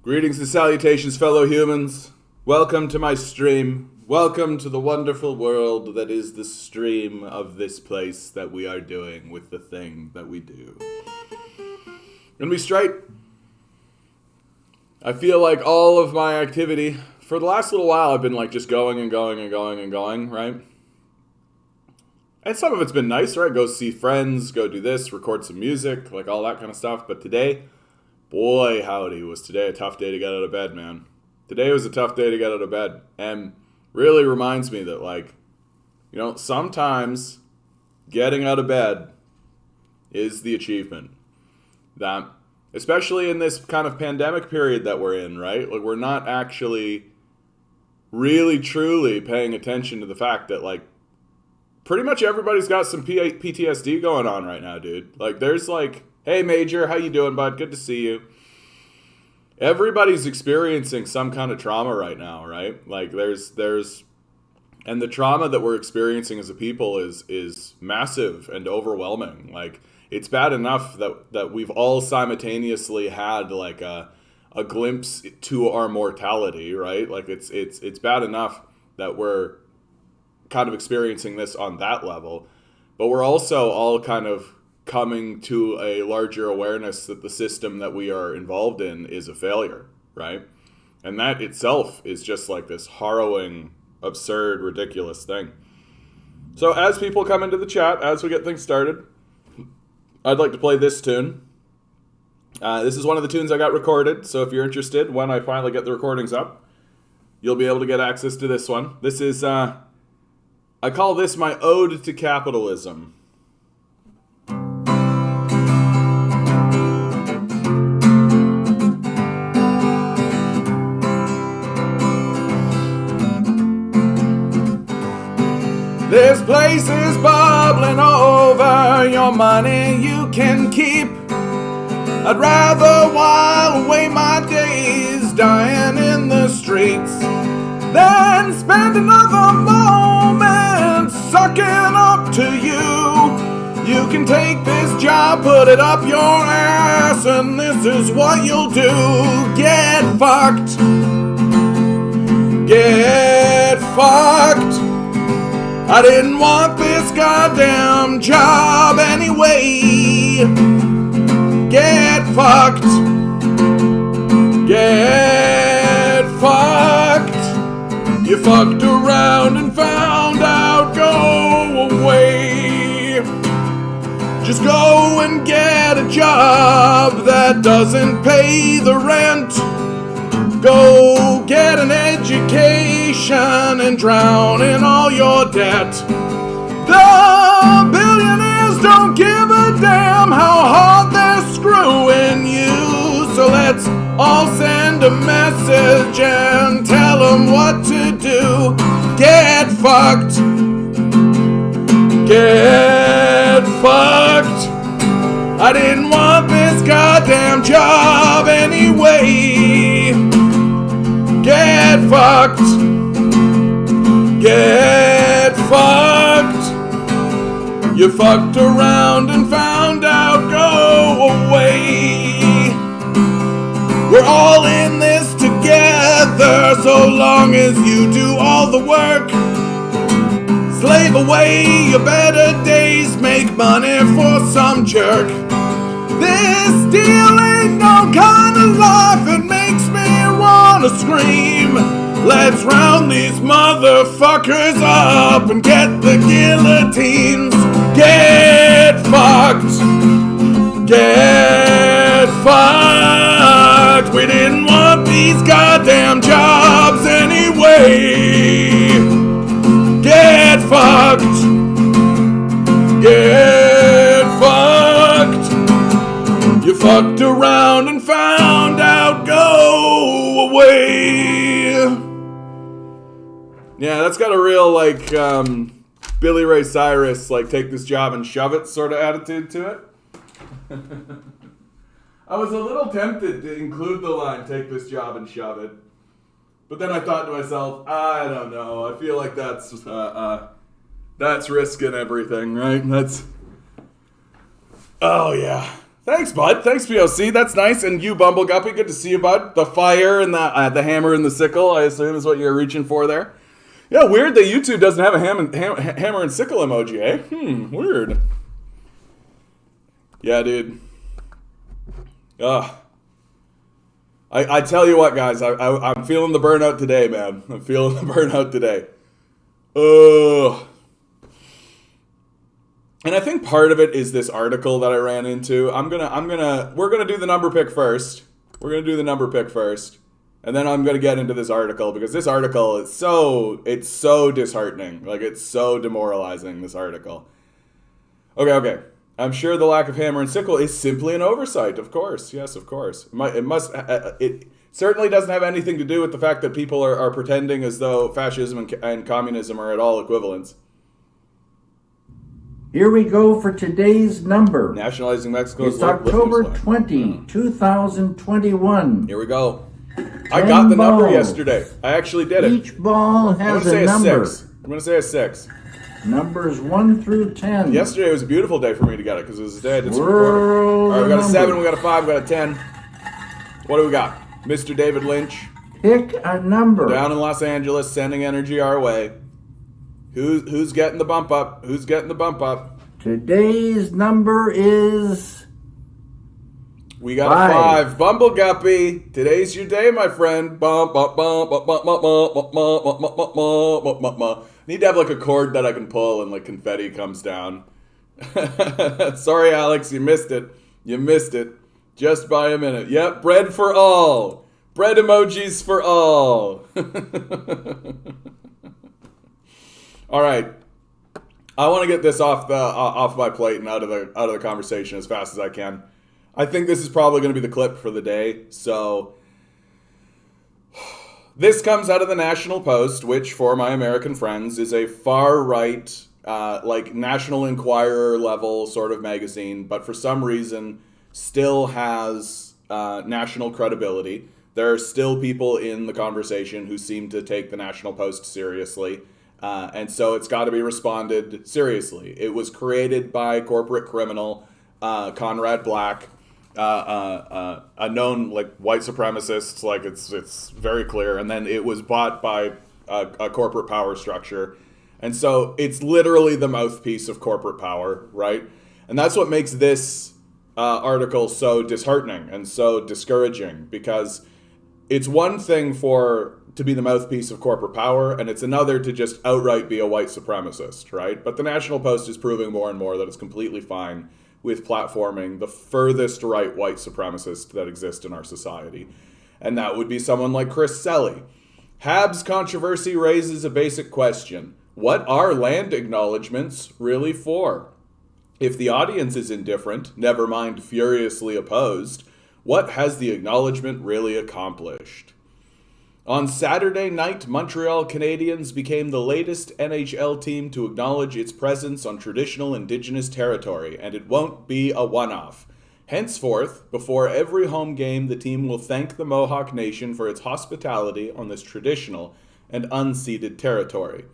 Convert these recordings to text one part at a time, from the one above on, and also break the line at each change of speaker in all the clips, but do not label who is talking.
Greetings and salutations, fellow humans. Welcome to my stream. Welcome to the wonderful world that is the stream of this place that we are doing with the thing that we do. Gonna be straight. I feel like all of my activity, for the last little while, I've been like just going and going and going and going, right? And some of it's been nice, right? Go see friends, go do this, record some music, like all that kind of stuff. But today, boy howdy, was today a tough day to get out of bed, man. Today was a tough day to get out of bed. And really reminds me that, like, you know, sometimes getting out of bed is the achievement. That, especially in this kind of pandemic period that we're in, right? Like, we're not actually really, truly paying attention to the fact that, like, pretty much everybody's got some PTSD going on right now, dude. Like, there's like, hey, Major, how you doing, bud? Good to see you. Everybody's experiencing some kind of trauma right now, right? Like, and the trauma that we're experiencing as a people is massive and overwhelming. Like, it's bad enough that we've all simultaneously had like a glimpse to our mortality, right? Like, it's bad enough that we're kind of experiencing this on that level, but we're also all kind of coming to a larger awareness that the system that we are involved in is a failure, right? And that itself is just like this harrowing, absurd, ridiculous thing. So as people come into the chat, as we get things started, I'd like to play this tune. This is one of the tunes I got recorded, so if you're interested, when I finally get the recordings up, you'll be able to get access to this one. This is, I call this my ode to capitalism. This place is bubbling over, your money you can keep. I'd rather while away my days dying in the streets than spend another moment sucking up to you. You can take this job, put it up your ass, and this is what you'll do. Get fucked. Get fucked. I didn't want this goddamn job anyway. Get fucked. Get fucked. You fucked around and found out, go away. Just go and get a job that doesn't pay the rent. Go get an education and drown in all your debt. The billionaires don't give a damn how hard they're screwing you. So let's all send a message and tell them what to do. Get fucked. Get fucked. I didn't want this goddamn job anyway. Get fucked. Get fucked. You fucked around and found out, go away. We're all in this together, so long as you do all the work. Slave away your better days, make money for some jerk. This deal ain't no kind of life, it makes me wanna scream. Let's round these motherfuckers up and get the guillotines. Get fucked. Get fucked. We didn't want these goddamn jobs anyway. Get fucked. Get fucked. You fucked around and found out, go away. Yeah, that's got a real, like, Billy Ray Cyrus, like, take this job and shove it sort of attitude to it. I was a little tempted to include the line, take this job and shove it. But then I thought to myself, I don't know, I feel like that's risking everything, right? Oh yeah, Thanks, bud. Thanks, POC. That's nice. And you, Bumble Guppy, good to see you, bud. The fire and the hammer and the sickle, I assume, is what you're reaching for there. Yeah, weird that YouTube doesn't have a hammer and sickle emoji, eh? Weird. Yeah, dude. Ugh. I tell you what, guys, I'm feeling the burnout today, man. I'm feeling the burnout today. Ugh. And I think part of it is this article that I ran into. We're gonna do the number pick first. And then I'm gonna get into this article because this article is it's so disheartening. Like, it's so demoralizing, this article. Okay. I'm sure the lack of hammer and sickle is simply an oversight, of course. Yes, of course. It certainly doesn't have anything to do with the fact that people are pretending as though fascism and communism are at all equivalents.
Here we go for today's number.
Nationalizing Mexico's...
It's October 20, 2021.
Here we go. I got the number yesterday. I actually did it.
Each ball has a number.
I'm going to say a 6.
Numbers 1 through 10.
Yesterday was a beautiful day for me to get it because it was a day I did some recording. All right, we got a 7, we got a 5, we got a 10. What do we got? Mr. David Lynch.
Pick a number.
Down in Los Angeles, sending energy our way. Who's getting the bump up?
Today's number is...
We got 5. a 5. Bumble Guppy. Today's your day, my friend. Need to have like a cord that I can pull and like confetti comes down. Sorry, Alex, you missed it. Just by a minute. Yep, bread for all. Bread emojis for all. All right. I want to get this off my plate and out of the conversation as fast as I can. I think this is probably going to be the clip for the day. So this comes out of the National Post, which for my American friends is a far right, like National Enquirer level sort of magazine, but for some reason still has national credibility. There are still people in the conversation who seem to take the National Post seriously. And so it's got to be responded seriously. It was created by corporate criminal Conrad Black, a known like white supremacist. Like it's very clear. And then it was bought by a corporate power structure, and so it's literally the mouthpiece of corporate power, right? And that's what makes this article so disheartening and so discouraging, because it's one thing to be the mouthpiece of corporate power, and it's another to just outright be a white supremacist, right? But the National Post is proving more and more that it's completely fine with platforming the furthest right white supremacists that exist in our society. And that would be someone like Chris Selly. Habs controversy raises a basic question. What are land acknowledgements really for? If the audience is indifferent, never mind furiously opposed, what has the acknowledgement really accomplished? On Saturday night, Montreal Canadiens became the latest NHL team to acknowledge its presence on traditional Indigenous territory, and it won't be a one-off. Henceforth, before every home game, the team will thank the Mohawk Nation for its hospitality on this traditional and unceded territory.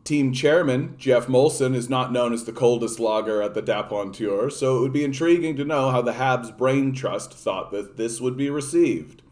Team chairman Jeff Molson is not known as the coldest lager at the Daponteur, so it would be intriguing to know how the Habs Brain Trust thought that this would be received.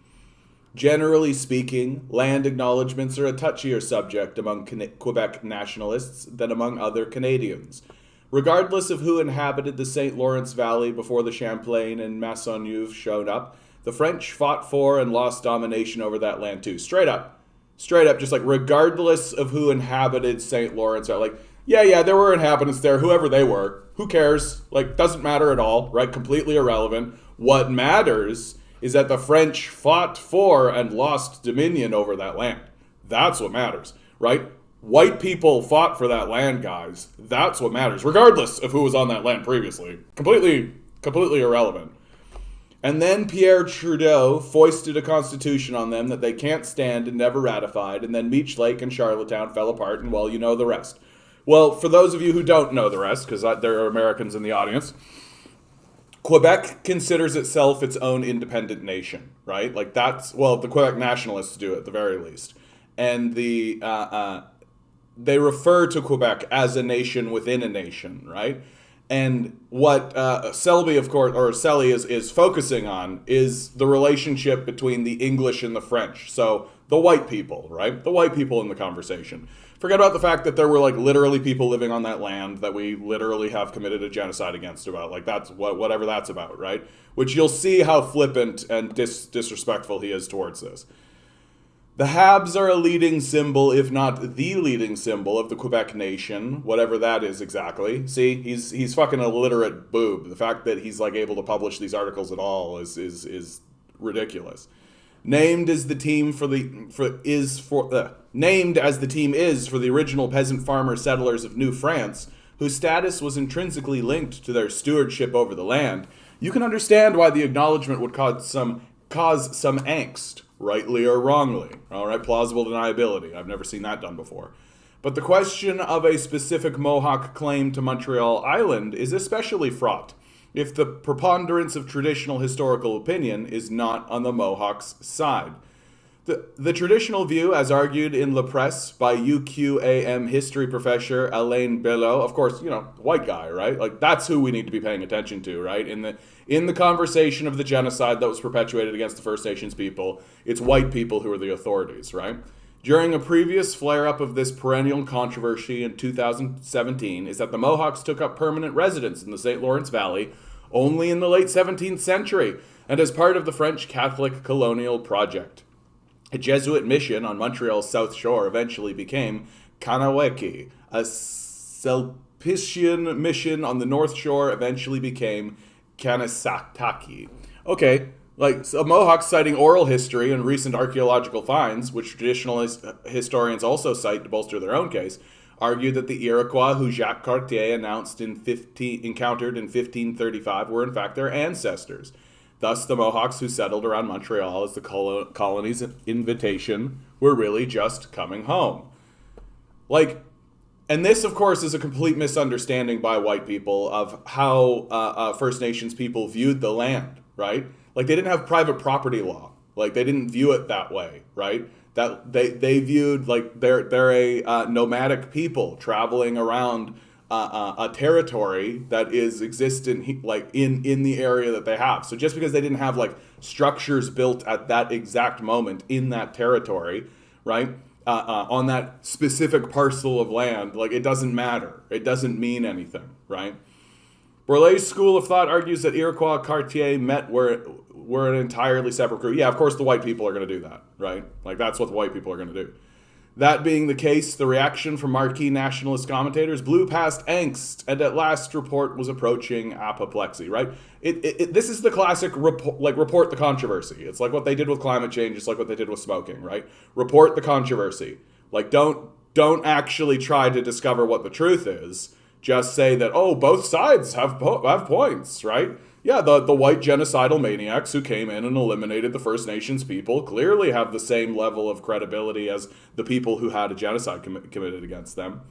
Generally speaking, land acknowledgements are a touchier subject among Quebec nationalists than among other Canadians. Regardless of who inhabited the St. Lawrence Valley before the Champlain and Maisonneuve showed up, the French fought for and lost domination over that land too. Straight up, just like regardless of who inhabited St. Lawrence, like, yeah, there were inhabitants there, whoever they were. Who cares? Like, doesn't matter at all, right? Completely irrelevant. What matters is that the French fought for and lost dominion over that land. That's what matters, right? White people fought for that land, guys. That's what matters, regardless of who was on that land previously. Completely irrelevant. And then Pierre Trudeau foisted a constitution on them that they can't stand and never ratified, and then Meech Lake and Charlottetown fell apart, and well, you know the rest. Well, for those of you who don't know the rest, because there are Americans in the audience, Quebec considers itself its own independent nation, right? Like that's, well, the Quebec nationalists do at the very least. And they refer to Quebec as a nation within a nation, right? And what Selby, of course, or Selly is focusing on is the relationship between the English and the French. So the white people, right? The white people in the conversation. Forget about the fact that there were like literally people living on that land that we literally have committed a genocide against about. Like that's whatever that's about, right? Which you'll see how flippant and disrespectful he is towards this. The Habs are a leading symbol, if not the leading symbol, of the Quebec nation, whatever that is exactly. See, he's fucking named boob. The fact that he's like able to publish these articles at all is ridiculous. Named as the team named as the team is for the original peasant farmer settlers of New France, whose status was intrinsically linked to their stewardship over the land, you can understand why the acknowledgement would cause some angst. Rightly or wrongly. All right, plausible deniability. I've never seen that done before. But the question of a specific Mohawk claim to Montreal Island is especially fraught if the preponderance of traditional historical opinion is not on the Mohawks' side. The traditional view, as argued in La Presse by UQAM history professor Alain Belot, of course, white guy, right? Like, that's who we need to be paying attention to, right? In the conversation of the genocide that was perpetuated against the First Nations people, it's white people who are the authorities, right? During a previous flare-up of this perennial controversy in 2017 is that the Mohawks took up permanent residence in the St. Lawrence Valley only in the late 17th century and as part of the French Catholic colonial project. A Jesuit mission on Montreal's South Shore eventually became Kanaweki. A Sulpician mission on the North Shore eventually became Kanesatake. Okay, like so Mohawks citing oral history and recent archaeological finds, which traditional historians also cite to bolster their own case, argue that the Iroquois who Jacques Cartier encountered in 1535 were in fact their ancestors. Thus, the Mohawks who settled around Montreal as the colony's invitation were really just coming home. Like, and this, of course, is a complete misunderstanding by white people of how First Nations people viewed the land, right? Like, they didn't have private property law. Like, they didn't view it that way, right? That they viewed, like, they're a nomadic people traveling around a territory that is existent like in the area that they have. So just because they didn't have like structures built at that exact moment in that territory, right, on that specific parcel of land, like it doesn't matter. It doesn't mean anything, right? Borlase's school of thought argues that Iroquois Cartier met were an entirely separate group. Yeah, of course the white people are going to do that, right? Like that's what the white people are going to do. That being the case, the reaction from marquee nationalist commentators blew past angst, and at last report was approaching apoplexy, right? This is the classic report the controversy. It's like what they did with climate change. It's like what they did with smoking, right? Report the controversy. Like don't actually try to discover what the truth is. Just say that, oh, both sides have points, right? Yeah, the white genocidal maniacs who came in and eliminated the First Nations people clearly have the same level of credibility as the people who had a genocide committed against them.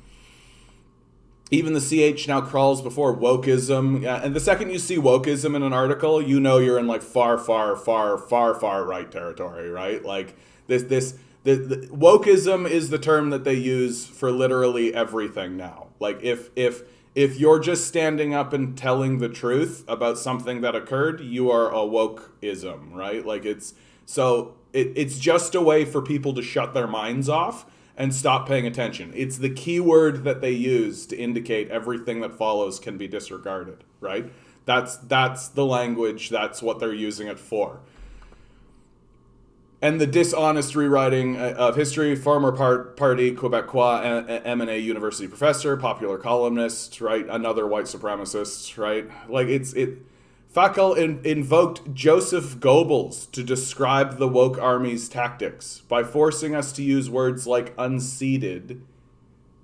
Even the CH now crawls before wokeism. And the second you see wokeism in an article, you know you're in like far right territory, right? Like the wokeism is the term that they use for literally everything now. Like if you're just standing up and telling the truth about something that occurred, you are a wokeism, right? Like it's just a way for people to shut their minds off and stop paying attention. It's the key word that they use to indicate everything that follows can be disregarded, right? That's the language, that's what they're using it for. And the dishonest rewriting of history, former party Quebecois M&A university professor, popular columnist, right? Another white supremacist, right? Like Fackel invoked Joseph Goebbels to describe the woke army's tactics by forcing us to use words like unseated.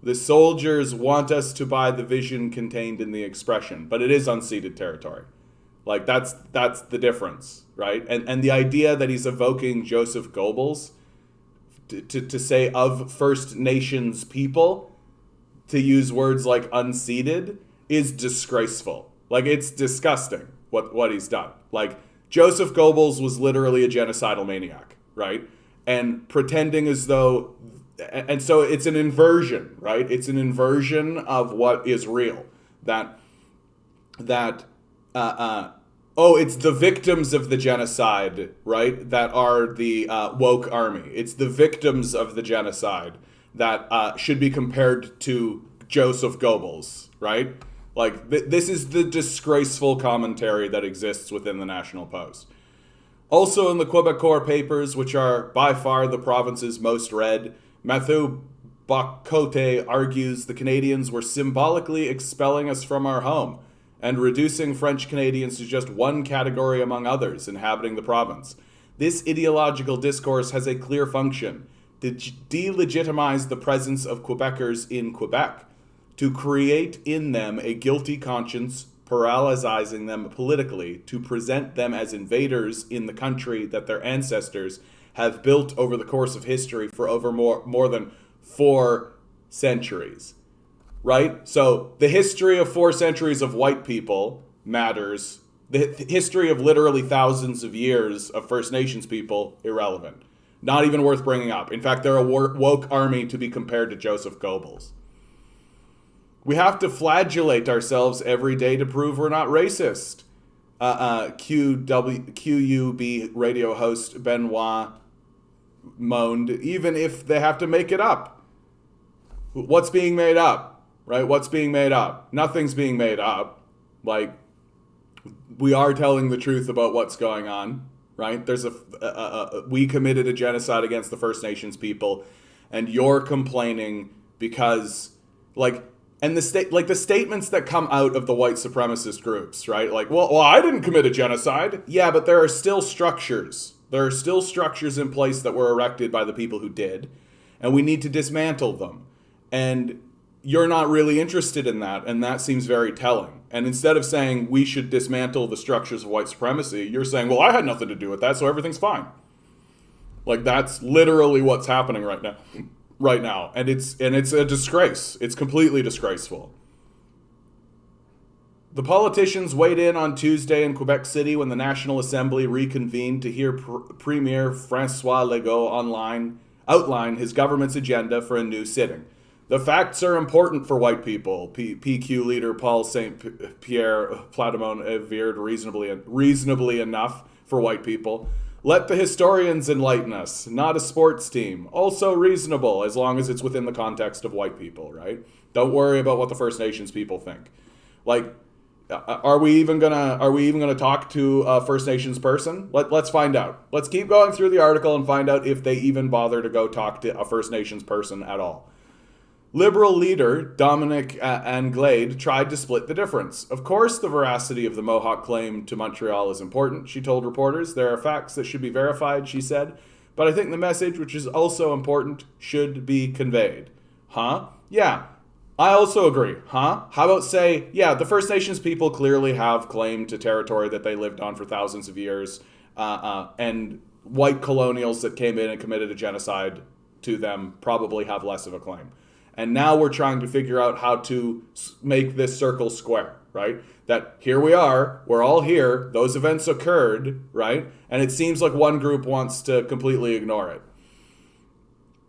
The soldiers want us to buy the vision contained in the expression, but it is unceded territory. Like that's the difference, right? And the idea that he's evoking Joseph Goebbels to say of First Nations people, to use words like unceded, is disgraceful. Like it's disgusting what he's done. Like Joseph Goebbels was literally a genocidal maniac, right? And pretending as though, and so it's an inversion, right? It's an inversion of what is real. That that it's the victims of the genocide, right, that are the woke army. It's the victims of the genocide that should be compared to Joseph Goebbels, right? Like, this is the disgraceful commentary that exists within the National Post. Also in the Quebecor papers, which are by far the province's most read, Mathieu Bocote argues the Canadians were symbolically expelling us from our home and reducing French Canadians to just one category among others inhabiting the province. This ideological discourse has a clear function: to delegitimize the presence of Quebecers in Quebec, to create in them a guilty conscience, paralyzing them politically, to present them as invaders in the country that their ancestors have built over the course of history for over more than 4 centuries. Right? So the history of 4 centuries of white people matters. The history of literally thousands of years of First Nations people, irrelevant. Not even worth bringing up. In fact, they're a woke army to be compared to Joseph Goebbels. We have to flagellate ourselves every day to prove we're not racist. QUB radio host Benoit moaned, even if they have to make it up. What's being made up, right? What's being made up? Nothing's being made up. Like, we are telling the truth about what's going on, right? There's we committed a genocide against the First Nations people, and you're complaining because, like, and the statements that come out of the white supremacist groups, right? Like, well, I didn't commit a genocide. Yeah, but there are still structures. There are still structures in place that were erected by the people who did, and we need to dismantle them. And you're not really interested in that, and that seems very telling. And instead of saying we should dismantle the structures of white supremacy, you're saying, well, I had nothing to do with that, so everything's fine. Like, that's literally what's happening right now. And it's a disgrace. It's completely disgraceful. The politicians weighed in on Tuesday in Quebec City when the National Assembly reconvened to hear Premier François Legault outline his government's agenda for a new sitting. The facts are important for white people, PQ leader Paul St. Pierre Plamondon veered reasonably enough for white people. Let the historians enlighten us, not a sports team. Also reasonable, as long as it's within the context of white people, right? Don't worry about what the First Nations people think. Like, are we even gonna talk to a First Nations person? Let's find out. Let's keep going through the article and find out if they even bother to go talk to a First Nations person at all. Liberal leader Dominic Anglade tried to split the difference. Of course, the veracity of the Mohawk claim to Montreal is important, she told reporters. There are facts that should be verified, she said. But I think the message, which is also important, should be conveyed. Huh? Yeah. I also agree. Huh? How about say, yeah, the First Nations people clearly have claim to territory that they lived on for thousands of years, and white colonials that came in and committed a genocide to them probably have less of a claim. And now we're trying to figure out how to make this circle square, right? That here we are, we're all here, those events occurred, right? And it seems like one group wants to completely ignore it.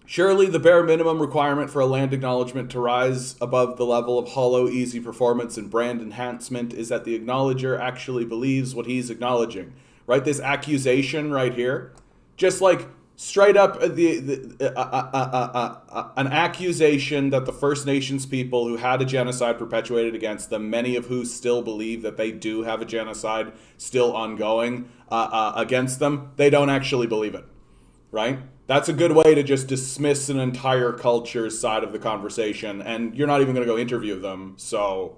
Surely the bare minimum requirement for a land acknowledgement to rise above the level of hollow, easy performance and brand enhancement is that the acknowledger actually believes what he's acknowledging, right? This accusation right here, just like straight up an accusation that the First Nations people who had a genocide perpetuated against them, many of who still believe that they do have a genocide still ongoing against them, they don't actually believe it, right? That's a good way to just dismiss an entire culture's side of the conversation, and you're not even going to go interview them. So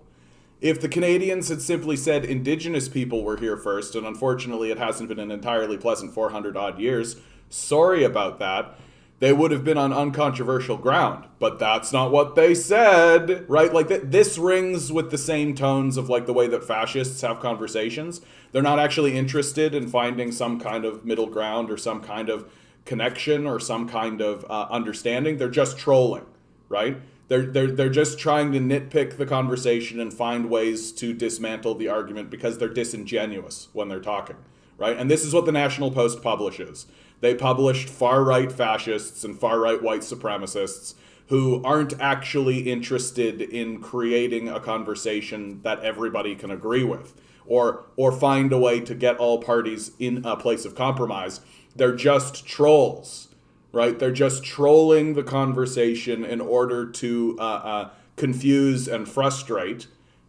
if the Canadians had simply said Indigenous people were here first, and unfortunately it hasn't been an entirely pleasant 400 odd years, sorry about that, they would have been on uncontroversial ground. But that's not what they said, right? Like, this rings with the same tones of like the way that fascists have conversations. They're not actually interested in finding some kind of middle ground or some kind of connection or some kind of understanding. They're just trolling, right? They're just trying to nitpick the conversation and find ways to dismantle the argument because they're disingenuous when they're talking, right? And this is what the National Post publishes. They published far-right fascists and far-right white supremacists who aren't actually interested in creating a conversation that everybody can agree with, or find a way to get all parties in a place of compromise. They're just trolls, right? They're just trolling the conversation in order to confuse and frustrate,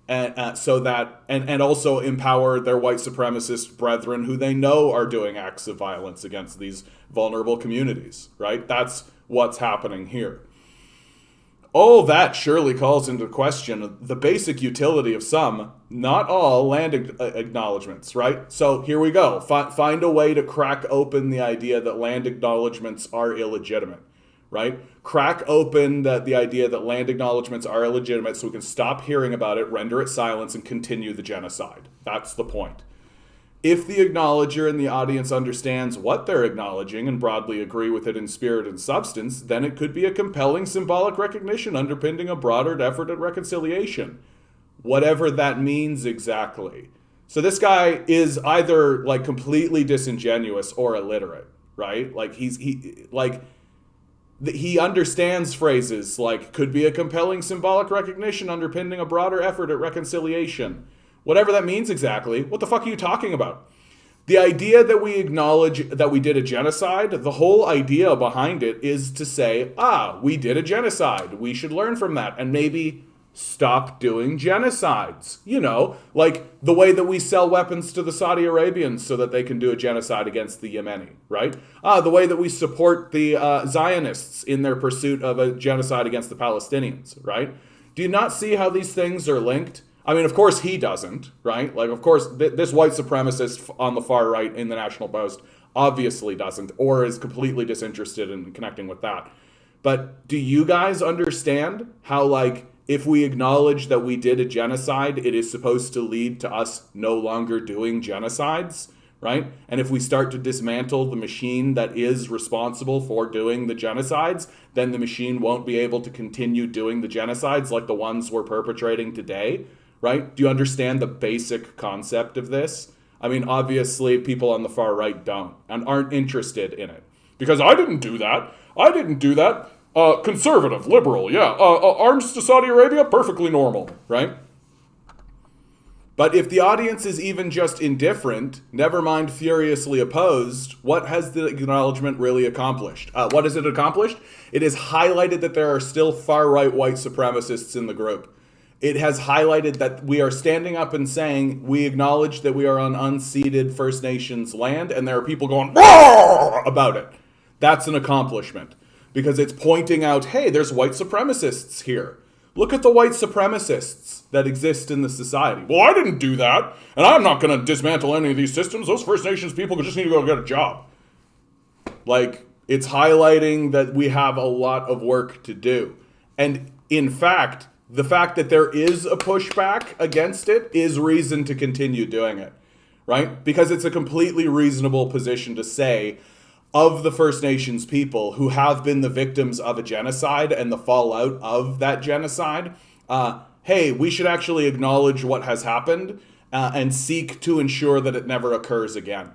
and so that and also empower their white supremacist brethren who they know are doing acts of violence against these vulnerable communities, right? That's what's happening here. All that surely calls into question the basic utility of some, not all, land acknowledgements, right? So here we go. Find a way to crack open the idea that land acknowledgements are illegitimate, right? Crack open the idea that land acknowledgements are illegitimate so we can stop hearing about it, render it silence, and continue the genocide. That's the point. If the acknowledger in the audience understands what they're acknowledging and broadly agree with it in spirit and substance, then it could be a compelling symbolic recognition underpinning a broader effort at reconciliation. Whatever that means exactly. So this guy is either like completely disingenuous or illiterate, right? Like he understands phrases like could be a compelling symbolic recognition underpinning a broader effort at reconciliation. Whatever that means exactly, what the fuck are you talking about? The idea that we acknowledge that we did a genocide, the whole idea behind it is to say, we did a genocide. We should learn from that and maybe stop doing genocides. You know, like the way that we sell weapons to the Saudi Arabians so that they can do a genocide against the Yemeni, right? The way that we support the Zionists in their pursuit of a genocide against the Palestinians, right? Do you not see how these things are linked? I mean, of course he doesn't, right? Like, of course, this white supremacist on the far right in the National Post obviously doesn't, or is completely disinterested in connecting with that. But do you guys understand how, like, if we acknowledge that we did a genocide, it is supposed to lead to us no longer doing genocides, right? And if we start to dismantle the machine that is responsible for doing the genocides, then the machine won't be able to continue doing the genocides like the ones we're perpetrating today. Right? Do you understand the basic concept of this? I mean, obviously, people on the far right don't and aren't interested in it. Because I didn't do that. I didn't do that. Conservative, liberal, yeah. Arms to Saudi Arabia, perfectly normal, right? But if the audience is even just indifferent, never mind furiously opposed, what has the acknowledgement really accomplished? What has it accomplished? It has highlighted that there are still far-right white supremacists in the group. It has highlighted that we are standing up and saying we acknowledge that we are on unceded First Nations land, and there are people going "Roar!" about it. That's an accomplishment because it's pointing out, hey, there's white supremacists here. Look at the white supremacists that exist in the society. Well, I didn't do that, and I'm not going to dismantle any of these systems. Those First Nations people just need to go get a job. Like, it's highlighting that we have a lot of work to do. And in fact, the fact that there is a pushback against it is reason to continue doing it, right? Because it's a completely reasonable position to say of the First Nations people who have been the victims of a genocide and the fallout of that genocide, hey, we should actually acknowledge what has happened and seek to ensure that it never occurs again.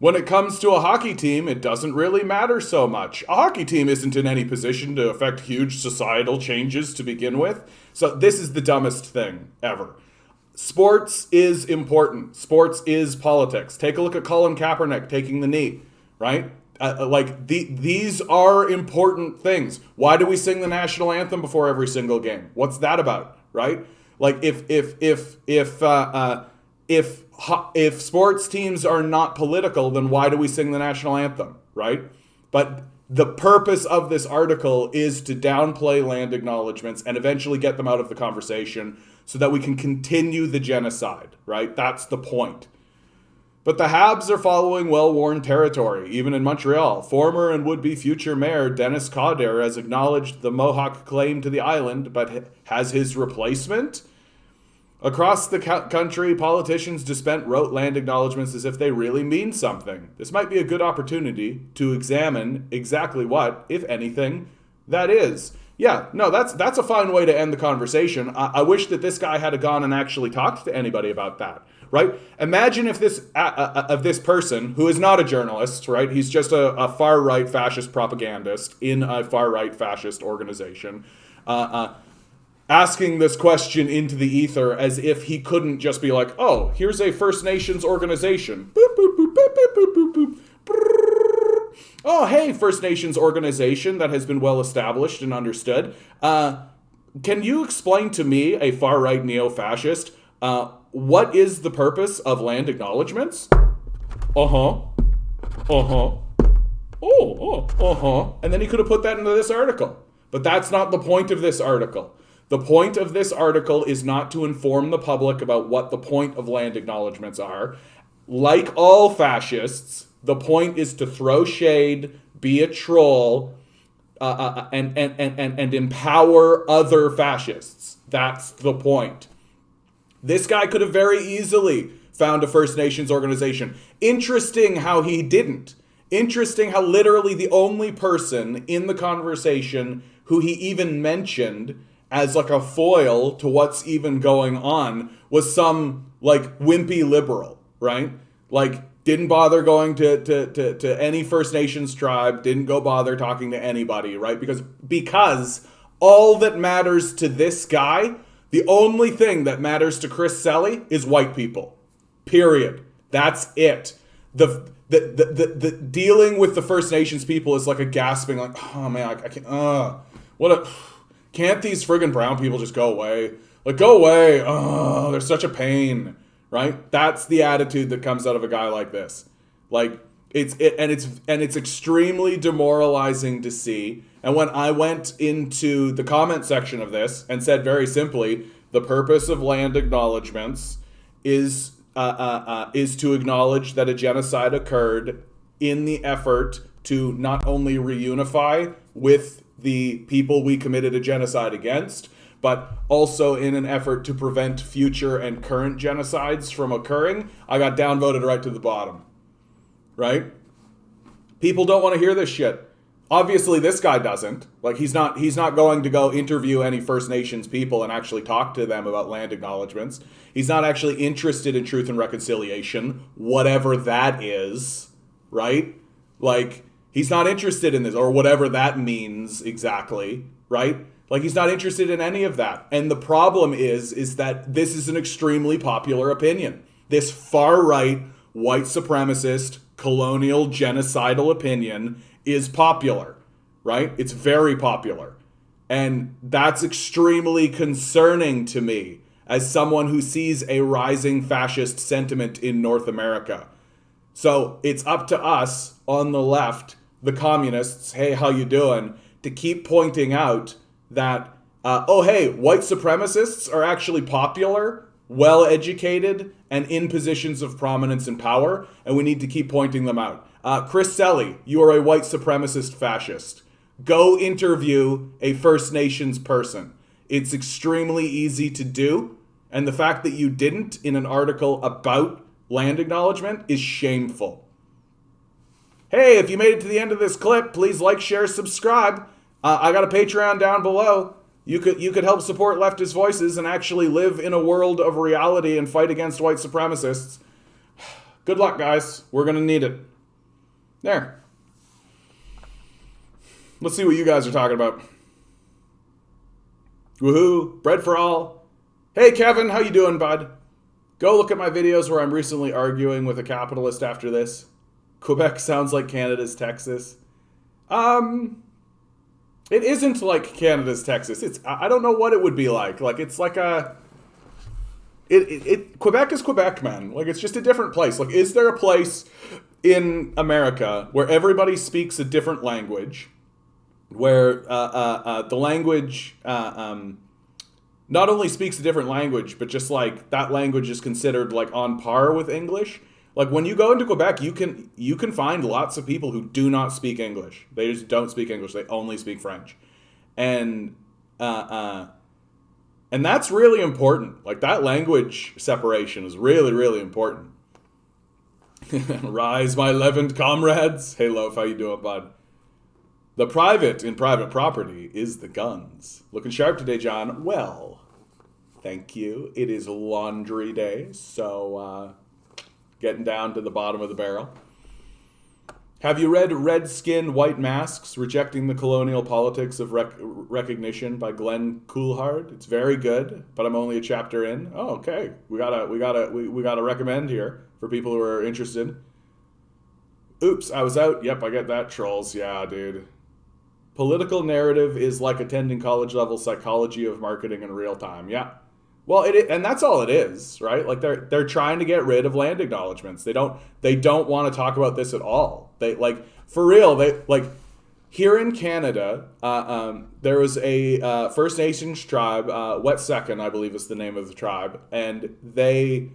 When it comes to a hockey team, it doesn't really matter so much. A hockey team isn't in any position to affect huge societal changes to begin with. So this is the dumbest thing ever. Sports is important. Sports is politics. Take a look at Colin Kaepernick taking the knee, right? These are important things. Why do we sing the national anthem before every single game? What's that about, right? Like if sports teams are not political, then why do we sing the national anthem, right? But the purpose of this article is to downplay land acknowledgements and eventually get them out of the conversation so that we can continue the genocide, right? That's the point. But the Habs are following well-worn territory, even in Montreal. Former and would-be future mayor Dennis Coderre has acknowledged the Mohawk claim to the island, but has his replacement? Across the country, politicians dispense rote land acknowledgements as if they really mean something. This might be a good opportunity to examine exactly what, if anything, that is. Yeah, no, that's a fine way to end the conversation. I wish that this guy had gone and actually talked to anybody about that, right? Imagine if this of this person who is not a journalist, right? He's just a far right fascist propagandist in a far right fascist organization, asking this question into the ether as if he couldn't just be like, oh, here's a First Nations organization. Boop, boop, boop, boop, boop, boop, boop, boop. Oh, hey, First Nations organization that has been well established and understood. Can you explain to me, a far-right neo-fascist, what is the purpose of land acknowledgements? Uh-huh. Uh-huh. Uh-huh. And then he could have put that into this article. But that's not the point of this article. The point of this article is not to inform the public about what the point of land acknowledgements are. Like all fascists, the point is to throw shade, be a troll, and empower other fascists. That's the point. This guy could have very easily found a First Nations organization. Interesting how he didn't. Interesting how literally the only person in the conversation who he even mentioned as like a foil to what's even going on was some like wimpy liberal, right? Like didn't bother going to any First Nations tribe, didn't go bother talking to anybody, right? Because all that matters to this guy, the only thing that matters to Chris Selly is white people. Period. That's it. The dealing with the First Nations people is like a gasping, like, oh man, I can't, can't these friggin' brown people just go away? Like, go away. Oh, they're such a pain. Right? That's the attitude that comes out of a guy like this. Like it's extremely demoralizing to see. And when I went into the comment section of this and said very simply, the purpose of land acknowledgements is to acknowledge that a genocide occurred in the effort to not only reunify with the people we committed a genocide against, but also in an effort to prevent future and current genocides from occurring, I got downvoted right to the bottom. Right? People don't want to hear this shit. Obviously, this guy doesn't. Like, he's not going to go interview any First Nations people and actually talk to them about land acknowledgements. He's not actually interested in truth and reconciliation, whatever that is, right? Like, he's not interested in this, or whatever that means exactly, right? Like, he's not interested in any of that. And the problem is that this is an extremely popular opinion. This far-right, white supremacist, colonial, genocidal opinion is popular, right? It's very popular. And that's extremely concerning to me as someone who sees a rising fascist sentiment in North America. So it's up to us on the left, the communists, hey, how you doing, to keep pointing out that, oh, hey, white supremacists are actually popular, well-educated, and in positions of prominence and power, and we need to keep pointing them out. Chris Selly, you are a white supremacist fascist. Go interview a First Nations person. It's extremely easy to do, and the fact that you didn't in an article about land acknowledgement is shameful. Hey, if you made it to the end of this clip, please like, share, subscribe. I got a Patreon down below. You could help support leftist voices and actually live in a world of reality and fight against white supremacists. Good luck, guys. We're going to need it. There. Let's see what you guys are talking about. Woohoo. Bread for all. Hey, Kevin. How you doing, bud? Go look at my videos where I'm recently arguing with a capitalist after this. Quebec sounds like Canada's Texas. It isn't like Canada's Texas. I don't know what it would be like. Like, it's like a... Quebec is Quebec, man. Like, it's just a different place. Like, is there a place in America where everybody speaks a different language, where the language not only speaks a different language, but just like that language is considered like on par with English? Like, when you go into Quebec, you can find lots of people who do not speak English. They just don't speak English. They only speak French. And that's really important. Like, that language separation is really, really important. Rise, my leavened comrades. Hey, Loaf, how you doing, bud? The private in private property is the guns. Looking sharp today, John. Well, Thank you. It is laundry day, so getting down to the bottom of the barrel. Have you read Red Skin, White Masks, Rejecting the Colonial Politics of Recognition by Glenn Coulthard? It's very good, but I'm only a chapter in. Oh, okay. We gotta recommend here for people who are interested. Oops, I was out. Yep, I get that. Trolls. Yeah, dude. Political narrative is like attending college level psychology of marketing in real time. Yeah. Well, and that's all it is, right? Like they're trying to get rid of land acknowledgments. They don't want to talk about this at all. They like for real. They like here in Canada. There was a First Nations tribe, Wet'suwet'en, I believe is the name of the tribe, and they've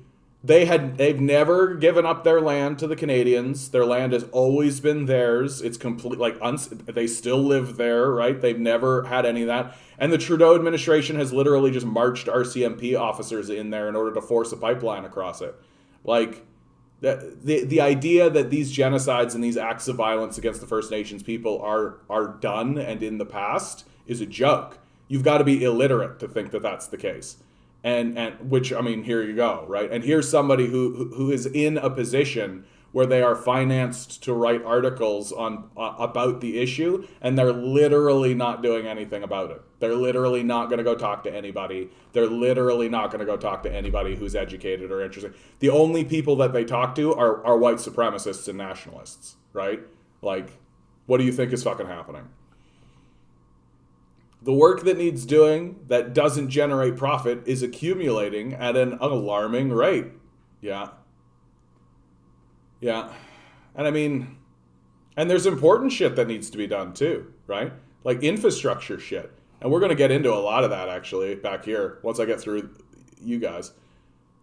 never given up their land to the Canadians. Their land has always been theirs. It's complete they still live there, right? They've never had any of that. And the Trudeau administration has literally just marched RCMP officers in there in order to force a pipeline across it. Like the idea that these genocides and these acts of violence against the First Nations people are done and in the past is a joke. You've got to be illiterate to think that that's the case. And which, I mean, here you go, right? And here's somebody who is in a position where they are financed to write articles on about the issue, and they're literally not doing anything about it. They're literally not going to go talk to anybody. They're literally not going to go talk to anybody who's educated or interested. The only people that they talk to are white supremacists and nationalists, right? Like, what do you think is fucking happening? The work that needs doing that doesn't generate profit is accumulating at an alarming rate. Yeah. Yeah. And I mean, and there's important shit that needs to be done too, right? Like infrastructure shit. And we're going to get into a lot of that actually back here once I get through you guys.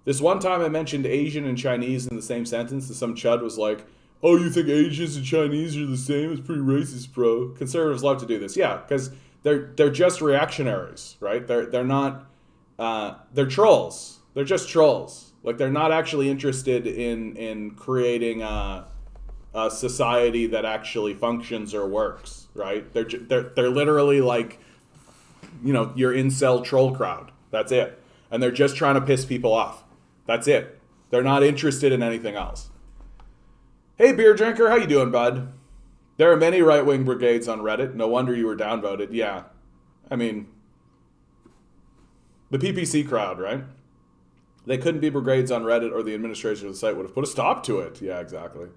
This one time I mentioned Asian and Chinese in the same sentence, and some chud was like, oh, you think Asians and Chinese are the same? It's pretty racist, bro. Conservatives love to do this. Yeah, because they're just reactionaries, right? They're not they're trolls. They're just trolls. Like they're not actually interested in creating a society that actually functions or works, right? They're literally like, you know, your incel troll crowd. That's it. And they're just trying to piss people off. That's it. They're not interested in anything else. Hey, beer drinker, how you doing, bud? There are many right-wing brigades on Reddit. No wonder you were downvoted. Yeah. I mean, the PPC crowd, right? They couldn't be brigades on Reddit or the administration of the site would have put a stop to it. Yeah, exactly.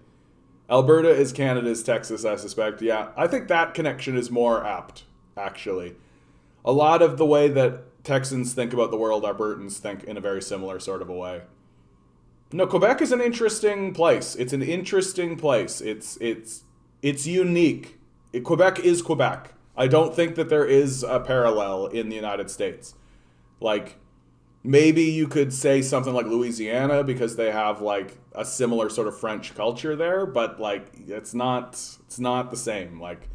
Alberta is Canada's Texas, I suspect. Yeah, I think that connection is more apt, actually. A lot of the way that Texans think about the world, Albertans think in a very similar sort of a way. No, Quebec is an interesting place. It's an interesting place. It's unique. Quebec is Quebec. I don't think that there is a parallel in the United States. Like, maybe you could say something like Louisiana because they have like a similar sort of French culture there, but like it's not the same. Like,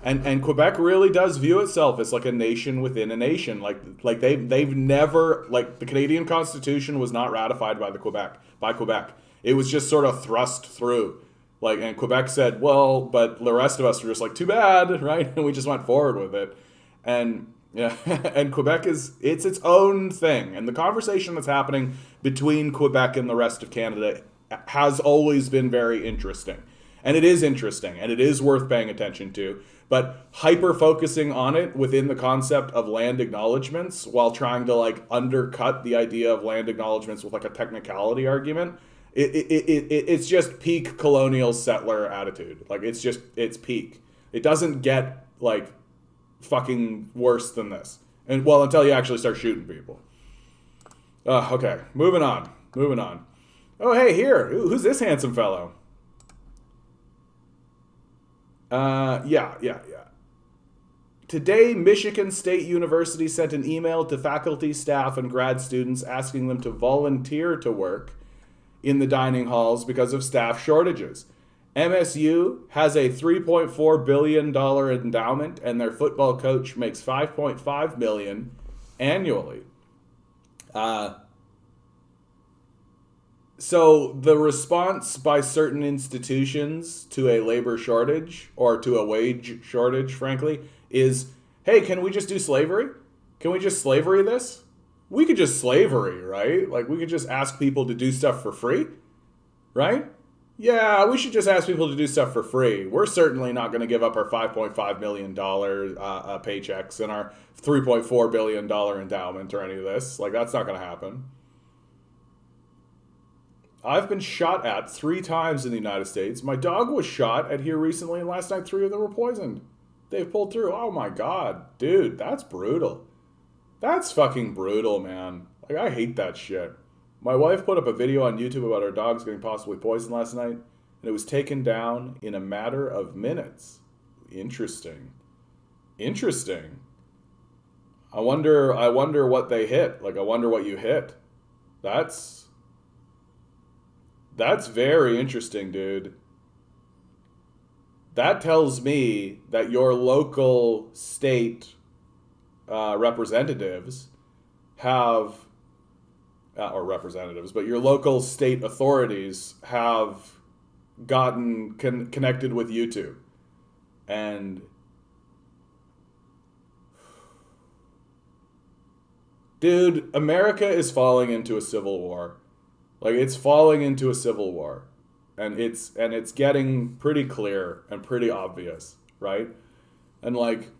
and Quebec really does view itself as like a nation within a nation. Like they've never, like, the Canadian Constitution was not ratified by Quebec. It was just sort of thrust through. Like, and Quebec said, well, but the rest of us were just like, too bad, right? And we just went forward with it. And yeah, and Quebec it's its own thing. And the conversation that's happening between Quebec and the rest of Canada has always been very interesting. And it is interesting, and it is worth paying attention to. But hyper-focusing on it within the concept of land acknowledgements while trying to, like, undercut the idea of land acknowledgements with, like, a technicality argument, it's just peak colonial settler attitude. Like, it's peak. It doesn't get, like, fucking worse than this. And, well, until you actually start shooting people. Okay, moving on. Oh, hey, here. Who's this handsome fellow? Yeah. Today, Michigan State University sent an email to faculty, staff, and grad students asking them to volunteer to work in the dining halls because of staff shortages. MSU has a $3.4 billion endowment, and their football coach makes $5.5 million annually. So the response by certain institutions to a labor shortage, or to a wage shortage, frankly, is, hey, can we just do slavery? Can we just slavery this? we could just slavery, right? Like we could just ask people to do stuff for free, right? Yeah, we should just ask people to do stuff for free. We're certainly not going to give up our $5.5 million paychecks and our $3.4 billion endowment or any of this. Like, that's not going to happen. I've been shot at 3 times in the United States. My dog was shot at here recently, and last night 3 of them were poisoned. They've pulled through. Oh my God. Dude, that's brutal. That's fucking brutal, man. Like, I hate that shit. My wife put up a video on YouTube about our dogs getting possibly poisoned last night, and it was taken down in a matter of minutes. Interesting. Interesting. I wonder what they hit. Like, I wonder what you hit. That's very interesting, dude. That tells me that your local state representatives have or representatives, but your local state authorities have gotten connected with YouTube. And dude, America is falling into a civil war. Like, it's falling into a civil war. And it's getting pretty clear and pretty obvious, right? And like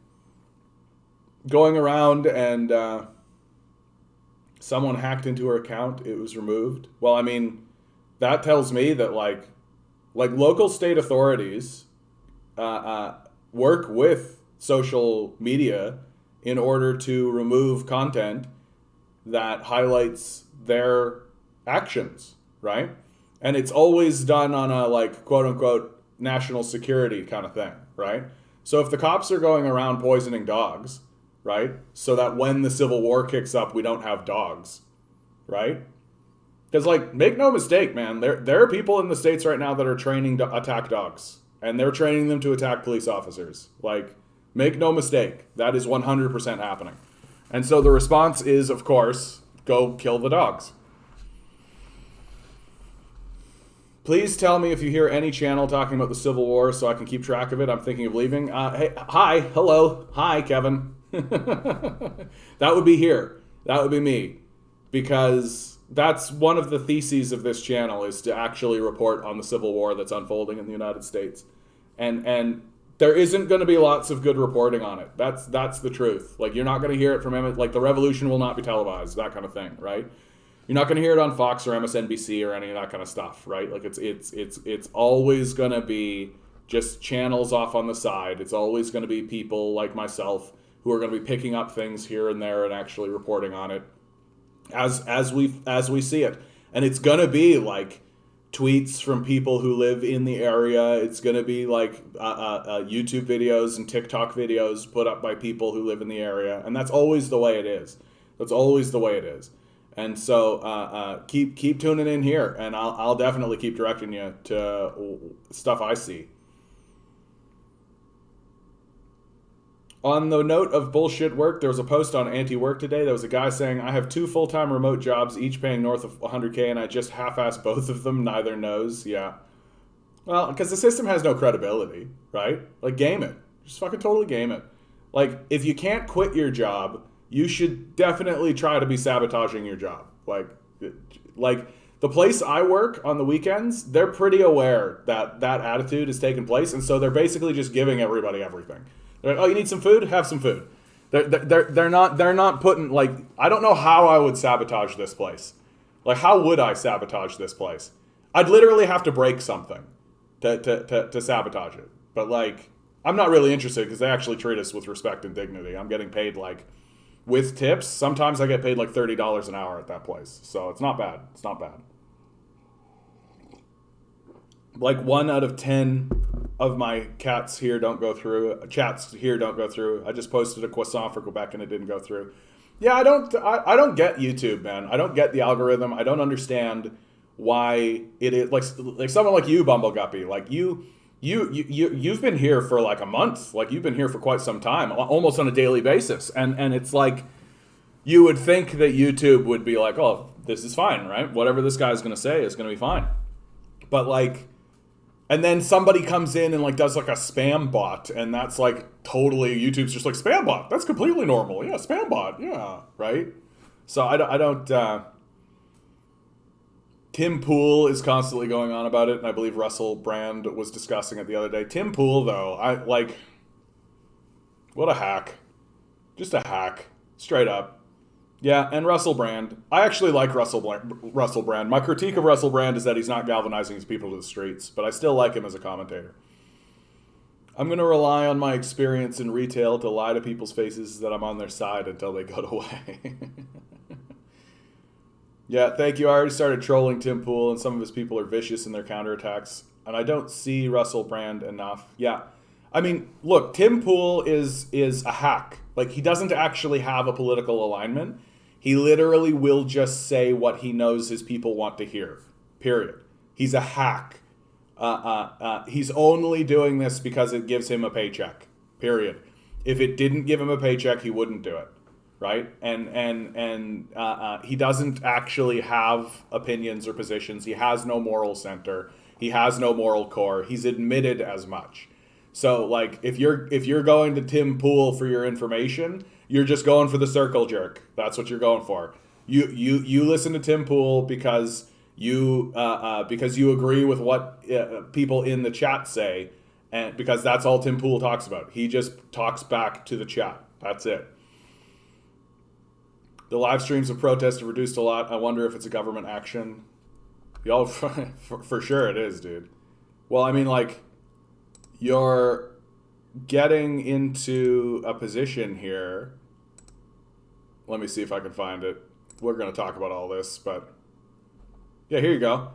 going around and someone hacked into her account, it was removed. Well, I mean, that tells me that like local state authorities work with social media in order to remove content that highlights their actions, right? And it's always done on a like quote unquote national security kind of thing, right? So if the cops are going around poisoning dogs, right? So that when the Civil War kicks up, we don't have dogs, right? Because, like, make no mistake, man, there are people in the States right now that are training to attack dogs, and they're training them to attack police officers. Like, make no mistake, that is 100% happening. And so the response is, of course, go kill the dogs. Please tell me if you hear any channel talking about the Civil War so I can keep track of it. I'm thinking of leaving. Hey, hi, hello, hi, Kevin. That would be here. That would be me. Because that's one of the theses of this channel, is to actually report on the Civil War that's unfolding in the United States. And there isn't going to be lots of good reporting on it. That's the truth. Like, you're not going to hear it from like the revolution will not be televised, that kind of thing, right? You're not going to hear it on Fox or MSNBC or any of that kind of stuff, right? Like it's always going to be just channels off on the side. It's always going to be people like myself who are going to be picking up things here and there and actually reporting on it as we see it. And it's going to be like tweets from people who live in the area. It's going to be like YouTube videos and TikTok videos put up by people who live in the area. And that's always the way it is. That's always the way it is. And so keep tuning in here, and I'll definitely keep directing you to stuff I see. On the note of bullshit work, there was a post on Anti-Work today. There was a guy saying, I have 2 full-time remote jobs, each paying north of 100K, and I just half-assed both of them. Neither knows. Yeah. Well, because the system has no credibility, right? Like, game it. Just fucking totally game it. Like, if you can't quit your job, you should definitely try to be sabotaging your job. Like the place I work on the weekends, they're pretty aware that that attitude is taking place, and so they're basically just giving everybody everything. They're like, oh, you need some food? Have some food. They're not putting, like, I don't know how I would sabotage this place. Like, how would I sabotage this place? I'd literally have to break something to sabotage it. But like, I'm not really interested because they actually treat us with respect and dignity. I'm getting paid like, with tips, sometimes I get paid like $30 an hour at that place. So it's not bad. It's not bad. Like 1 out of 10 of my chats here don't go through. I just posted a croissant for Quebec and it didn't go through. Yeah, I don't get YouTube, man. I don't get the algorithm. I don't understand why it is like someone like you, Bumble Guppy. Like you've been here for like a month. Like you've been here for quite some time, almost on a daily basis. And it's like you would think that YouTube would be like, oh, this is fine, right? Whatever this guy's going to say is going to be fine. But like, and then somebody comes in and like does like a spam bot, and that's like totally YouTube's just like spam bot. That's completely normal. Yeah, spam bot. Yeah, right. So I don't Tim Pool is constantly going on about it, and I believe Russell Brand was discussing it the other day. Tim Pool, though, I like, what a hack. Just a hack. Straight up. Yeah, and Russell Brand. I actually like Russell Brand. My critique of Russell Brand is that he's not galvanizing his people to the streets, but I still like him as a commentator. I'm going to rely on my experience in retail to lie to people's faces that I'm on their side until they go away. Yeah, thank you. I already started trolling Tim Pool, and some of his people are vicious in their counterattacks, and I don't see Russell Brand enough. Yeah. I mean, look, Tim Pool is a hack. Like, he doesn't actually have a political alignment. He literally will just say what he knows his people want to hear. Period. He's a hack. He's only doing this because it gives him a paycheck. Period. If it didn't give him a paycheck, he wouldn't do it. Right? And he doesn't actually have opinions or positions. He has no moral center. He has no moral core. He's admitted as much. So, like, if you're going to Tim Pool for your information, you're just going for the circle jerk. That's what you're going for. You listen to Tim Pool because you agree with what people in the chat say, and because that's all Tim Pool talks about. He just talks back to the chat. That's it. The live streams of protest have reduced a lot. I wonder if it's a government action. Y'all, for sure it is, dude. Well, I mean, like, you're getting into a position here. Let me see if I can find it. We're going to talk about all this, but yeah, here you go.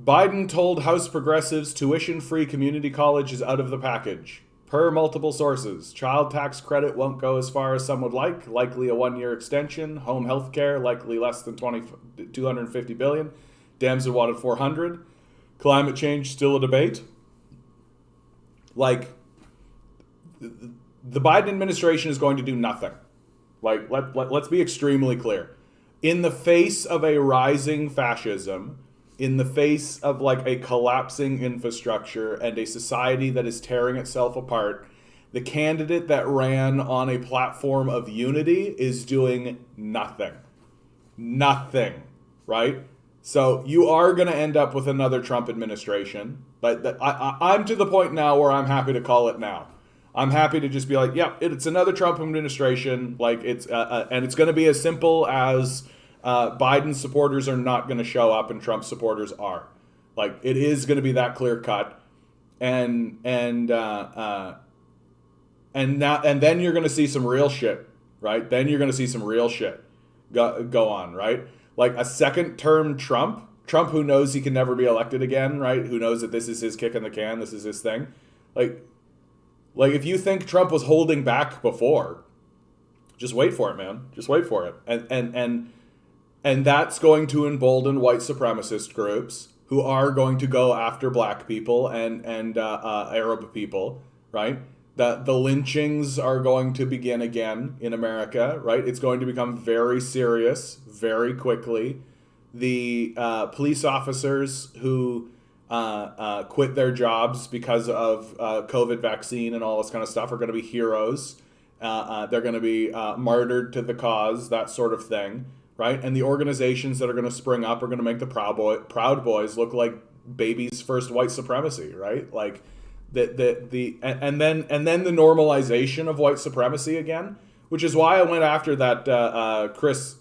Biden told House progressives tuition-free community college is out of the package. Per multiple sources, child tax credit won't go as far as some would like, likely a one-year extension. Home health care, likely less than $250 billion. Dems have wanted $400. Climate change, still a debate. Like, the Biden administration is going to do nothing. Like, let's be extremely clear. In the face of a rising fascism, in the face of, like, a collapsing infrastructure and a society that is tearing itself apart, the candidate that ran on a platform of unity is doing nothing. Nothing, right? So you are going to end up with another Trump administration. But I'm to the point now where I'm happy to call it now. I'm happy to just be like, yeah, it's another Trump administration. Like, it's and it's going to be as simple as Biden supporters are not going to show up and Trump supporters are. Like, it is going to be that clear cut, and then you're going to see some real shit, right? Then you're going to see some real shit go on, right? Like a second term Trump who knows he can never be elected again, right? Who knows that this is his kick in the can, this is his thing. Like if you think Trump was holding back before, just wait for it, man. Just wait for it. And that's going to embolden white supremacist groups who are going to go after black people and Arab people, right? The lynchings are going to begin again in America, right? It's going to become very serious very quickly. The police officers who quit their jobs because of COVID vaccine and all this kind of stuff are going to be heroes. They're going to be martyred to the cause, that sort of thing. Right, and the organizations that are going to spring up are going to make the Proud Boys look like baby's first white supremacy, right? Like and then the normalization of white supremacy again, which is why I went after that Chris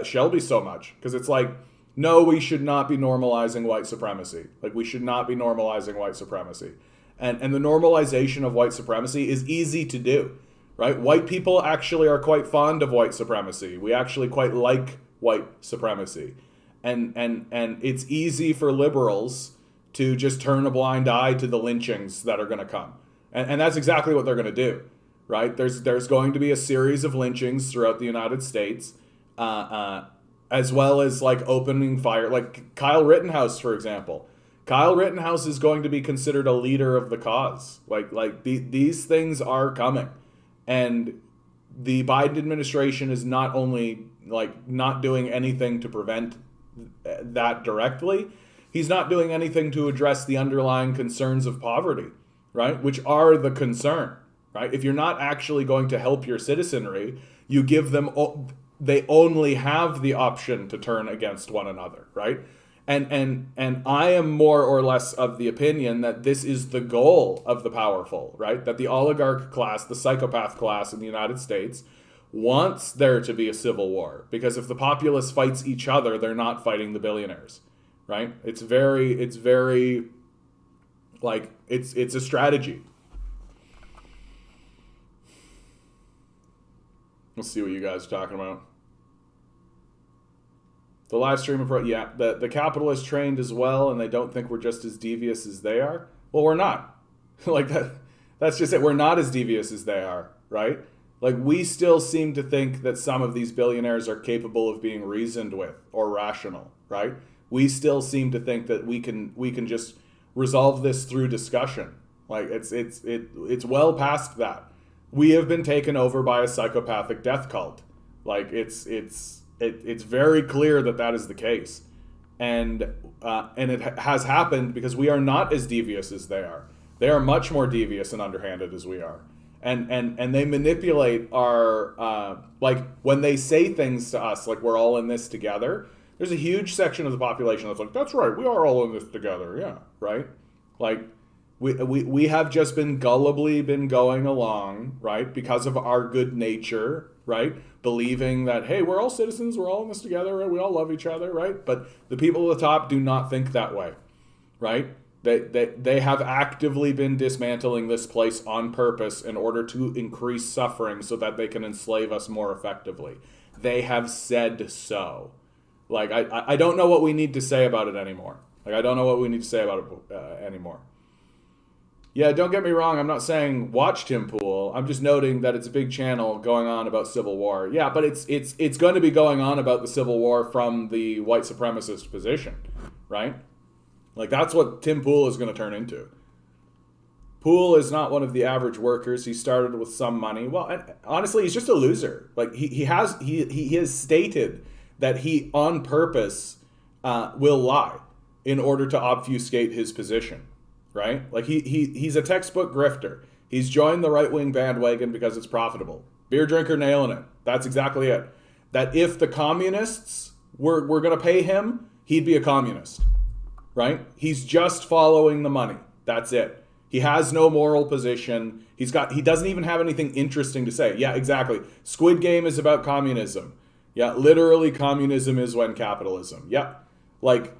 Shelby so much, because it's like, no, we should not be normalizing white supremacy. Like, we should not be normalizing white supremacy, and the normalization of white supremacy is easy to do. Right? White people actually are quite fond of white supremacy. We actually quite like white supremacy. And it's easy for liberals to just turn a blind eye to the lynchings that are going to come. And that's exactly what they're going to do. Right? There's going to be a series of lynchings throughout the United States, as well as, like, opening fire. Like Kyle Rittenhouse, for example. Kyle Rittenhouse is going to be considered a leader of the cause. These things are coming. And the Biden administration is not only, like, not doing anything to prevent that directly, he's not doing anything to address the underlying concerns of poverty, right? Which are the concern, right? If you're not actually going to help your citizenry, you give them they only have the option to turn against one another, right? And I am more or less of the opinion that this is the goal of the powerful, right? That the oligarch class, the psychopath class in the United States, wants there to be a civil war, because if the populace fights each other, they're not fighting the billionaires, right? It's very like it's a strategy. Let's see what you guys are talking about. The live stream approach, yeah, the capitalists trained as well, and they don't think we're just as devious as they are. Well, we're not. Like that. That's just it. We're not as devious as they are, right? Like, we still seem to think that some of these billionaires are capable of being reasoned with or rational, right? We still seem to think that we can just resolve this through discussion. Like, it's well past that. We have been taken over by a psychopathic death cult. Like, it's very clear that that is the case, and it has happened because we are not as devious as they are. They are much more devious and underhanded as we are, and they manipulate our like, when they say things to us like we're all in this together. There's a huge section of the population that's like, that's right, we are all in this together, yeah, right? Like, we have just been gullibly been going along, right, because of our good nature, right, believing that, hey, we're all citizens, we're all in this together, right? We all love each other, right? But the people at the top do not think that way, right? They have actively been dismantling this place on purpose in order to increase suffering so that they can enslave us more effectively. They have said so. Like, I don't know what we need to say about it anymore. Like, I don't know what we need to say about it anymore. Yeah, don't get me wrong. I'm not saying watch Tim Pool. I'm just noting that it's a big channel going on about civil war. Yeah, but it's going to be going on about the civil war from the white supremacist position, right? Like, that's what Tim Pool is going to turn into. Pool is not one of the average workers. He started with some money. Well, and honestly, he's just a loser. Like, he has stated that he on purpose will lie in order to obfuscate his position. Right? Like, he's a textbook grifter. He's joined the right-wing bandwagon because it's profitable. Beer drinker nailing it. That's exactly it. That if the communists were going to pay him, he'd be a communist. Right? He's just following the money. That's it. He has no moral position. He doesn't even have anything interesting to say. Yeah, exactly. Squid Game is about communism. Yeah, literally communism is when capitalism. Yeah. Like,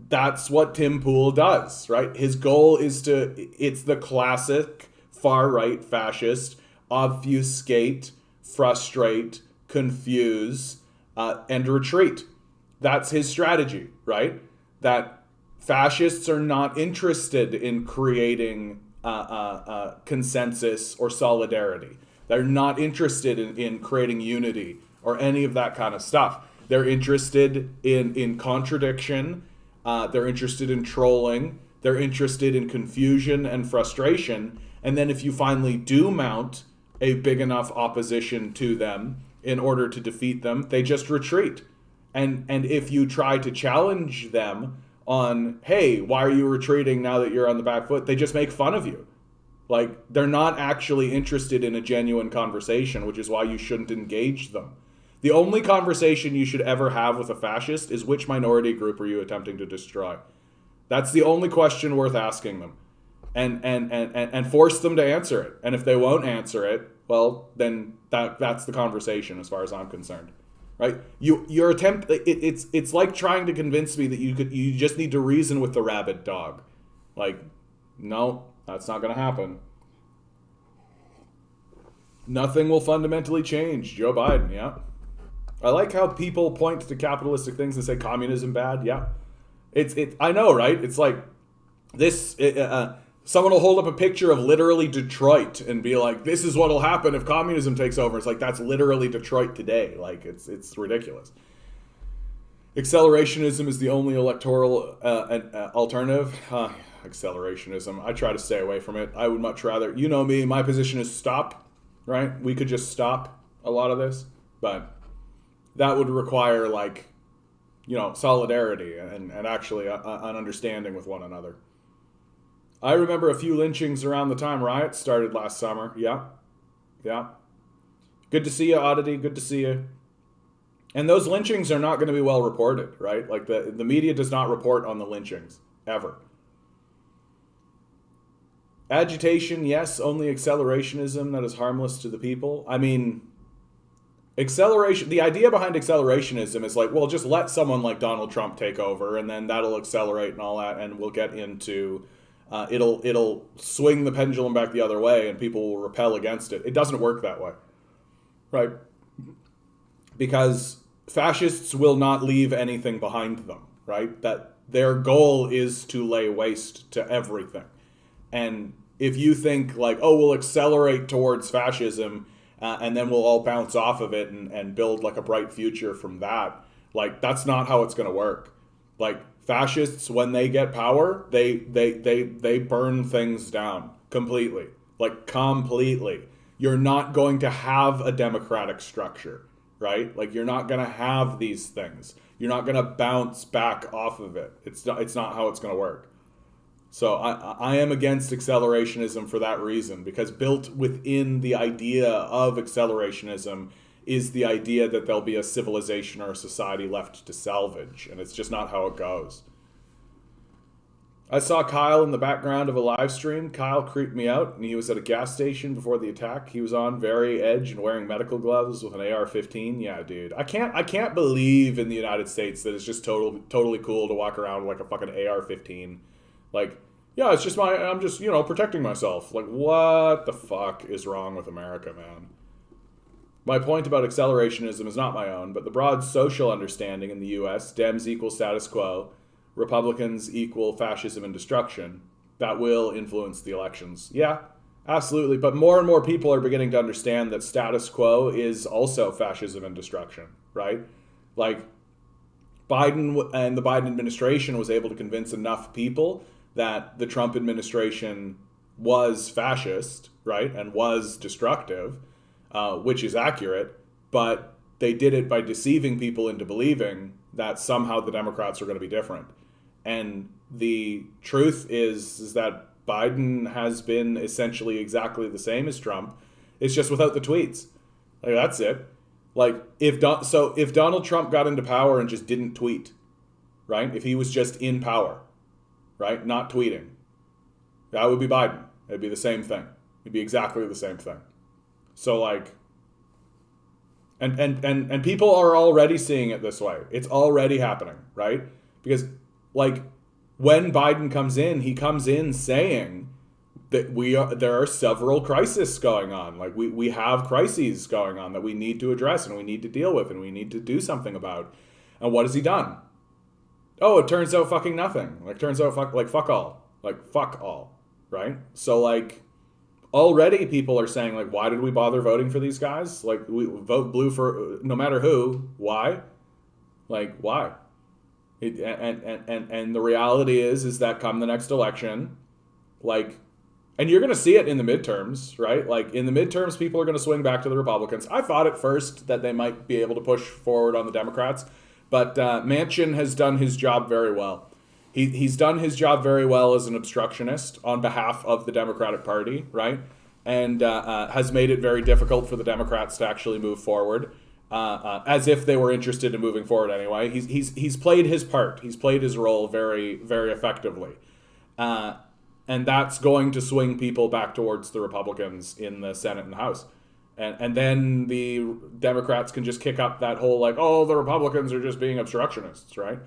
that's what Tim Pool does, right? His goal is it's the classic far-right fascist: obfuscate, frustrate, confuse, and retreat. That's his strategy, right? That fascists are not interested in creating consensus or solidarity. They're not interested in creating unity or any of that kind of stuff. They're interested in contradiction. They're interested in trolling. They're interested in confusion and frustration. And then if you finally do mount a big enough opposition to them in order to defeat them, they just retreat. And if you try to challenge them on, hey, why are you retreating now that you're on the back foot? They just make fun of you. Like, they're not actually interested in a genuine conversation, which is why you shouldn't engage them. The only conversation you should ever have with a fascist is, which minority group are you attempting to destroy? That's the only question worth asking them. And force them to answer it. And if they won't answer it, well, then that's the conversation as far as I'm concerned. Right? Your attempt, it's like trying to convince me that you just need to reason with the rabid dog. Like, no, that's not going to happen. Nothing will fundamentally change. Joe Biden, yeah. I like how people point to capitalistic things and say communism bad. Yeah, I know, right? It's like this. Someone will hold up a picture of literally Detroit and be like, "This is what'll happen if communism takes over." It's like, that's literally Detroit today. Like, it's ridiculous. Accelerationism is the only electoral alternative. Accelerationism. I try to stay away from it. I would much rather. You know me. My position is stop. Right? We could just stop a lot of this, but that would require, like, solidarity and actually an understanding with one another. I remember a few lynchings around the time riots started last summer. Yeah. Good to see you, Oddity. Good to see you. And those lynchings are not going to be well reported, right? Like the media does not report on the lynchings ever. Agitation, yes, only accelerationism that is harmless to the people. I mean, acceleration, the idea behind accelerationism is like, well, just let someone like Donald Trump take over and then that'll accelerate and all that, and we'll get into it'll swing the pendulum back the other way and people will repel against it. It doesn't work that way, right? Because fascists will not leave anything behind them, right? That their goal is to lay waste to everything. And if you think like, oh, we'll accelerate towards fascism and then we'll all bounce off of it and build like a bright future from that, like that's not how it's going to work. Like fascists, when they get power, they burn things down completely, like completely. You're not going to have a democratic structure, right? Like you're not going to have these things. You're not going to bounce back off of it. It's not how it's going to work. So I am against accelerationism for that reason, because built within the idea of accelerationism is the idea that there'll be a civilization or a society left to salvage, and it's just not how it goes. I saw Kyle in the background of a live stream. Kyle creeped me out, and he was at a gas station before the attack. He was on very edge and wearing medical gloves with an AR-15. Yeah, dude. I can't believe in the United States that it's just totally cool to walk around with like a fucking AR-15. Like, yeah, it's just I'm just, protecting myself. Like, what the fuck is wrong with America, man? My point about accelerationism is not my own, but the broad social understanding in the US, Dems equal status quo, Republicans equal fascism and destruction, that will influence the elections. Yeah, absolutely. But more and more people are beginning to understand that status quo is also fascism and destruction, right? Like, Biden and the Biden administration was able to convince enough people that the Trump administration was fascist, right, and was destructive, which is accurate, but they did it by deceiving people into believing that somehow the Democrats are going to be different. And the truth is that Biden has been essentially exactly the same as Trump. It's just without the tweets. Like, that's it. Like, if Donald Trump got into power and just didn't tweet, right? If he was just in power, right, not tweeting, that would be Biden. It'd be the same thing. It'd be exactly the same thing. So like, and people are already seeing it this way. It's already happening, right? Because like when Biden comes in, he comes in saying that there are several crises going on. Like we have crises going on that we need to address and we need to deal with and we need to do something about. And what has he done? Oh, it turns out fucking nothing. Like turns out fuck all. Like fuck all, right? So like already people are saying like, why did we bother voting for these guys? Like we vote blue for no matter who. Why? Like why? And the reality is that come the next election, like, and you're going to see it in the midterms, right? Like in the midterms, people are going to swing back to the Republicans. I thought at first that they might be able to push forward on the Democrats, but Manchin has done his job very well. He's done his job very well as an obstructionist on behalf of the Democratic Party, right? And has made it very difficult for the Democrats to actually move forward. As if they were interested in moving forward anyway. He's played his part. He's played his role very, very effectively. And that's going to swing people back towards the Republicans in the Senate and the House. And then the Democrats can just kick up that whole like, oh, the Republicans are just being obstructionists, right?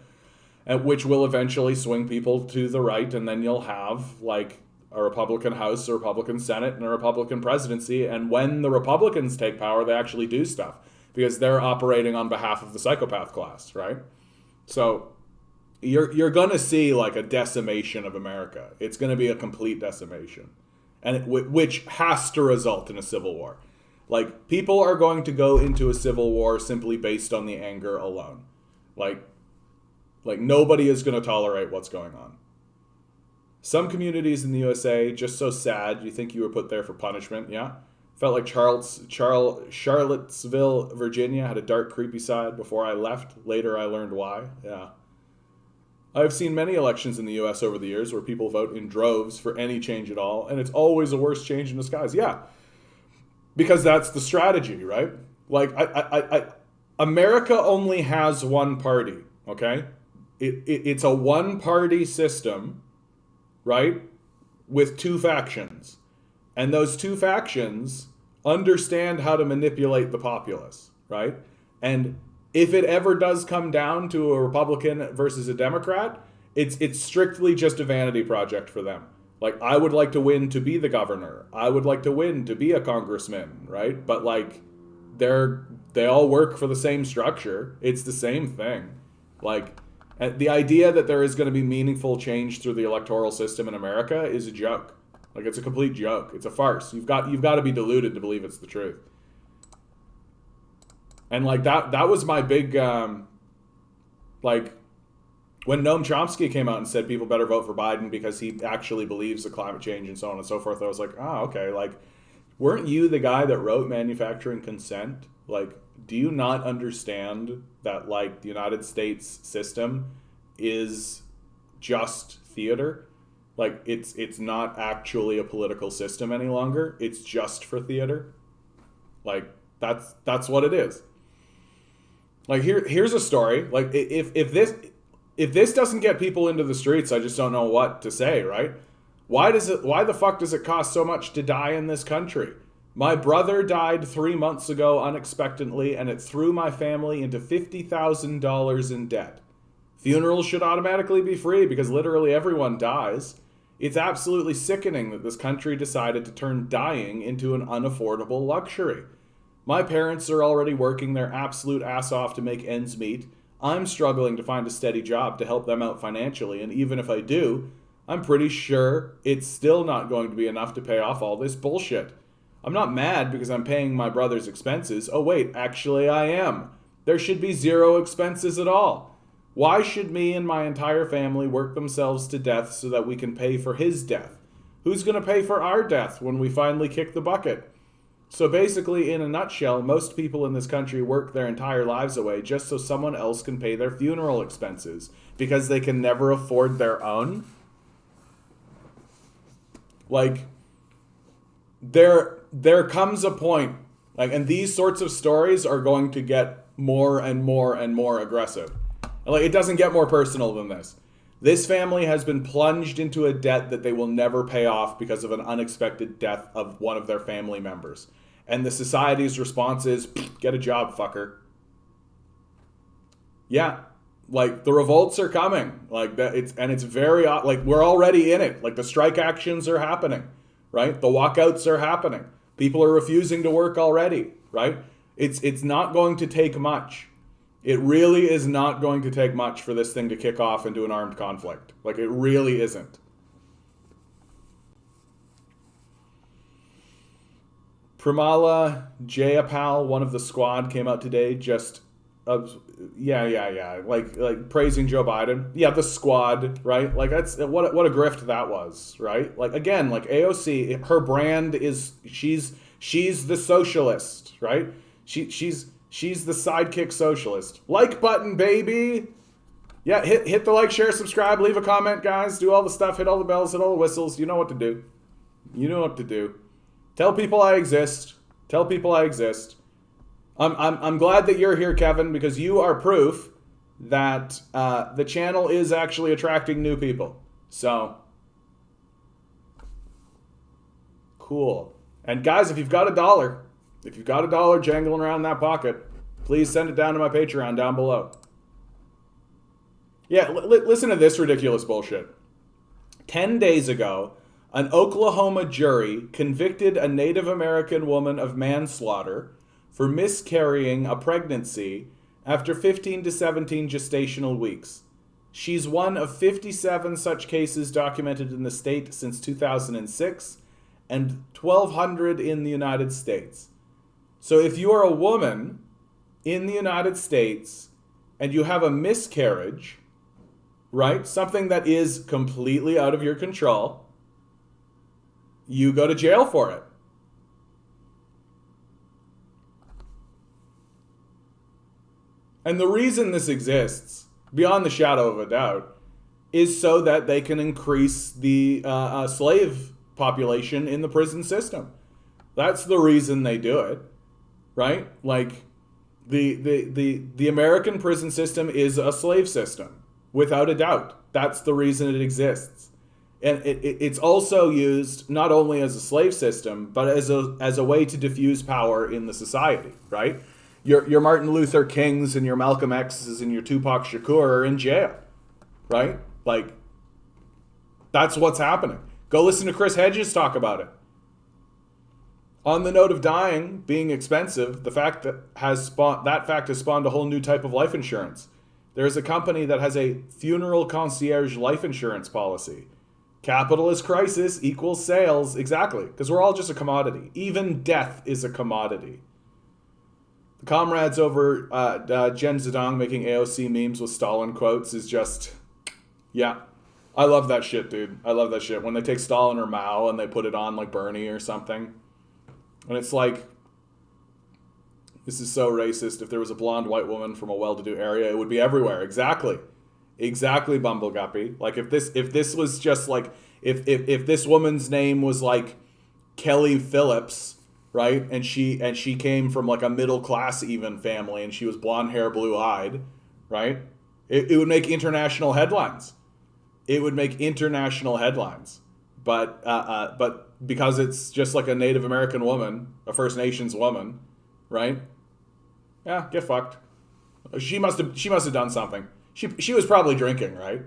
And which will eventually swing people to the right, and then you'll have like a Republican House, a Republican Senate, and a Republican presidency. And when the Republicans take power, they actually do stuff, because they're operating on behalf of the psychopath class, right? So you're going to see like a decimation of America. It's going to be a complete decimation, and which has to result in a civil war. Like people are going to go into a civil war simply based on the anger alone. Like nobody is going to tolerate what's going on. Some communities in the USA, just so sad, you think you were put there for punishment, yeah? Felt like Charlottesville, Virginia had a dark, creepy side before I left. Later, I learned why. Yeah. I've seen many elections in the U.S. over the years where people vote in droves for any change at all, and it's always a worse change in disguise. Yeah, because that's the strategy, right? Like, America only has one party, okay? It's a one-party system, right? With two factions. And those two factions understand how to manipulate the populace, right? And if it ever does come down to a Republican versus a Democrat, it's strictly just a vanity project for them. Like, I would like to win to be the governor. I would like to win to be a congressman, right? But like, they all work for the same structure. It's the same thing. Like, the idea that there is going to be meaningful change through the electoral system in America is a joke. Like, it's a complete joke. It's a farce. You've got to be deluded to believe it's the truth. And like that was my big like when Noam Chomsky came out and said people better vote for Biden because he actually believes the climate change and so on and so forth. I was like, oh, okay. Like, weren't you the guy that wrote Manufacturing Consent? Like, do you not understand that like the United States system is just theater? Like, it's not actually a political system any longer. It's just for theater. Like, that's what it is. Like, here's a story. Like, if this doesn't get people into the streets, I just don't know what to say, right? Why the fuck does it cost so much to die in this country? My brother died 3 months ago unexpectedly, and it threw my family into $50,000 in debt. Funerals should automatically be free because literally everyone dies. It's absolutely sickening that this country decided to turn dying into an unaffordable luxury. My parents are already working their absolute ass off to make ends meet. I'm struggling to find a steady job to help them out financially, and even if I do, I'm pretty sure it's still not going to be enough to pay off all this bullshit. I'm not mad because I'm paying my brother's expenses. Oh wait, actually I am. There should be zero expenses at all. Why should me and my entire family work themselves to death so that we can pay for his death? Who's going to pay for our death when we finally kick the bucket? So basically, in a nutshell, most people in this country work their entire lives away just so someone else can pay their funeral expenses because they can never afford their own. Like, there comes a point, like, and these sorts of stories are going to get more and more and more aggressive. Like, it doesn't get more personal than this. This family has been plunged into a debt that they will never pay off because of an unexpected death of one of their family members. And the society's response is, get a job, fucker. Yeah, like, the revolts are coming. Like, that, it's very, like, we're already in it. Like, the strike actions are happening, right? The walkouts are happening. People are refusing to work already, right? It's not going to take much. It really is not going to take much for this thing to kick off into an armed conflict. Like, it really isn't. Pramala Jayapal, one of the squad, came out today just, like praising Joe Biden. Yeah, the squad, right? Like, that's what a grift that was, right? Like, again, like AOC, her brand is she's the socialist, right? She's the sidekick socialist. Like button, baby. Yeah, hit the like, share, subscribe, leave a comment, guys. Do all the stuff, hit all the bells, hit all the whistles. You know what to do. You know what to do. Tell people I exist. Tell people I exist. I'm glad that you're here, Kevin, because you are proof that the channel is actually attracting new people. So, cool. And guys, if you've got a dollar jangling around in that pocket, please send it down to my Patreon down below. Yeah, listen to this ridiculous bullshit. 10 days ago, an Oklahoma jury convicted a Native American woman of manslaughter for miscarrying a pregnancy after 15 to 17 gestational weeks. She's one of 57 such cases documented in the state since 2006 and 1,200 in the United States. So if you are a woman in the United States and you have a miscarriage, right, something that is completely out of your control, you go to jail for it. And the reason this exists, beyond the shadow of a doubt, is so that they can increase the slave population in the prison system. That's the reason they do it, right? Like, The American prison system is a slave system, without a doubt. That's the reason it exists. And it's also used not only as a slave system, but as a way to diffuse power in the society, right? Your Martin Luther Kings and your Malcolm X's and your Tupac Shakur are in jail, right? Like, that's what's happening. Go listen to Chris Hedges talk about it. On the note of dying being expensive, the fact that that fact has spawned a whole new type of life insurance. There is a company that has a funeral concierge life insurance policy. Capitalist crisis equals sales. Exactly, because we're all just a commodity. Even death is a commodity. The comrades over Jen Zedong making AOC memes with Stalin quotes is just, yeah. I love that shit, dude. I love that shit. When they take Stalin or Mao and they put it on like Bernie or something. And it's like, this is so racist. If there was a blonde white woman from a well-to-do area, it would be everywhere. Exactly. Exactly, Bumbleguppy. Like if this was just like, if this woman's name was like Kelly Phillips, right? And she came from like a middle class even family and she was blonde hair, blue eyed, right? It would make international headlines. It would make international headlines. But because it's just like a Native American woman, a First Nations woman, right? Yeah, get fucked. She must have done something. She was probably drinking, right?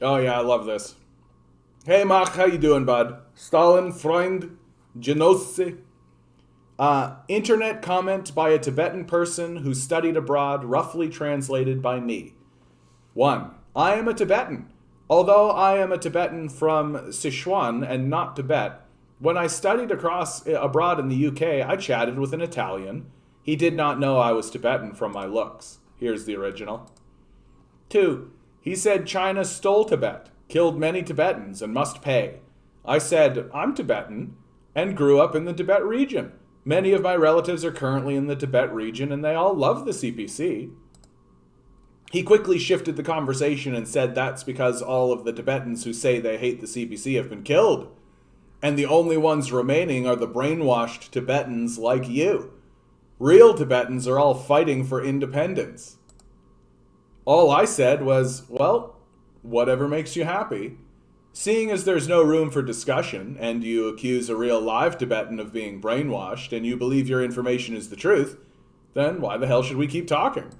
Oh yeah, I love this. Hey Mark, how you doing, bud? Stalin, Freund, Genosse. Internet comment by a Tibetan person who studied abroad, roughly translated by me. 1. I am a Tibetan. Although I am a Tibetan from Sichuan and not Tibet, when I studied abroad in the UK, I chatted with an Italian. He did not know I was Tibetan from my looks. Here's the original. 2. He said China stole Tibet, killed many Tibetans, and must pay. I said, I'm Tibetan, and grew up in the Tibet region. Many of my relatives are currently in the Tibet region, and they all love the CPC. He quickly shifted the conversation and said that's because all of the Tibetans who say they hate the CPC have been killed. And the only ones remaining are the brainwashed Tibetans like you. Real Tibetans are all fighting for independence. All I said was, well, whatever makes you happy. Seeing as there's no room for discussion, and you accuse a real live Tibetan of being brainwashed, and you believe your information is the truth, then why the hell should we keep talking?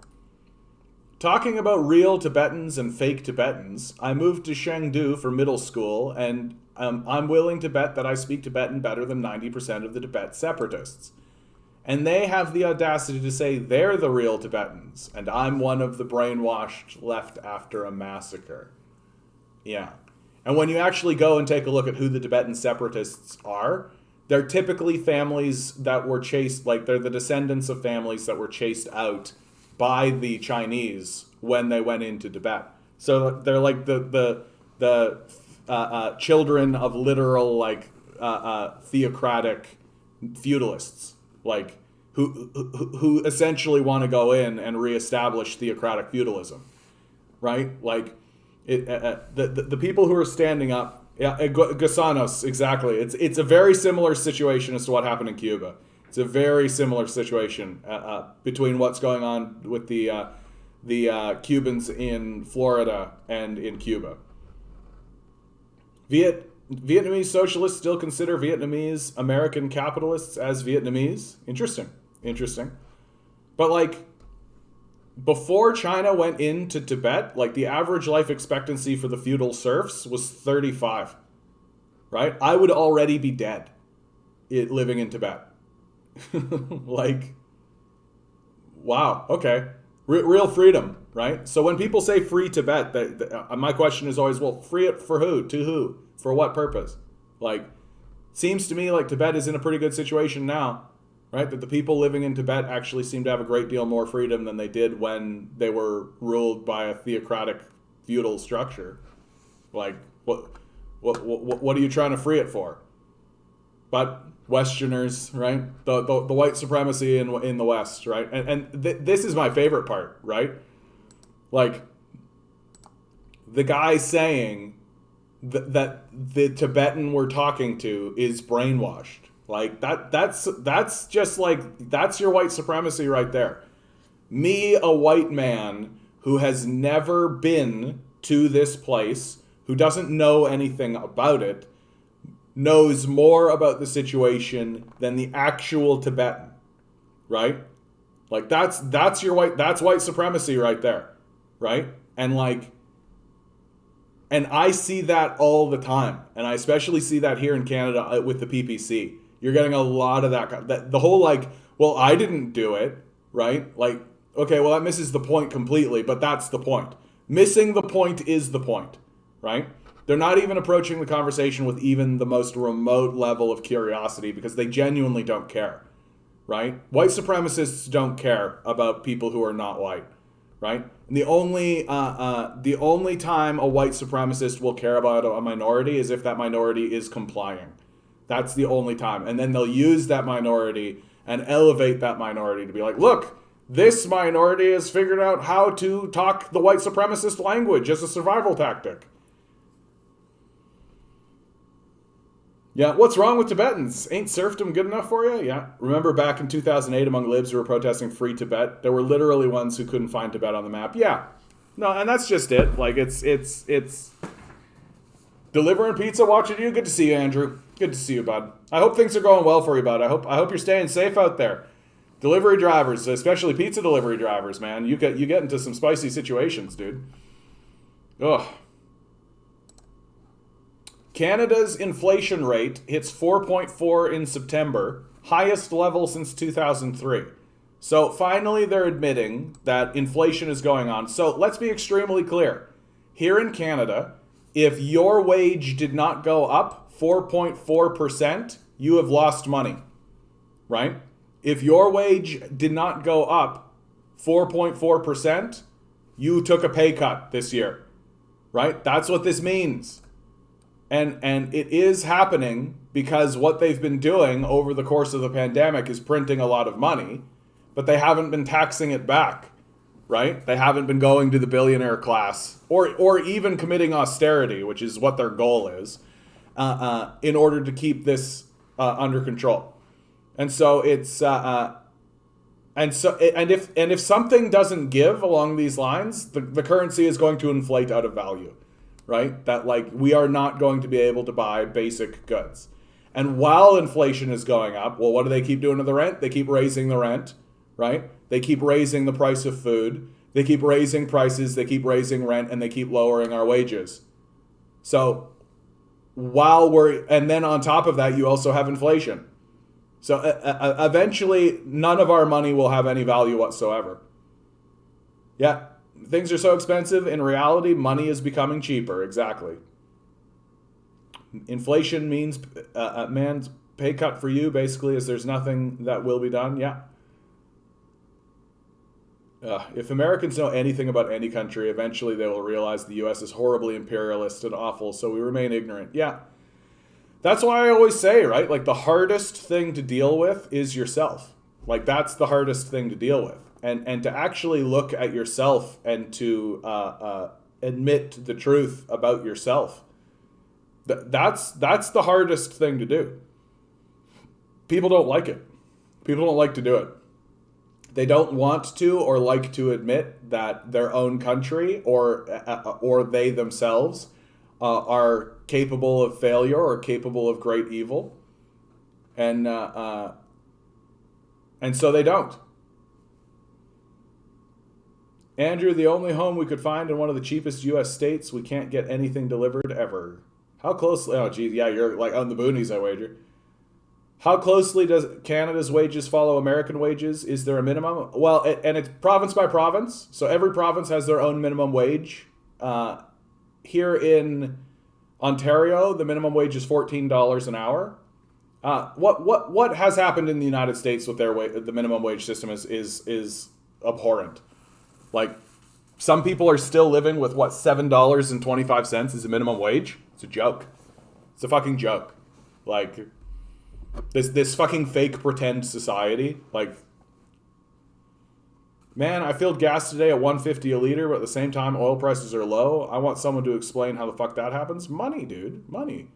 Talking about real Tibetans and fake Tibetans, I moved to Chengdu for middle school, and I'm willing to bet that I speak Tibetan better than 90% of the Tibet separatists. And they have the audacity to say they're the real Tibetans, and I'm one of the brainwashed left after a massacre. Yeah. And when you actually go and take a look at who the Tibetan separatists are, they're typically families that were chased, like they're the descendants of families that were chased out by the Chinese when they went into Tibet. So they're like the children of literal like theocratic feudalists, like who essentially want to go in and reestablish theocratic feudalism, right? Like the people who are standing up, yeah, Gusanos, exactly. It's a very similar situation as to what happened in Cuba. It's a very similar situation between what's going on with the Cubans in Florida and in Cuba. Vietnamese socialists still consider Vietnamese American capitalists as Vietnamese. Interesting. But like, before China went into Tibet, like the average life expectancy for the feudal serfs was 35, right? I would already be dead living in Tibet. Like, wow, okay. Real freedom, right? So when people say free Tibet, my question is always, well, free it for who? To who? For what purpose? Like, seems to me like Tibet is in a pretty good situation now, right? That the people living in Tibet actually seem to have a great deal more freedom than they did when they were ruled by a theocratic feudal structure. Like, what are you trying to free it for? But Westerners, right? The white supremacy in the West, right? And this is my favorite part, right? Like, the guy saying that the Tibetan we're talking to is brainwashed. Like that's just like that's your white supremacy right there. Me, a white man who has never been to this place, who doesn't know anything about it, knows more about the situation than the actual Tibetan, right? Like that's white supremacy right there, right? And like, and I see that all the time, and I especially see that here in Canada with the PPC. You're getting a lot of that the whole like, well, I didn't do it, right? Like, okay, well that misses the point completely, but that's the point. Missing the point is the point, right? They're not even approaching the conversation with even the most remote level of curiosity because they genuinely don't care, right? White supremacists don't care about people who are not white, right? And the only time a white supremacist will care about a minority is if that minority is complying. That's the only time. And then they'll use that minority and elevate that minority to be like, look, this minority has figured out how to talk the white supremacist language as a survival tactic. Yeah, what's wrong with Tibetans? Ain't serfdom good enough for you? Yeah. Remember back in 2008 among libs who were protesting free Tibet? There were literally ones who couldn't find Tibet on the map. Yeah. No, and that's just it. Like, it's delivering pizza, watching you. Good to see you, Andrew. Good to see you, bud. I hope things are going well for you, bud. I hope you're staying safe out there. Delivery drivers, especially pizza delivery drivers, man. You get into some spicy situations, dude. Ugh. Canada's inflation rate hits 4.4 in September, highest level since 2003. So finally they're admitting that inflation is going on. So let's be extremely clear. Here in Canada, if your wage did not go up 4.4%, you have lost money, right? If your wage did not go up 4.4%, you took a pay cut this year, right? That's what this means. And it is happening because what they've been doing over the course of the pandemic is printing a lot of money, but they haven't been taxing it back, right? They haven't been going to the billionaire class or even committing austerity, which is what their goal is, in order to keep this under control. And so it's if something doesn't give along these lines, the currency is going to inflate out of value. Right? That like we are not going to be able to buy basic goods. And while inflation is going up, well, what do they keep doing to the rent? They keep raising the rent, right? They keep raising the price of food. They keep raising prices. They keep raising rent, and they keep lowering our wages. So and then on top of that, you also have inflation. So eventually, none of our money will have any value whatsoever. Yeah. Things are so expensive. In reality, money is becoming cheaper. Exactly. Inflation means a man's pay cut for you, basically, is there's nothing that will be done. Yeah. If Americans know anything about any country, eventually they will realize the U.S. is horribly imperialist and awful, so we remain ignorant. Yeah. That's why I always say, right? Like, the hardest thing to deal with is yourself. Like, that's the hardest thing to deal with. And to actually look at yourself and to admit the truth about yourself, that's the hardest thing to do. People don't like it. People don't like to do it. They don't want to or like to admit that their own country or they themselves are capable of failure or capable of great evil, and so they don't. Andrew, the only home we could find in one of the cheapest U.S. states, we can't get anything delivered ever. How closely? Oh, geez, yeah, you're like on the boonies, I wager. How closely does Canada's wages follow American wages? Is there a minimum? Well, and it's province by province, so every province has their own minimum wage. Here in Ontario, the minimum wage is $14 an hour. What has happened in the United States with the minimum wage system is abhorrent. Like, some people are still living with what, $7.25 is a minimum wage? It's a joke. It's a fucking joke. Like, this fucking fake pretend society. Like, man, I filled gas today at $1.50 a liter, but at the same time, oil prices are low. I want someone to explain how the fuck that happens. Money, dude. Money.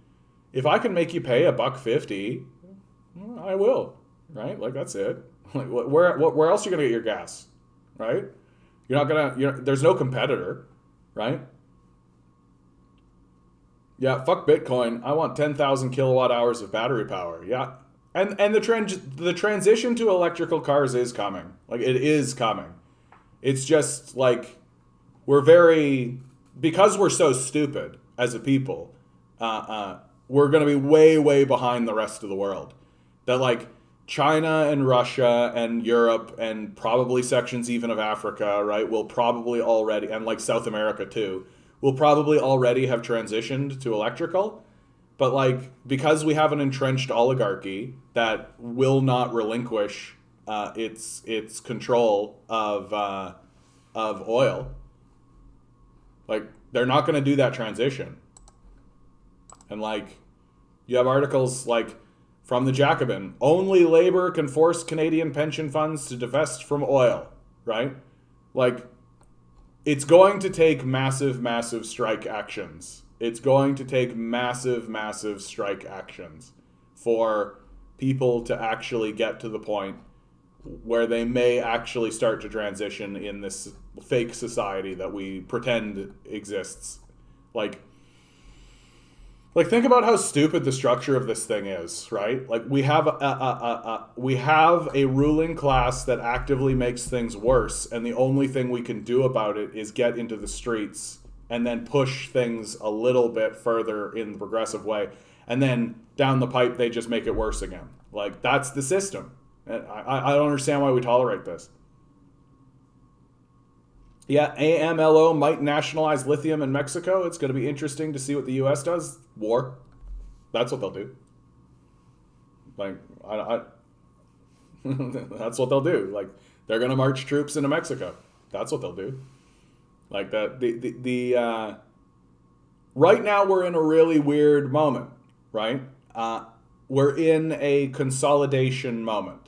If I can make you pay $1.50, Well, I will, right? Like that's it. Like where else are you gonna get your gas, right? You're not gonna. There's no competitor, right? Yeah, fuck Bitcoin. I want 10,000 kilowatt hours of battery power. Yeah, and the transition to electrical cars is coming. Like it is coming. It's just like we're very because we're so stupid as a people. We're going to be way behind the rest of the world. That like China and Russia and Europe and probably sections even of Africa, right, will probably already, and like South America too, will probably already have transitioned to electrical. But like because we have an entrenched oligarchy that will not relinquish its control of oil, like they're not going to do that transition. And like you have articles like from the Jacobin, only labor can force Canadian pension funds to divest from oil, right? Like it's going to take massive strike actions. It's going to take massive strike actions for people to actually get to the point where they may actually start to transition in this fake society that we pretend exists. Like think about how stupid the structure of this thing is, right? Like we have a ruling class that actively makes things worse, and the only thing we can do about it is get into the streets and then push things a little bit further in the progressive way, and then down the pipe they just make it worse again. Like that's the system. And I don't understand why we tolerate this. Yeah, AMLO might nationalize lithium in Mexico. It's going to be interesting to see what the U.S. does. War. That's what they'll do. Like, that's what they'll do. Like, they're going to march troops into Mexico. That's what they'll do. Like that. Right now we're in a really weird moment, right? We're in a consolidation moment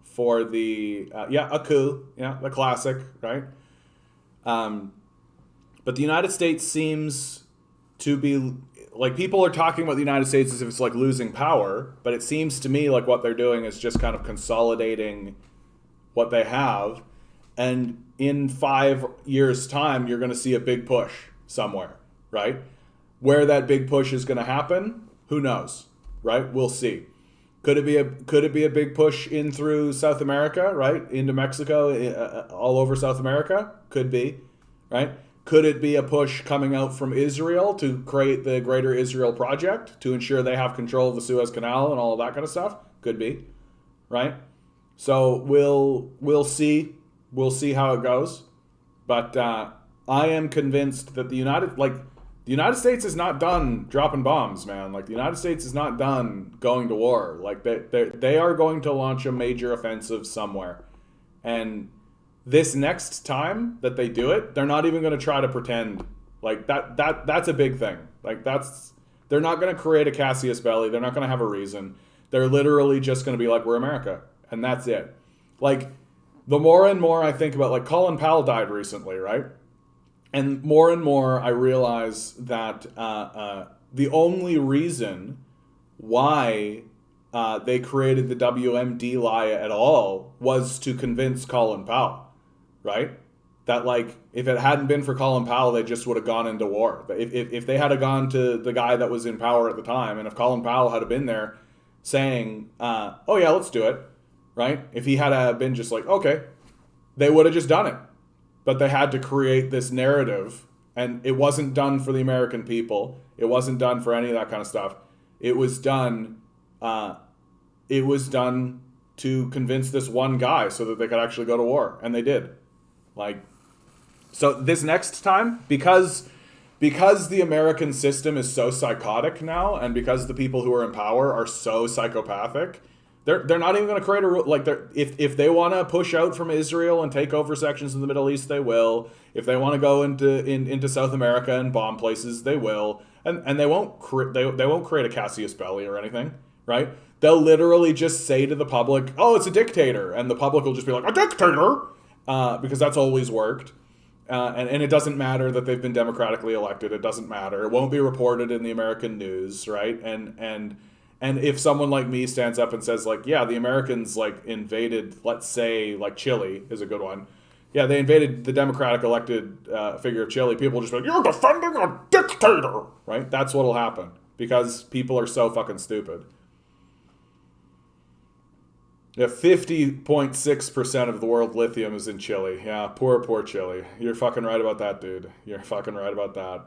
for the a coup. Yeah, the classic, right? But the United States seems to be like people are talking about the United States as if it's like losing power, but it seems to me like what they're doing is just kind of consolidating what they have. And in 5 years' time, you're going to see a big push somewhere, right? Where that big push is going to happen, who knows, right? We'll see. Could it be a big push in through South America, right? Into Mexico, all over South America? Could be, right? Could it be a push coming out from Israel to create the Greater Israel Project to ensure they have control of the Suez Canal and all of that kind of stuff? Could be, right? So we'll see. We'll see how it goes. But I am convinced that the United States is not done dropping bombs, man. Like the United States is not done going to war. Like they are going to launch a major offensive somewhere. And this next time that they do it, they're not even going to try to pretend like that's a big thing. Like they're not going to create a Cassius Belli. They're not going to have a reason. They're literally just going to be like, we're America. And that's it. Like the more and more I think about, like Colin Powell died recently, right? And more I realize that the only reason why they created the WMD lie at all was to convince Colin Powell, right? That like if it hadn't been for Colin Powell, they just would have gone into war. If they had gone to the guy that was in power at the time, and if Colin Powell had been there saying, "Oh yeah, let's do it," right? If he had been just like, "Okay," they would have just done it. But they had to create this narrative, and it wasn't done for the American people. It wasn't done for any of that kind of stuff. It was done. It was done to convince this one guy so that they could actually go to war, and they did. Like, so this next time, because the American system is so psychotic now, and because the people who are in power are so psychopathic. They're not even going to create a rule. Like, if they want to push out from Israel and take over sections of the Middle East, they will. If they want to go into South America and bomb places, they will. And they won't create a Cassius Belli or anything, right? They'll literally just say to the public, "Oh, it's a dictator," and the public will just be like, "A dictator," because that's always worked. And it doesn't matter that they've been democratically elected. It doesn't matter. It won't be reported in the American news, right? And if someone like me stands up and says like, yeah, the Americans like invaded, let's say like Chile is a good one. Yeah, they invaded the democratic elected figure of Chile. People will just be like, you're defending a dictator, right? That's what'll happen because people are so fucking stupid. Yeah, 50.6% of the world lithium is in Chile. Yeah, poor Chile. You're fucking right about that, dude. You're fucking right about that.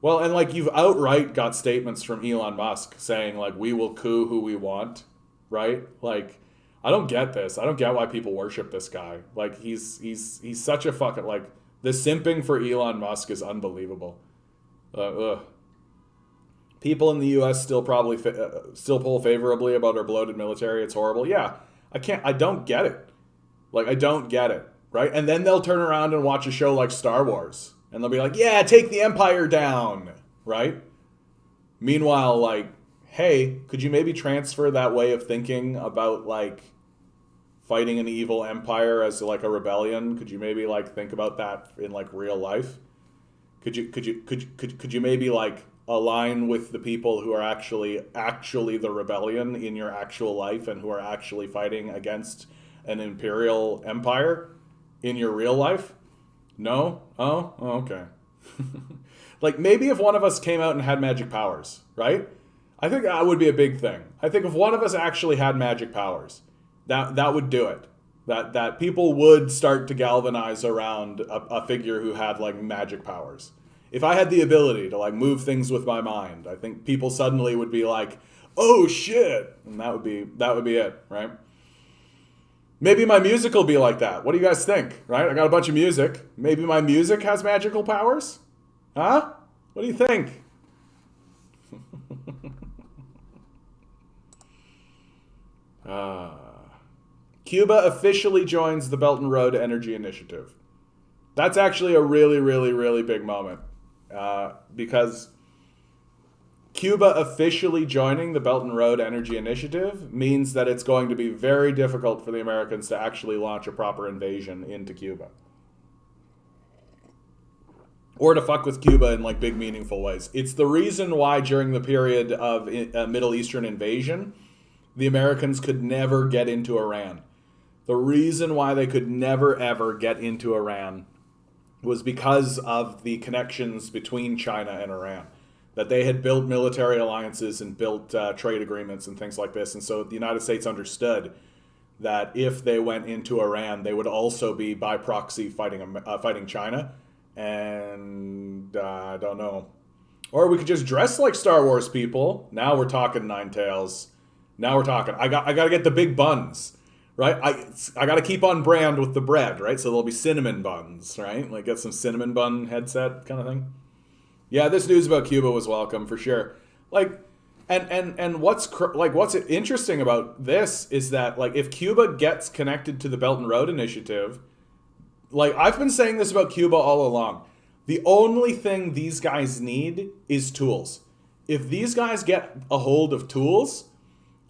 Well, and like you've outright got statements from Elon Musk saying like we will coup who we want, right? Like I don't get this. I don't get why people worship this guy. Like he's such a fucking like the simping for Elon Musk is unbelievable. Ugh. People in the U.S. still probably still pull favorably about our bloated military. It's horrible. Yeah, I don't get it. Like I don't get it, right? And then they'll turn around and watch a show like Star Wars, and they'll be like, "Yeah, take the Empire down," right? Meanwhile, like, hey, could you maybe transfer that way of thinking about like fighting an evil empire as like a rebellion? Could you maybe like think about that in like real life? Could you maybe like align with the people who are actually the rebellion in your actual life and who are actually fighting against an imperial empire in your real life? No? Oh, okay. Like maybe if one of us came out and had magic powers, right? I think that would be a big thing. I think if one of us actually had magic powers, that would do it. That people would start to galvanize around a figure who had like magic powers. If I had the ability to like move things with my mind, I think people suddenly would be like, "Oh shit," and that would be it, right? Maybe my music will be like that. What do you guys think? Right? I got a bunch of music. Maybe my music has magical powers? Huh? What do you think? Cuba officially joins the Belt and Road Energy Initiative. That's actually a really, really, really big moment. Because Cuba officially joining the Belt and Road Energy Initiative means that it's going to be very difficult for the Americans to actually launch a proper invasion into Cuba. Or to fuck with Cuba in like big meaningful ways. It's the reason why during the period of Middle Eastern invasion, the Americans could never get into Iran. The reason why they could never ever get into Iran was because of the connections between China and Iran. That they had built military alliances and built trade agreements and things like this. And so the United States understood that if they went into Iran, they would also be by proxy fighting China. And I don't know. Or we could just dress like Star Wars people. Now we're talking Nine Tails. Now we're talking. I got to get the big buns. Right, I got to keep on brand with the bread, right? So there'll be cinnamon buns, right? Like get some cinnamon bun headset kind of thing. Yeah, this news about Cuba was welcome for sure. Like, and what's interesting about this is that like if Cuba gets connected to the Belt and Road Initiative, like I've been saying this about Cuba all along. The only thing these guys need is tools. If these guys get a hold of tools,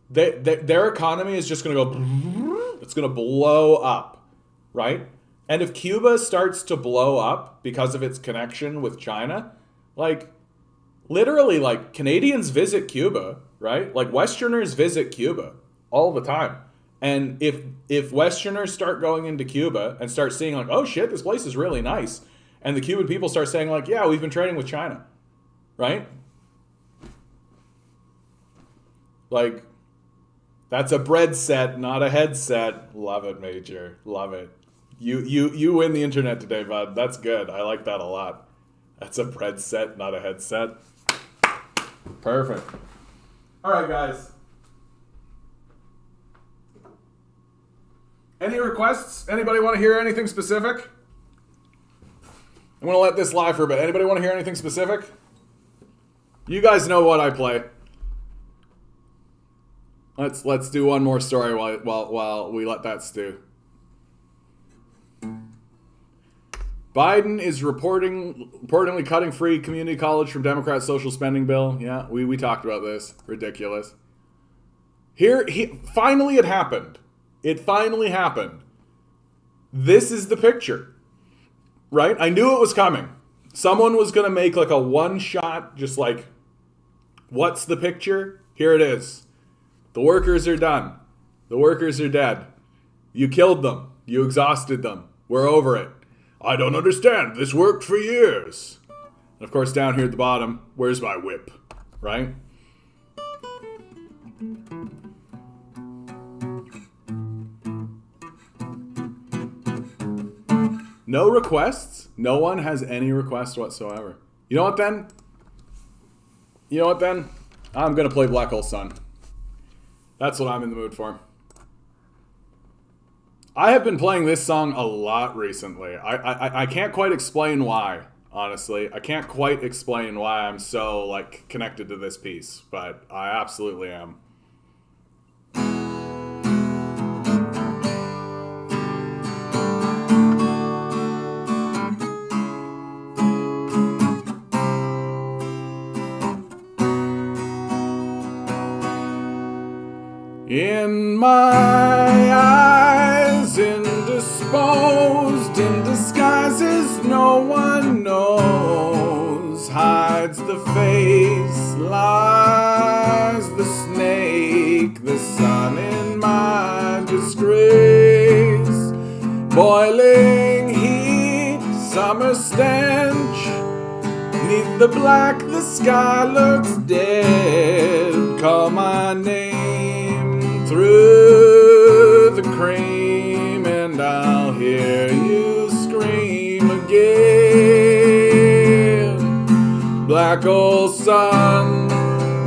their economy is just going to go, it's going to blow up, right? And if Cuba starts to blow up because of its connection with China, like literally like Canadians visit Cuba, right? Like Westerners visit Cuba all the time. And if Westerners start going into Cuba and start seeing like, oh shit, this place is really nice. And the Cuban people start saying like, yeah, we've been trading with China, right? Like, that's a bread set, not a headset. Love it, Major. Love it. You win the internet today, bud. That's good. I like that a lot. That's a bread set, not a headset. Perfect. All right, guys. Any requests? Anybody want to hear anything specific? I'm going to let this lie for a bit. Anybody want to hear anything specific? You guys know what I play. Let's do one more story while we let that stew. Biden is reportedly cutting free community college from Democrat social spending bill. Yeah, we talked about this. Ridiculous. Finally it happened. It finally happened. This is the picture. Right? I knew it was coming. Someone was going to make like a one shot, just like, what's the picture? Here it is. The workers are done. The workers are dead. You killed them. You exhausted them. We're over it. I don't understand. This worked for years. And of course, down here at the bottom, where's my whip? Right? No requests? No one has any requests whatsoever. You know what then? I'm going to play Black Hole Sun. That's what I'm in the mood for. I have been playing this song a lot recently. I can't quite explain why, honestly. I can't quite explain why I'm so, like, connected to this piece, but I absolutely am. In my eyes, indisposed, in disguises no one knows, hides the face, lies the snake, the sun in my disgrace, boiling heat, summer stench, neath the black the sky looks dead, call my name through the cream, and I'll hear you scream again. Black hole sun,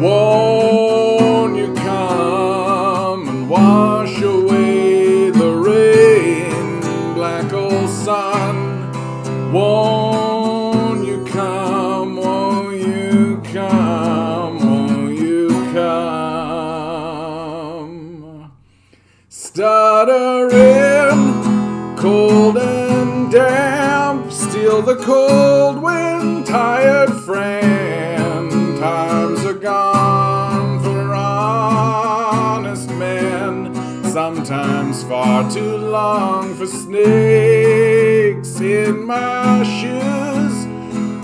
won't you come and wash away the rain? Black hole sun, won't you come, won't you come, won't you come? Stuttering, cold and damp, steal the cold wind, tired friend. Times are gone for honest men, sometimes far too long for snakes. In my shoes,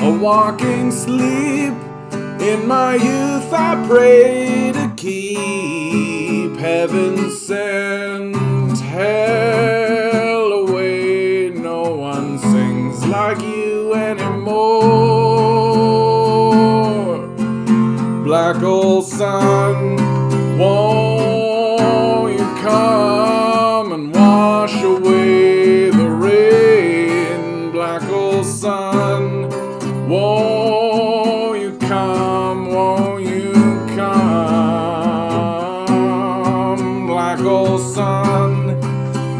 a walking sleep. In my youth I pray to keep heaven sent hell away. No one sings like you anymore. Black hole sun, won't you come and wash away the rain? Black hole sun, won't you come, won't you come? Black hole sun,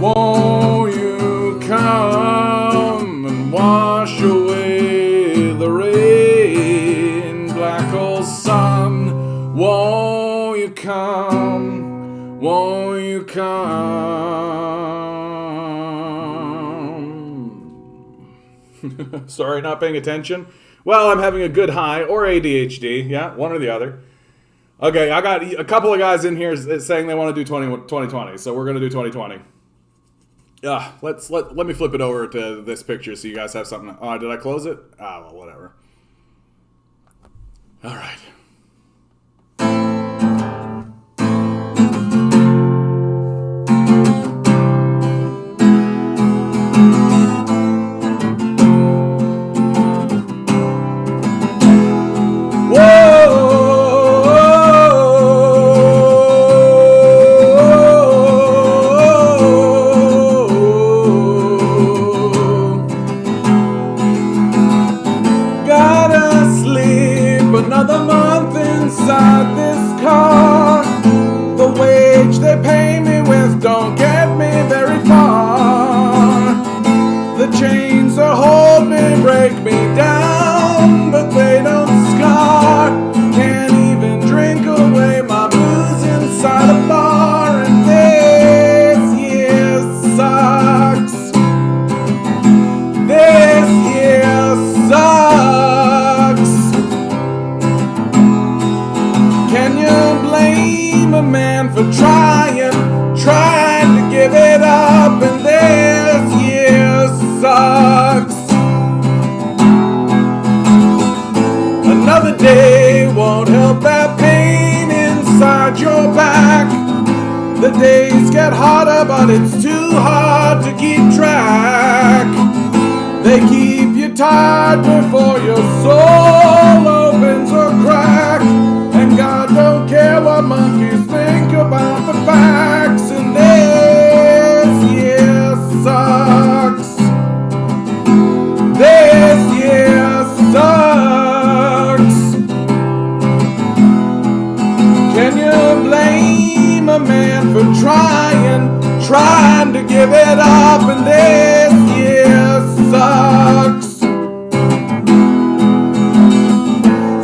won't you come and wash away the rain? Black hole sun, won't you come, won't you come? Sorry, not paying attention? Well, I'm having a good high, or ADHD, yeah, one or the other. Okay, I got a couple of guys in here saying they want to do 2020, so we're going to do 2020. Yeah, let me flip it over to this picture so you guys have something. Oh, did I close it? Ah, well, whatever. All right. Another month inside this car. The wage they pay me with don't get me very far. The chains that hold me break me down, but they don't scar. Can't even drink away my booze inside a bar, and this year sucks. This year sucks. Can you blame a man for trying to give it up? And this year sucks. Another day won't help that pain inside. inside your back. The days get harder, but it's too hard to keep track. They keep you tied before your soul opens a crack. And God don't care what monkeys think about the facts. And this year sucks. This year sucks. Can you blame a man for trying to give it up? And this year sucks.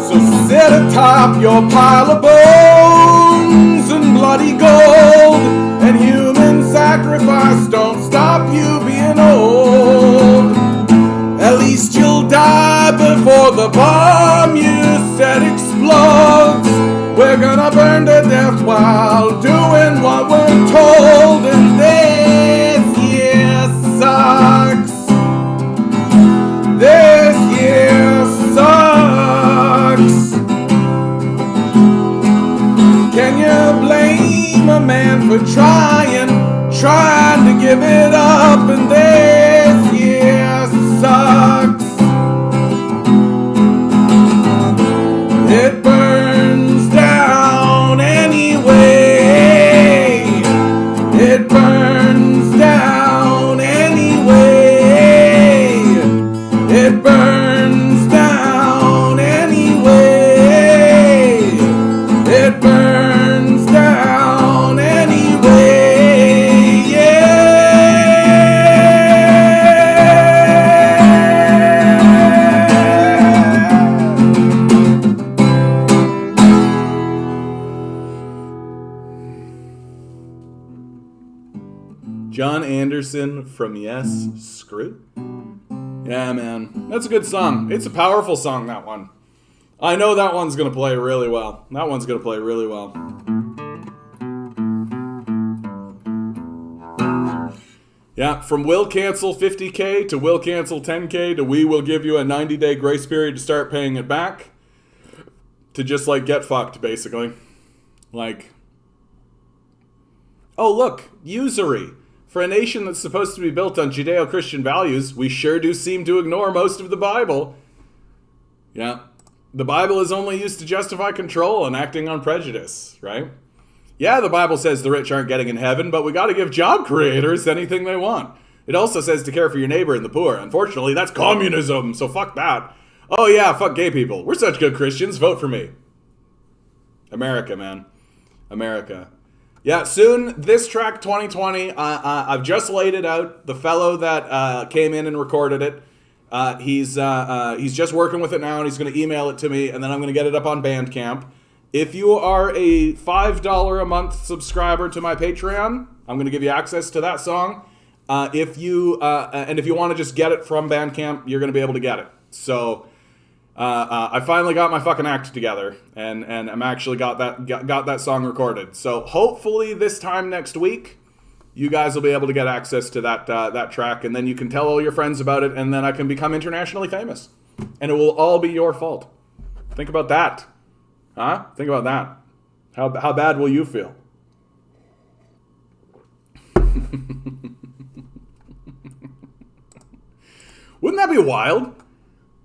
So sit atop your pile of bones and bloody gold, and human sacrifice don't stop you being old. At least you'll die before the bomb you said explodes. We're gonna burn to death while doing what we're told. And this year sucks. This year sucks. Can you blame a man for trying to give it up? And this year sucks. It burns down anyway. It burns down anyway. It burns down anyway. It burns down anyway. Yeah. John Anderson from Yes, Screw. Yeah, man. That's a good song. It's a powerful song, that one. I know that one's going to play really well. That one's going to play really well. Yeah, from will cancel 50K to will cancel 10K to we will give you a 90-day grace period to start paying it back to just, like, get fucked, basically. Like, oh, look, usury. For a nation that's supposed to be built on Judeo-Christian values, we sure do seem to ignore most of the Bible. Yeah. The Bible is only used to justify control and acting on prejudice, right? Yeah, the Bible says the rich aren't getting in heaven, but we got to give job creators anything they want. It also says to care for your neighbor and the poor. Unfortunately, that's communism, so fuck that. Oh yeah, fuck gay people. We're such good Christians. Vote for me. America, man. America. Yeah, soon, this track, 2020, I've just laid it out. The fellow that came in and recorded it, he's just working with it now, and he's going to email it to me, and then I'm going to get it up on Bandcamp. If you are a $5 a month subscriber to my Patreon, I'm going to give you access to that song. If you want to just get it from Bandcamp, you're going to be able to get it. So I finally got my fucking act together, and I'm actually got that song recorded. So hopefully this time next week, you guys will be able to get access to that track, and then you can tell all your friends about it, and then I can become internationally famous, and it will all be your fault. Think about that, huh? Think about that. How bad will you feel? Wouldn't that be wild?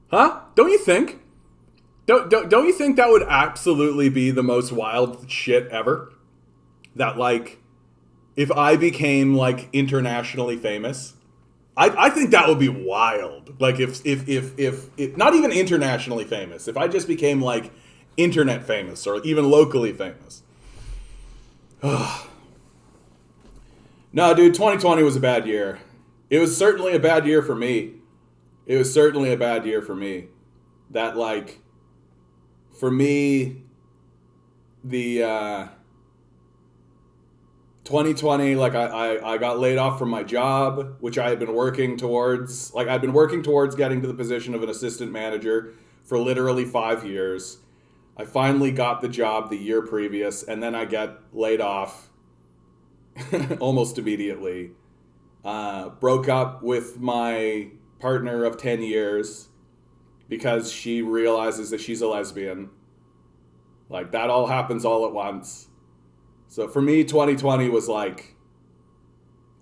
Huh? Don't you think? Don't you think that would absolutely be the most wild shit ever? That, like, if I became, like, internationally famous, I think that would be wild. Like, if not even internationally famous, if I just became, like, internet famous or even locally famous. No, dude, 2020 was a bad year. It was certainly a bad year for me. It was certainly a bad year for me. That, like, for me, the 2020, like, I got laid off from my job, which I had been working towards. Like, I'd been working towards getting to the position of an assistant manager for literally 5 years. I finally got the job the year previous, and then I get laid off almost immediately. Broke up with my partner of 10 years because she realizes that she's a lesbian. Like that all happens all at once. So for me, 2020 was like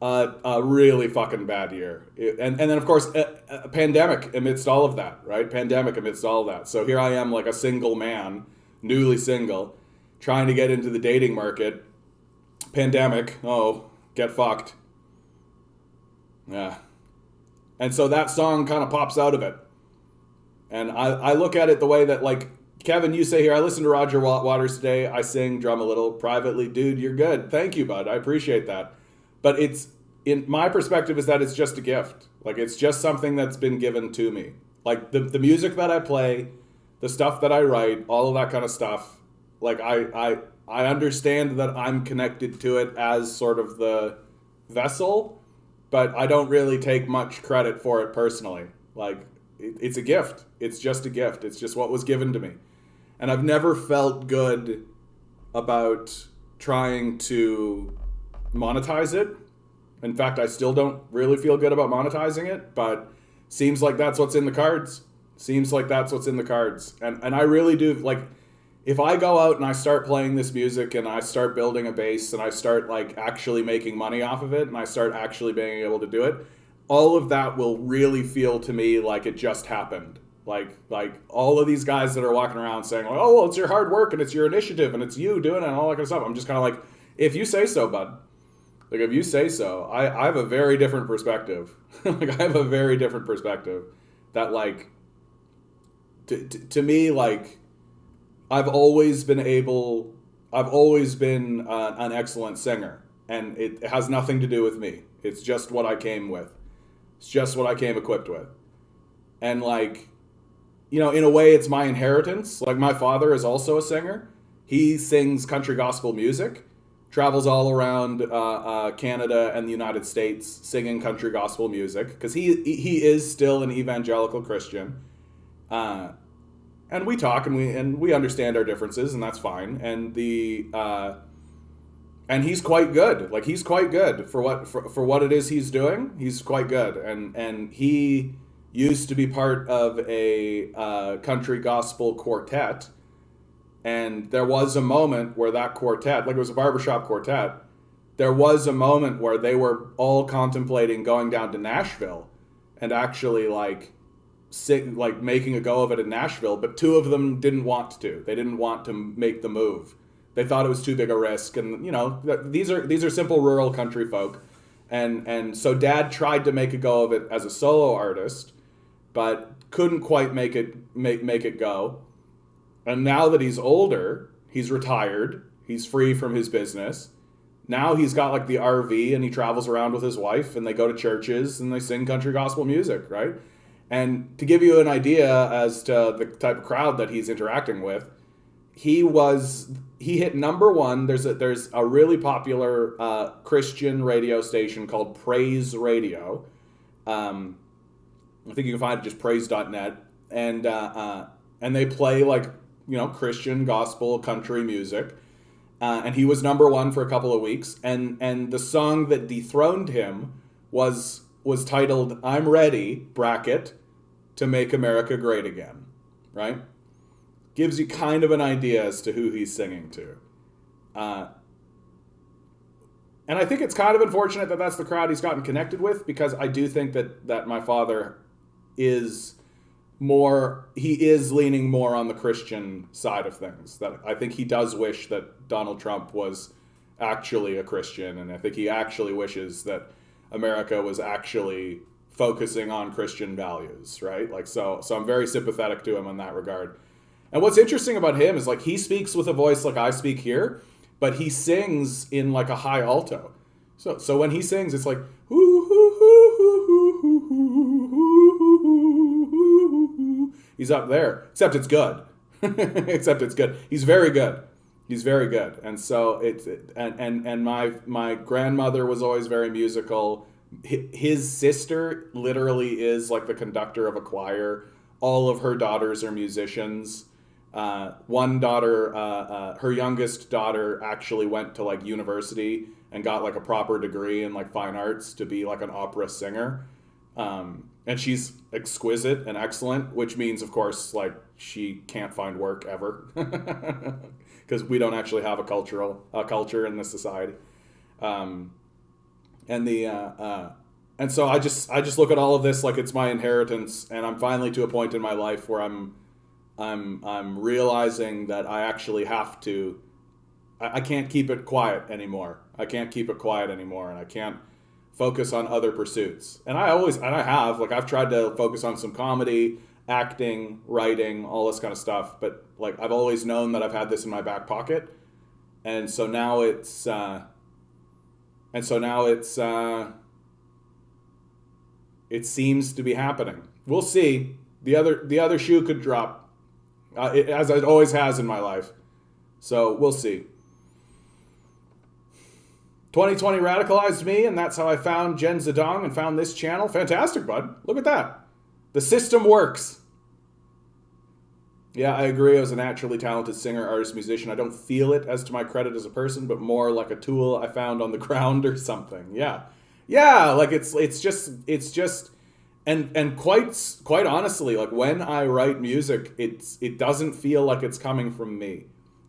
a really fucking bad year. And then, of course, a pandemic amidst all of that, right? Pandemic amidst all of that. So here I am, like a single man, newly single, trying to get into the dating market. Pandemic, oh, get fucked. Yeah. And so that song kind of pops out of it. And I look at it the way that, like, Kevin, you say here, I listened to Roger Waters today. I sing, drum a little privately. Dude, you're good. Thank you, bud. I appreciate that. But it's, in my perspective, is that it's just a gift. Like, it's just something that's been given to me. Like, the music that I play, the stuff that I write, all of that kind of stuff. Like, I understand that I'm connected to it as sort of the vessel, but I don't really take much credit for it personally. Like, it's a gift. It's just a gift. It's just what was given to me. And I've never felt good about trying to monetize it. In fact, I still don't really feel good about monetizing it, but seems like that's what's in the cards. Seems like that's what's in the cards. And I really do, like, if I go out and I start playing this music and I start building a base and I start, like, actually making money off of it and I start actually being able to do it, all of that will really feel to me like it just happened. Like all of these guys that are walking around saying, like, oh, well, it's your hard work and it's your initiative and it's you doing it and all that kind of stuff. I'm just kind of like, if you say so, bud. Like, if you say so, I have a very different perspective. Like, I have a very different perspective that, like, to me, like, I've always been an excellent singer, and it has nothing to do with me. It's just what I came with. It's just what I came equipped with. And, like, you know, in a way, it's my inheritance. Like, my father is also a singer. He sings country gospel music, travels all around Canada and the United States singing country gospel music, because he is still an evangelical Christian. And we talk and we understand our differences, and that's fine. And and he's quite good. Like, he's quite good for what it is he's doing. He's quite good. And he used to be part of a country gospel quartet. And there was a moment where that quartet, like, it was a barbershop quartet, there was a moment where they were all contemplating going down to Nashville and actually, like, making a go of it in Nashville, but two of them didn't want to. They didn't want to make the move. They thought it was too big a risk, and, you know, these are simple rural country folk, and so Dad tried to make a go of it as a solo artist, but couldn't quite make it go. And now that he's older, he's retired, he's free from his business. Now he's got, like, the RV, and he travels around with his wife, and they go to churches and they sing country gospel music, right? And to give you an idea as to the type of crowd that he's interacting with, he hit number one. There's a really popular Christian radio station called Praise Radio. I think you can find it just praise.net. And they play, like, you know, Christian gospel country music. And he was number one for a couple of weeks. And the song that dethroned him was titled "I'm Ready," bracket, "to Make America Great Again," right? Gives you kind of an idea as to who he's singing to. And I think it's kind of unfortunate that that's the crowd he's gotten connected with, because I do think that my father is leaning more on the Christian side of things. That I think he does wish that Donald Trump was actually a Christian, and I think he actually wishes that America was actually focusing on Christian values, right? Like, so I'm very sympathetic to him in that regard. And what's interesting about him is, like, he speaks with a voice like I speak here, but he sings in, like, a high alto. So when he sings, it's like, he's up there, except it's good. Except it's good. He's very good. He's very good. And so and my grandmother was always very musical. His sister literally is, like, the conductor of a choir. All of her daughters are musicians. One daughter, her youngest daughter, actually went to, like, university and got, like, a proper degree in, like, fine arts to be, like, an opera singer. And she's exquisite and excellent, which means, of course, like, she can't find work ever because we don't actually have a culture in this society. Um, and the and so I just look at all of this like it's my inheritance, and I'm finally to a point in my life where I'm realizing that I actually have to. I can't keep it quiet anymore. I can't keep it quiet anymore, and I can't focus on other pursuits. And I have, like, I've tried to focus on some comedy, acting, writing, all this kind of stuff. But like, I've always known that I've had this in my back pocket, and so now it seems to be happening. We'll see. The other shoe could drop, as it always has in my life. So we'll see. 2020 radicalized me, and that's how I found Jen Zedong and found this channel. Fantastic, bud. Look at that. The system works. Yeah, I agree. I was a naturally talented singer, artist, musician. I don't feel it as to my credit as a person, but more like a tool I found on the ground or something. Yeah. Yeah, like it's just and quite honestly, like when I write music, it doesn't feel like it's coming from me.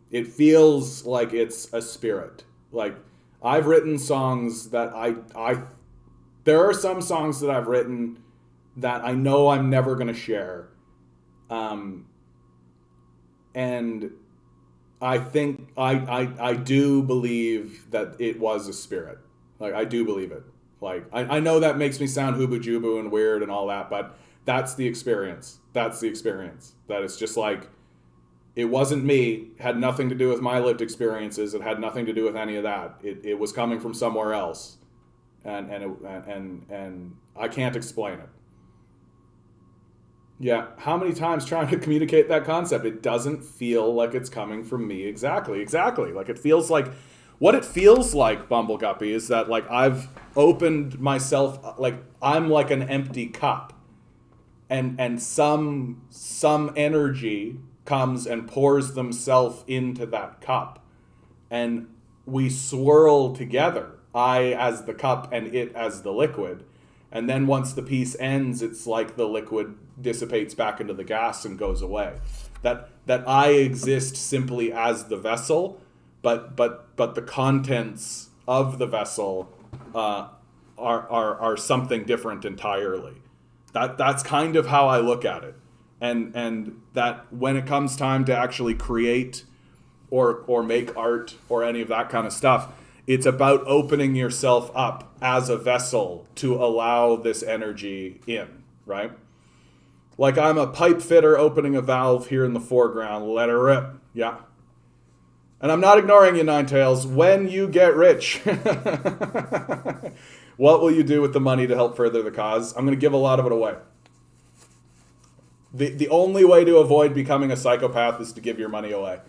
It feels like it's a spirit. Like I've written songs that there are some songs that I've written that I know I'm never going to share. And I think I do believe that it was a spirit. Like I do believe it. Like I know that makes me sound hooba jooba and weird and all that, but that's the experience. That's the experience. That it's just like, it wasn't me. It had nothing to do with my lived experiences. It had nothing to do with any of that. It was coming from somewhere else, and I can't explain it. Yeah, how many times trying to communicate that concept? It doesn't feel like it's coming from me. Exactly. Like it feels like, what it feels like, Bumbleguppy, is that like I've opened myself, like I'm like an empty cup, and some energy comes and pours themselves into that cup, and we swirl together, I as the cup and it as the liquid, and then once the piece ends, it's like the liquid dissipates back into the gas and goes away. That I exist simply as the vessel, but the contents of the vessel are something different entirely. That's kind of how I look at it. And that when it comes time to actually create or make art or any of that kind of stuff, it's about opening yourself up as a vessel to allow this energy in, right? Like I'm a pipe fitter opening a valve here in the foreground. Let it rip. Yeah. And I'm not ignoring you, Nine Tails. When you get rich, what will you do with the money to help further the cause? I'm going to give a lot of it away. The only way to avoid becoming a psychopath is to give your money away.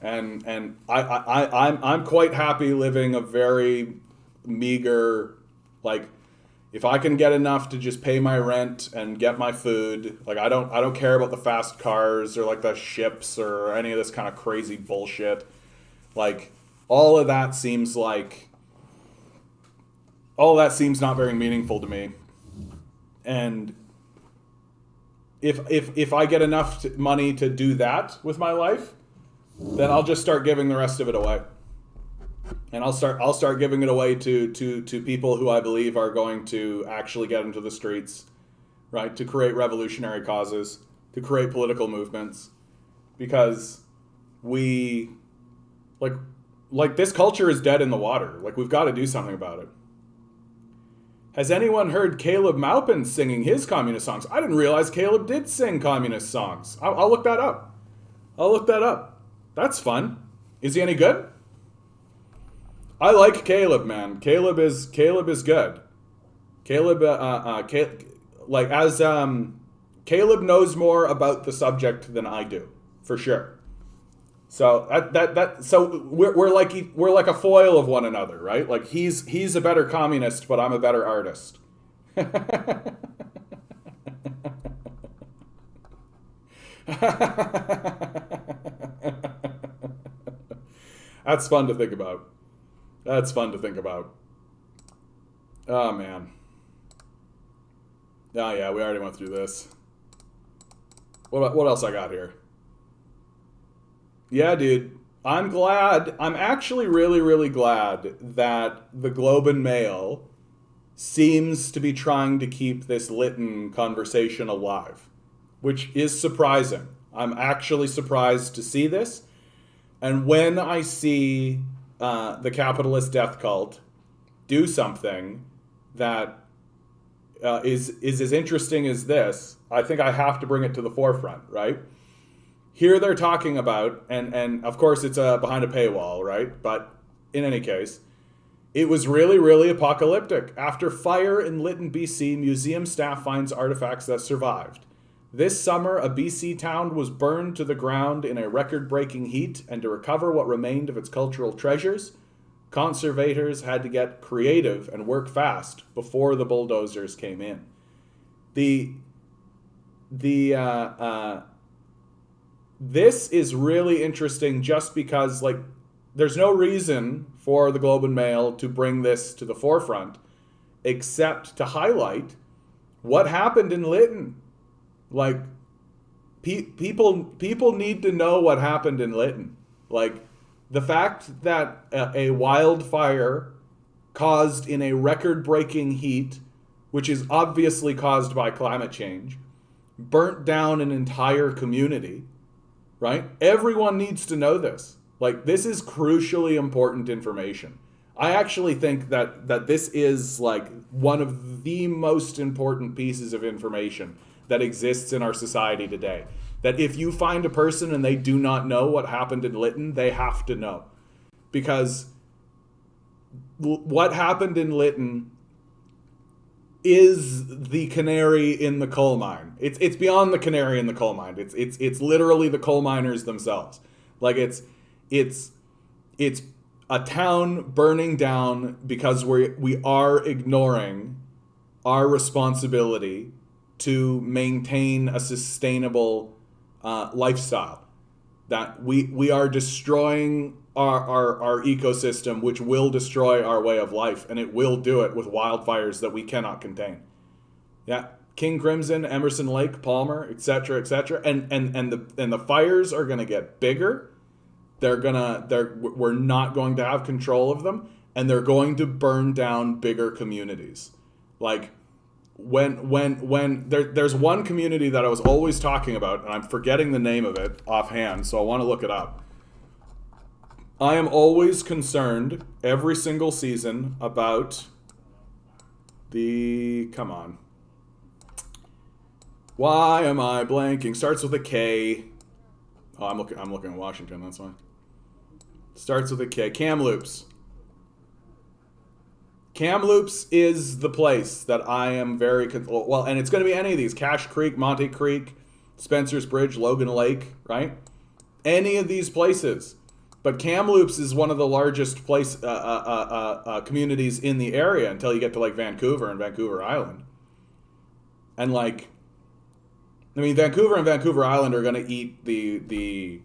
And I'm quite happy living a very meager, like, if I can get enough to just pay my rent and get my food, like I don't care about the fast cars or like the ships or any of this kind of crazy bullshit. Like all of that seems not very meaningful to me. And if I get enough money to do that with my life, then I'll just start giving the rest of it away. And I'll start giving it away to people who I believe are going to actually get into the streets, right? To create revolutionary causes, to create political movements, because we like this culture is dead in the water. Like we've got to do something about it. Has anyone heard Caleb Maupin singing his communist songs? I didn't realize Caleb did sing communist songs. I'll look that up. That's fun. Is he any good? I like Caleb, man. Caleb is good. Caleb Caleb knows more about the subject than I do, for sure. So so we're like a foil of one another, right? Like he's a better communist, but I'm a better artist. That's fun to think about. Oh man. Oh yeah, we already went through this. What else I got here? Yeah, dude. I'm glad. I'm actually really, really glad that the Globe and Mail seems to be trying to keep this Lytton conversation alive, which is surprising. I'm actually surprised to see this. And when I see the capitalist death cult do something that is as interesting as this, I think I have to bring it to the forefront, right? Here they're talking about, and of course it's behind a paywall, right? But in any case, it was really, really apocalyptic. After fire in Lytton, BC, museum staff finds artifacts that survived. This summer, a BC town was burned to the ground in a record-breaking heat, and to recover what remained of its cultural treasures, conservators had to get creative and work fast before the bulldozers came in. The This is really interesting just because, like, there's no reason for the Globe and Mail to bring this to the forefront except to highlight what happened in Lytton. Like, people need to know what happened in Lytton. Like, the fact that a wildfire caused in a record-breaking heat, which is obviously caused by climate change, burnt down an entire community, right? Everyone needs to know this. Like, this is crucially important information. I actually think that this is like one of the most important pieces of information that exists in our society today. That if you find a person and they do not know what happened in Lytton, they have to know. Because what happened in Lytton is the canary in the coal mine. It's beyond the canary in the coal mine. It's literally the coal miners themselves. Like, it's a town burning down because we are ignoring our responsibility to maintain a sustainable lifestyle. That we are destroying our ecosystem, which will destroy our way of life, and it will do it with wildfires that we cannot contain. Yeah, King Crimson, Emerson Lake, Palmer, etc., etc., and the fires are going to get bigger. We're not going to have control of them, and they're going to burn down bigger communities. Like, there's one community that I was always talking about, and I'm forgetting the name of it offhand, so I want to look it up. I am always concerned every single season about come on. Why am I blanking? Starts with a K. Oh, I'm looking at Washington, that's why. Starts with a K. Kamloops. Kamloops is the place that I am very well, and it's going to be any of these: Cache Creek, Monte Creek, Spencer's Bridge, Logan Lake, right? Any of these places. But Kamloops is one of the largest communities in the area until you get to like Vancouver and Vancouver Island. And like, I mean, Vancouver and Vancouver Island are going to eat the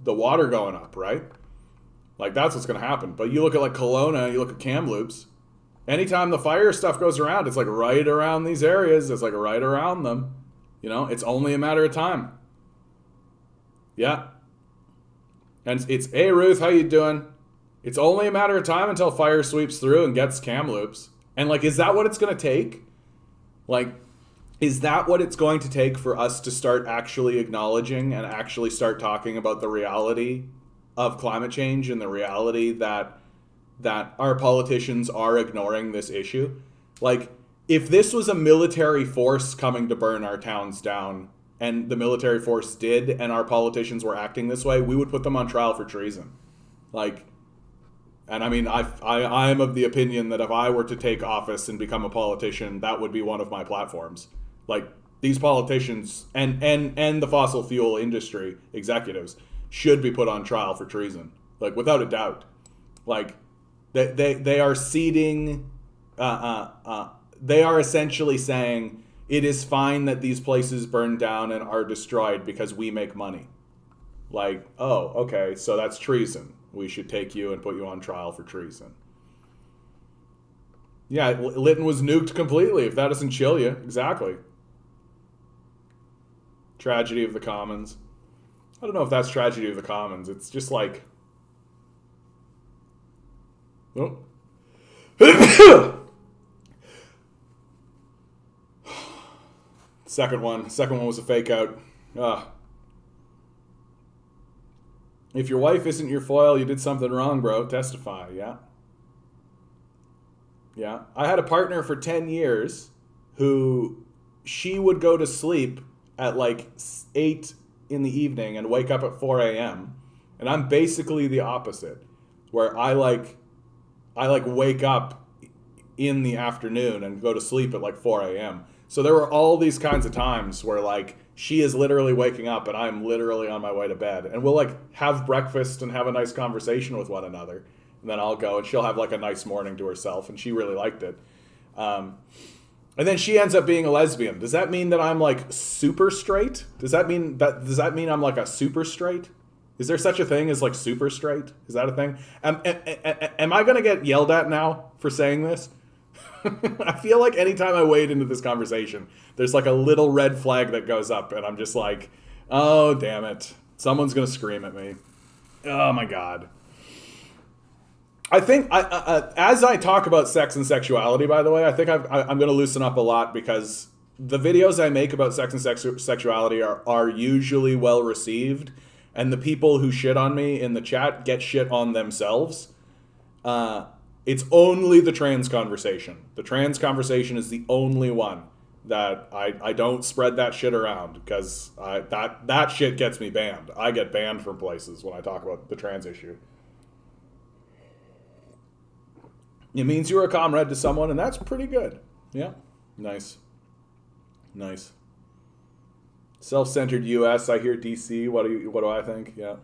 water going up, right? Like, that's what's going to happen. But you look at like Kelowna, you look at Kamloops. Anytime the fire stuff goes around, it's like right around these areas. It's like right around them. You know, it's only a matter of time. Yeah. And it's, hey Ruth, how you doing? It's only a matter of time until fire sweeps through and gets Kamloops. And like, is that what it's going to take? Like, is that what it's going to take for us to start actually acknowledging and actually start talking about the reality of climate change and the reality that our politicians are ignoring this issue? Like, if this was a military force coming to burn our towns down, and the military force did, and our politicians were acting this way, we would put them on trial for treason. Like, and I mean, I am of the opinion that if I were to take office and become a politician, that would be one of my platforms. Like, these politicians and the fossil fuel industry executives should be put on trial for treason, like, without a doubt. Like, they are ceding, they are essentially saying it is fine that these places burn down and are destroyed because we make money. Like, oh, okay, so that's treason. We should take you and put you on trial for treason. Yeah, Lytton was nuked completely, if that doesn't chill you. Exactly. Tragedy of the Commons. I don't know if that's Tragedy of the Commons. It's just like... Oh. Second one was a fake out. If your wife isn't your foil, you did something wrong, bro. Testify. Yeah. I had a partner for 10 years who she would go to sleep at like 8 in the evening and wake up at 4 a.m. And I'm basically the opposite, where I wake up in the afternoon and go to sleep at like 4 a.m. So there were all these kinds of times where like she is literally waking up and I'm literally on my way to bed. And we'll like have breakfast and have a nice conversation with one another. And then I'll go and she'll have like a nice morning to herself, and she really liked it. And then she ends up being a lesbian. Does that mean that I'm like super straight? Does that mean I'm like a super straight? Is there such a thing as like super straight? Is that a thing? Am I going to get yelled at now for saying this? I feel like anytime I wade into this conversation, there's like a little red flag that goes up, and I'm just like, oh, damn it. Someone's going to scream at me. Oh, my God. I think as I talk about sex and sexuality, by the way, I think I'm going to loosen up a lot, because the videos I make about sex and sexuality are usually well received, and the people who shit on me in the chat get shit on themselves. It's only the trans conversation. The trans conversation is the only one that I don't spread that shit around, because that shit gets me banned. I get banned from places when I talk about the trans issue. It means you're a comrade to someone, and that's pretty good. Yeah. Nice. Self-centered U.S. I hear D.C. What do I think? Yeah.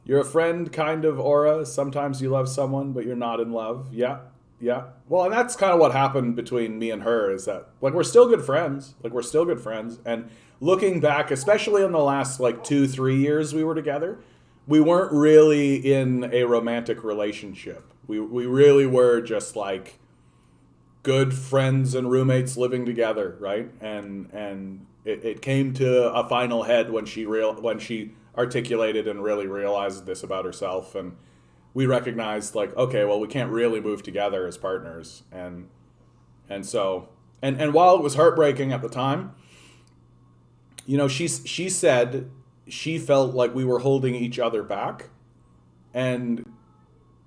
You're a friend kind of aura. Sometimes you love someone, but you're not in love. Yeah. Well, and that's kind of what happened between me and her, is that like we're still good friends. And looking back, especially in the last like 2-3 years we were together, we weren't really in a romantic relationship. We really were just like good friends and roommates living together, right? And it came to a final head when she articulated and really realized this about herself, and we recognized like, okay, well, we can't really move together as partners, and so while it was heartbreaking at the time, you know, she said she felt like we were holding each other back, and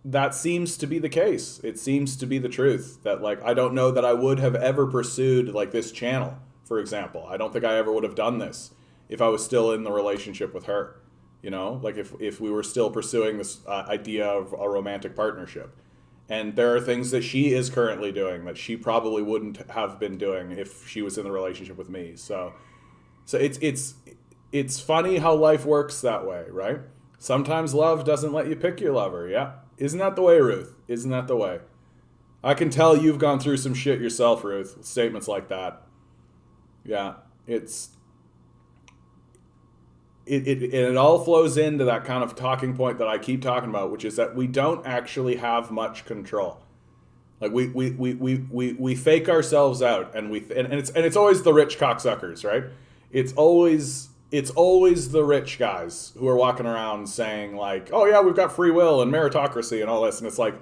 that seems to be the case. It seems to be the truth that like I don't know that I would have ever pursued like this channel, for example. I don't think I ever would have done this if I was still in the relationship with her. You know, like if we were still pursuing this idea of a romantic partnership. And there are things that she is currently doing that she probably wouldn't have been doing if she was in the relationship with me. So it's funny how life works that way, right? Sometimes love doesn't let you pick your lover. Yeah. Isn't that the way, Ruth? Isn't that the way? I can tell you've gone through some shit yourself, Ruth, with statements like that. Yeah, it all flows into that kind of talking point that I keep talking about, which is that we don't actually have much control. Like we fake ourselves out, and it's always the rich cocksuckers, right? It's always the rich guys who are walking around saying like, oh yeah, we've got free will and meritocracy and all this, and it's like,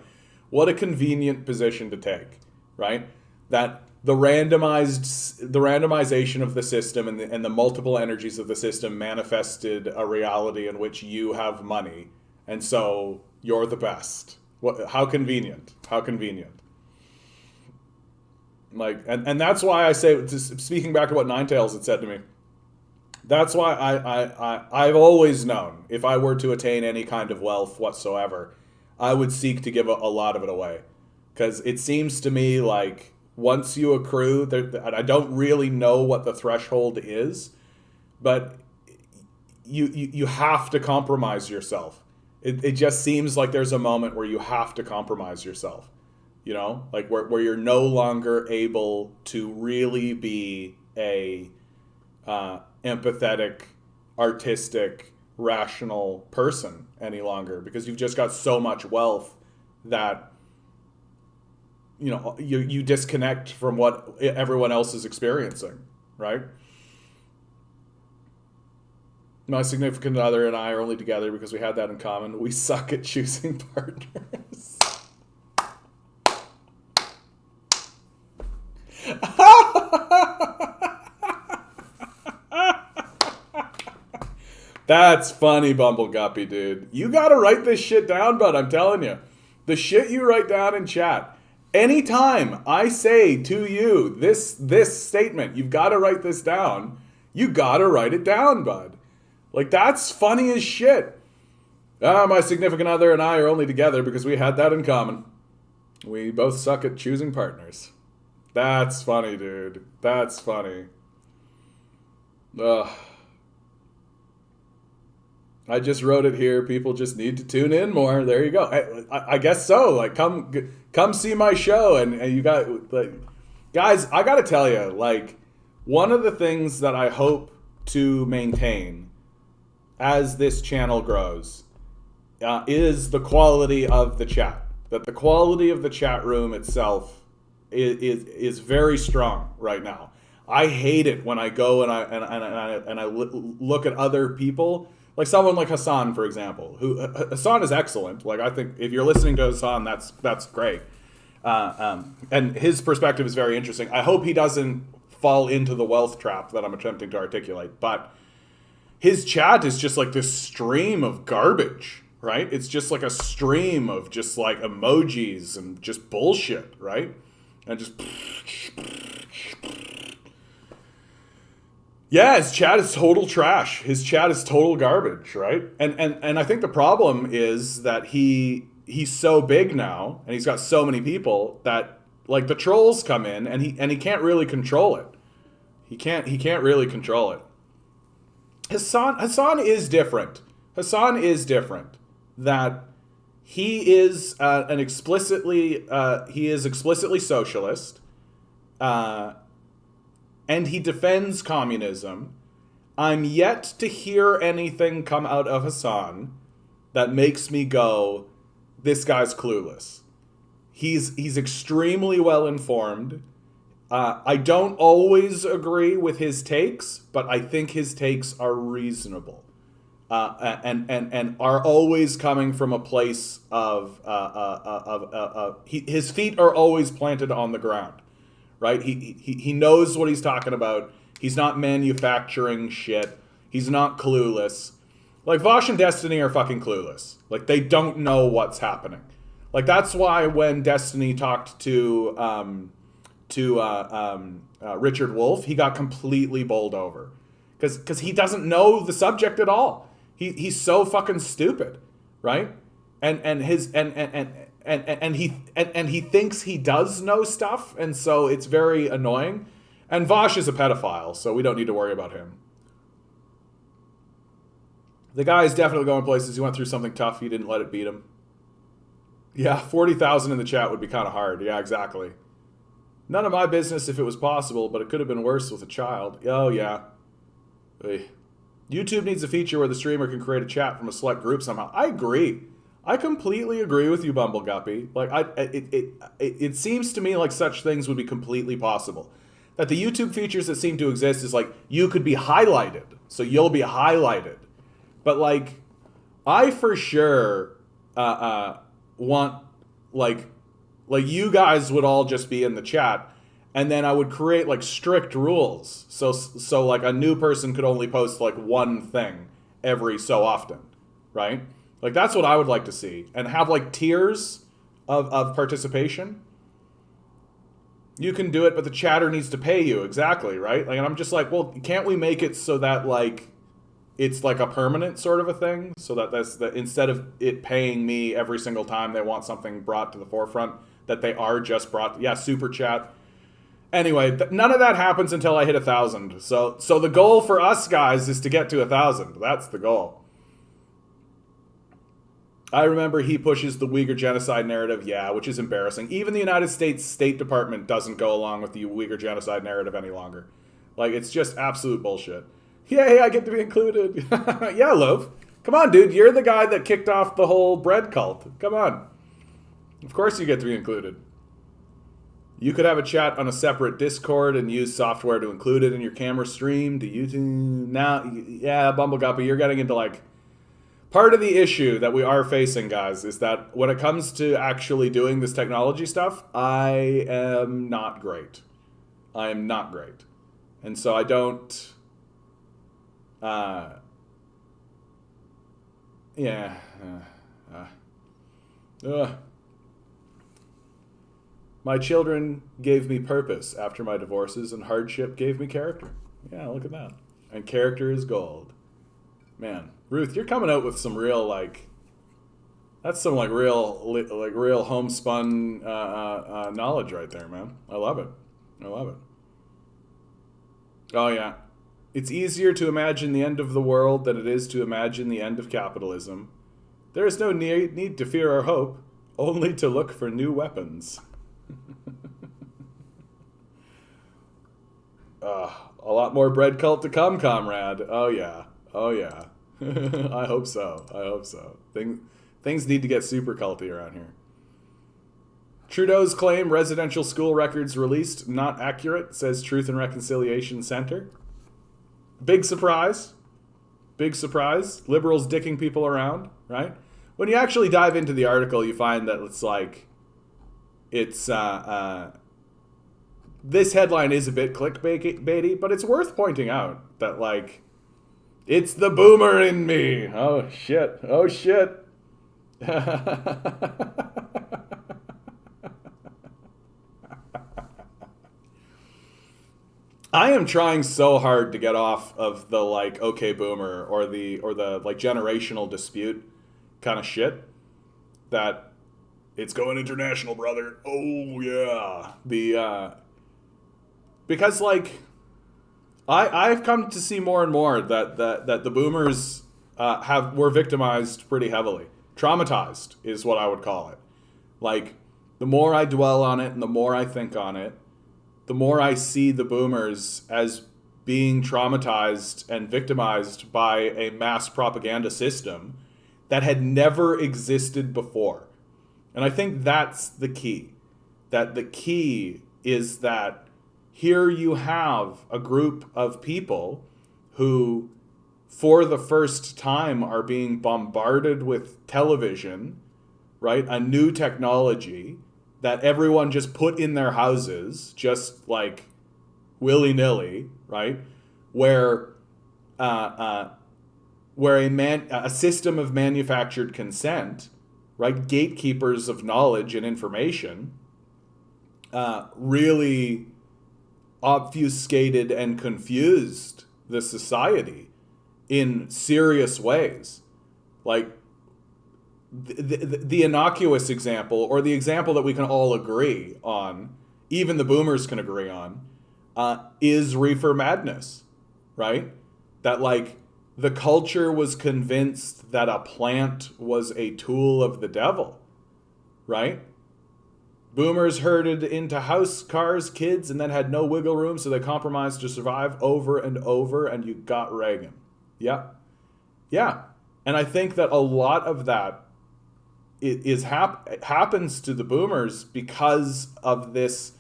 what a convenient position to take, right? That the randomization of the system and the multiple energies of the system manifested a reality in which you have money, and so you're the best. How convenient. Like, and that's why I say, speaking back to what Ninetales had said to me, that's why I've always known if I were to attain any kind of wealth whatsoever, I would seek to give a lot of it away. Because it seems to me like once you accrue, I don't really know what the threshold is, but you have to compromise yourself. It just seems like there's a moment where you have to compromise yourself. You know, like where you're no longer able to really be a empathetic, artistic, rational person any longer, because you've just got so much wealth that, you know, you disconnect from what everyone else is experiencing, right? My significant other and I are only together because we had that in common. We suck at choosing partners. That's funny, Bumbleguppy, dude. You gotta write this shit down, bud. I'm telling you. The shit you write down in chat. Anytime I say to you this statement, you've got to write this down. You got to write it down, bud. Like, that's funny as shit. My significant other and I are only together because we had that in common. We both suck at choosing partners. That's funny, dude. That's funny. Ugh. I just wrote it here. People just need to tune in more. There you go. I guess so. Like, come see my show, and you got, like, guys. I gotta tell you, like, one of the things that I hope to maintain as this channel grows is the quality of the chat. That the quality of the chat room itself is very strong right now. I hate it when I go and I look at other people. Like someone like Hassan, for example, who Hassan is excellent. Like, I think if you're listening to Hassan, that's great, and his perspective is very interesting. I hope he doesn't fall into the wealth trap that I'm attempting to articulate. But his chat is just like this stream of garbage, right? It's just like a stream of just like emojis and just bullshit, right? And just. Yeah, his chat is total trash. His chat is total garbage, right? And I think the problem is that he's so big now, and he's got so many people that, like, the trolls come in, and he can't really control it. He can't really control it. Hassan is different. Hassan is different. That he is explicitly socialist. And he defends communism. I'm yet to hear anything come out of Hassan that makes me go, this guy's clueless. He's extremely well informed. I don't always agree with his takes, but I think his takes are reasonable, and are always coming from a place of his feet are always planted on the ground. Right? He knows what he's talking about. He's not manufacturing shit. He's not clueless. Like, Vosh and Destiny are fucking clueless. Like, they don't know what's happening. Like, that's why when Destiny talked to Richard Wolff, he got completely bowled over. Because he doesn't know the subject at all. He's so fucking stupid. Right? And he thinks he does know stuff, and so it's very annoying. And Vosh is a pedophile, so we don't need to worry about him. The guy is definitely going places. He went through something tough. He didn't let it beat him. Yeah, 40,000 in the chat would be kind of hard. Yeah, exactly. None of my business if it was possible, but it could have been worse with a child. Oh, yeah. Ugh. YouTube needs a feature where the streamer can create a chat from a select group somehow. I agree. I completely agree with you, Bumbleguppy. Like, it seems to me like such things would be completely possible. That the YouTube features that seem to exist is like, you could be highlighted, so you'll be highlighted. But, like, I for sure want, like you guys would all just be in the chat, and then I would create, like, strict rules. So like, a new person could only post, like, one thing every so often, right? Like, that's what I would like to see. And have, like, tiers of participation. You can do it, but the chatter needs to pay you. Exactly, right? Like, and I'm just like, well, can't we make it so that, like, it's like a permanent sort of a thing? So that instead of it paying me every single time they want something brought to the forefront, that they are just brought, yeah, super chat. Anyway, none of that happens until I hit 1,000. So the goal for us guys is to get to 1,000. That's the goal. I remember he pushes the Uyghur genocide narrative, yeah, which is embarrassing. Even the United States State Department doesn't go along with the Uyghur genocide narrative any longer. Like, it's just absolute bullshit. Yay, I get to be included. Yeah, Loaf. Come on, dude. You're the guy that kicked off the whole bread cult. Come on. Of course you get to be included. You could have a chat on a separate Discord and use software to include it in your camera stream to YouTube. Now, yeah, Bumbleguppy, you're getting into like part of the issue that we are facing, guys, is that when it comes to actually doing this technology stuff, I am not great. I am not great. And so I don't, yeah, my children gave me purpose after my divorces, and hardship gave me character. Yeah, look at that. And character is gold. Man, Ruth, you're coming out with some real like. That's some like real homespun knowledge right there, man. I love it. I love it. Oh yeah, it's easier to imagine the end of the world than it is to imagine the end of capitalism. There is no need to fear or hope, only to look for new weapons. A lot more bread cult to come, comrade. Oh yeah. Oh yeah. I hope so. I hope so. Things need to get super culty around here. Trudeau's claim residential school records released not accurate, says Truth and Reconciliation Center. Big surprise. Big surprise. Liberals dicking people around, right? When you actually dive into the article, you find that this headline is a bit clickbaity, but it's worth pointing out that like it's the boomer in me. Oh shit. Oh shit. I am trying so hard to get off of the like okay boomer or the like generational dispute kind of shit that it's going international, brother. Oh yeah. Because like I've come to see more and more that the boomers were victimized pretty heavily. Traumatized is what I would call it. Like the more I dwell on it and the more I think on it, the more I see the boomers as being traumatized and victimized by a mass propaganda system that had never existed before. And I think that's the key. That the key is that here you have a group of people who, for the first time, are being bombarded with television, right? A new technology that everyone just put in their houses, just like willy-nilly, right? Where a system of manufactured consent, right? Gatekeepers of knowledge and information, really obfuscated and confused the society in serious ways. Like the innocuous example, or the example that we can all agree on, even the boomers can agree on, is reefer madness, right? That like the culture was convinced that a plant was a tool of the devil, right? Boomers herded into house, cars, kids, and then had no wiggle room, so they compromised to survive over and over, and you got Reagan. Yeah. Yeah. And I think that a lot of that happens to the boomers because of this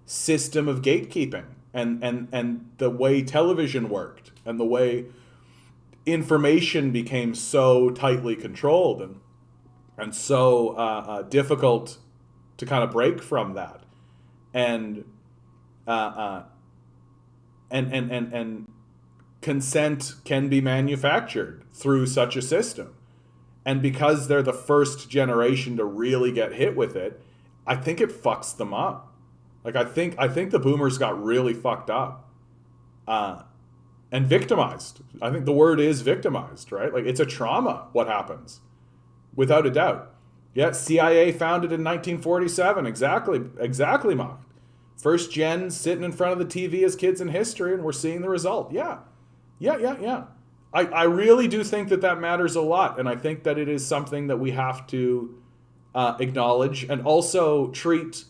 system of gatekeeping and the way television worked and the way information became so tightly controlled and so difficult to kind of break from that, and consent can be manufactured through such a system, and because they're the first generation to really get hit with it, I think it fucks them up. Like I think the boomers got really fucked up, and victimized. I think the word is victimized, right? Like it's a trauma what happens, without a doubt. Yeah, CIA founded in 1947. Exactly, Mark. First gen sitting in front of the TV as kids in history, and we're seeing the result. Yeah. I really do think that matters a lot, and I think that it is something that we have to acknowledge and also treat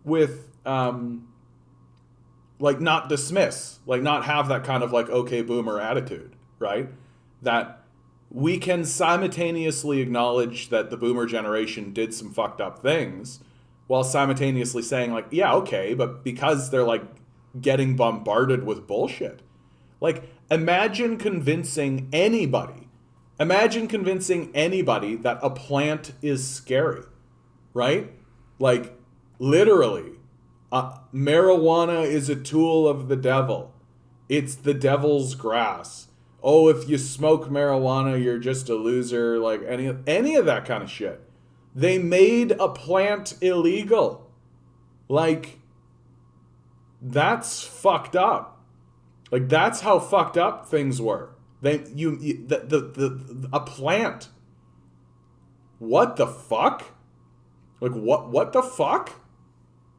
with, like not dismiss, like not have that kind of like okay boomer attitude, right? That we can simultaneously acknowledge that the boomer generation did some fucked up things, while simultaneously saying like, yeah, okay, but because they're like getting bombarded with bullshit. Like, imagine convincing anybody that a plant is scary, right? Like, literally, marijuana is a tool of the devil. It's the devil's grass. Oh, if you smoke marijuana, you're just a loser. Like any of that kind of shit. They made a plant illegal. Like, that's fucked up. Like, that's how fucked up things were. A plant. What the fuck? Like, what the fuck?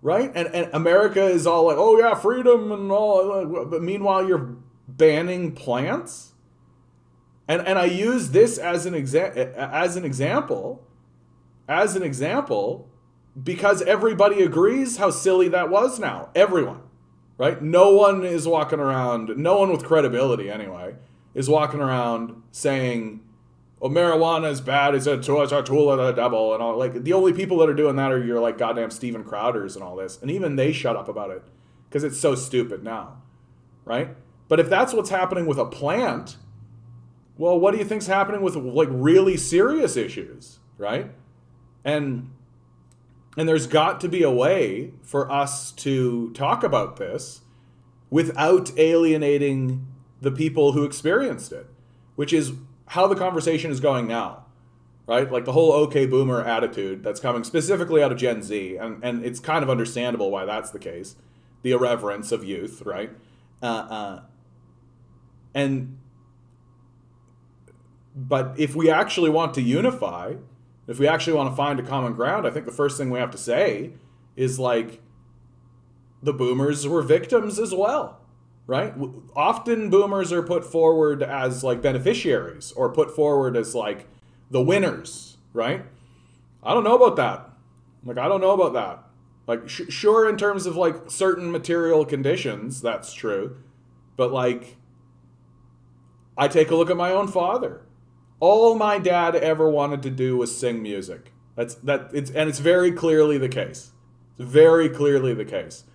Right? And America is all like, oh yeah, freedom and all. But meanwhile, you're banning plants. And I use this as an example because everybody agrees how silly that was now. Everyone, right? No one is walking around, no one with credibility anyway, is walking around saying, oh, marijuana is bad, it's a tool of the devil, and all. Like, the only people that are doing that are your like goddamn Steven Crowders and all this. And even they shut up about it because it's so stupid now, right? But if that's what's happening with a plant, well, what do you think's happening with like really serious issues, right? And there's got to be a way for us to talk about this without alienating the people who experienced it, which is how the conversation is going now, right? Like the whole okay boomer attitude that's coming specifically out of Gen Z, and it's kind of understandable why that's the case, the irreverence of youth, right? But if we actually want to unify, if we actually want to find a common ground, I think the first thing we have to say is like, the boomers were victims as well, right? Often boomers are put forward as like beneficiaries or put forward as like the winners, right? I don't know about that. Like, sure, in terms of like certain material conditions, that's true. But like, I take a look at my own father. All my dad ever wanted to do was sing music. It's very clearly the case. It's very clearly the case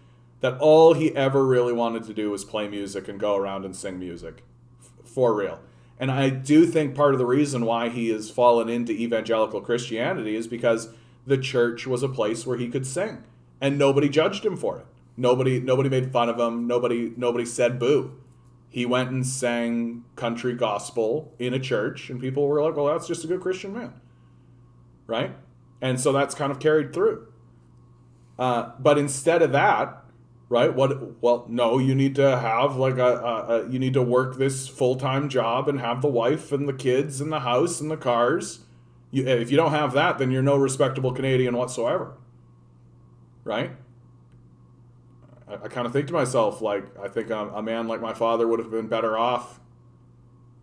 that all he ever really wanted to do was play music and go around and sing music. For real. And I do think part of the reason why he has fallen into evangelical Christianity is because the church was a place where he could sing. And nobody judged him for it. Nobody made fun of him. Nobody said boo. He went and sang country gospel in a church, and people were like, well, that's just a good Christian man. Right? And so that's kind of carried through. But instead of that, right, no, you need to have like you need to work this full-time job and have the wife and the kids and the house and the cars. If you don't have that, then you're no respectable Canadian whatsoever. Right? I kind of think to myself, like, I think a man like my father would have been better off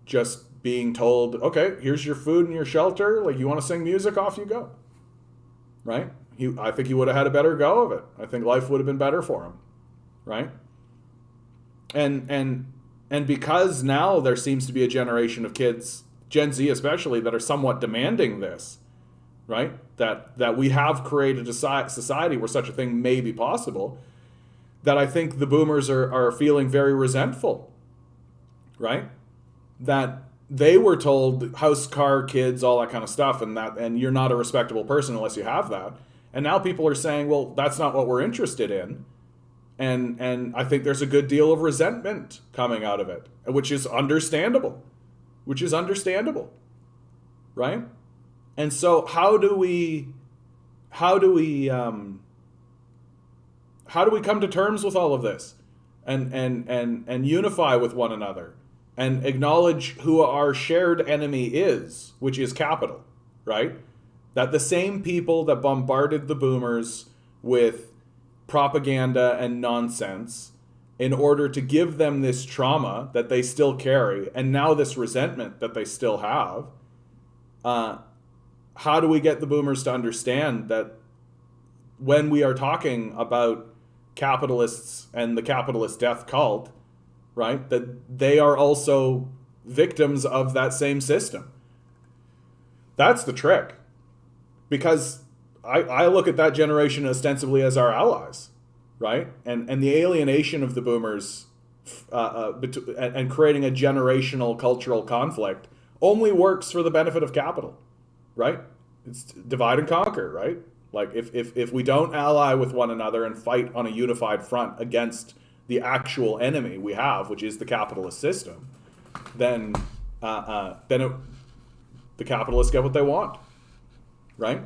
just being told, okay, here's your food and your shelter. Like, you want to sing music, off you go. Right? I think he would have had a better go of it. I think life would have been better for him. Right? And because now there seems to be a generation of kids, Gen Z especially, that are somewhat demanding this, right? That we have created a society where such a thing may be possible, that I think the boomers are feeling very resentful, right? That they were told house, car, kids, all that kind of stuff, and you're not a respectable person unless you have that. And now people are saying, well, that's not what we're interested in. And I think there's a good deal of resentment coming out of it, which is understandable. Right? And so how do we come to terms with all of this and unify with one another and acknowledge who our shared enemy is, which is capital, right? That the same people that bombarded the boomers with propaganda and nonsense in order to give them this trauma that they still carry and now this resentment that they still have, how do we get the boomers to understand that when we are talking about capitalists and the capitalist death cult, right, that they are also victims of that same system? That's the trick. Because I look at that generation ostensibly as our allies, right? And the alienation of the boomers and creating a generational cultural conflict only works for the benefit of capital, right? It's divide and conquer, right? Like if we don't ally with one another and fight on a unified front against the actual enemy we have, which is the capitalist system, then the capitalists get what they want, right?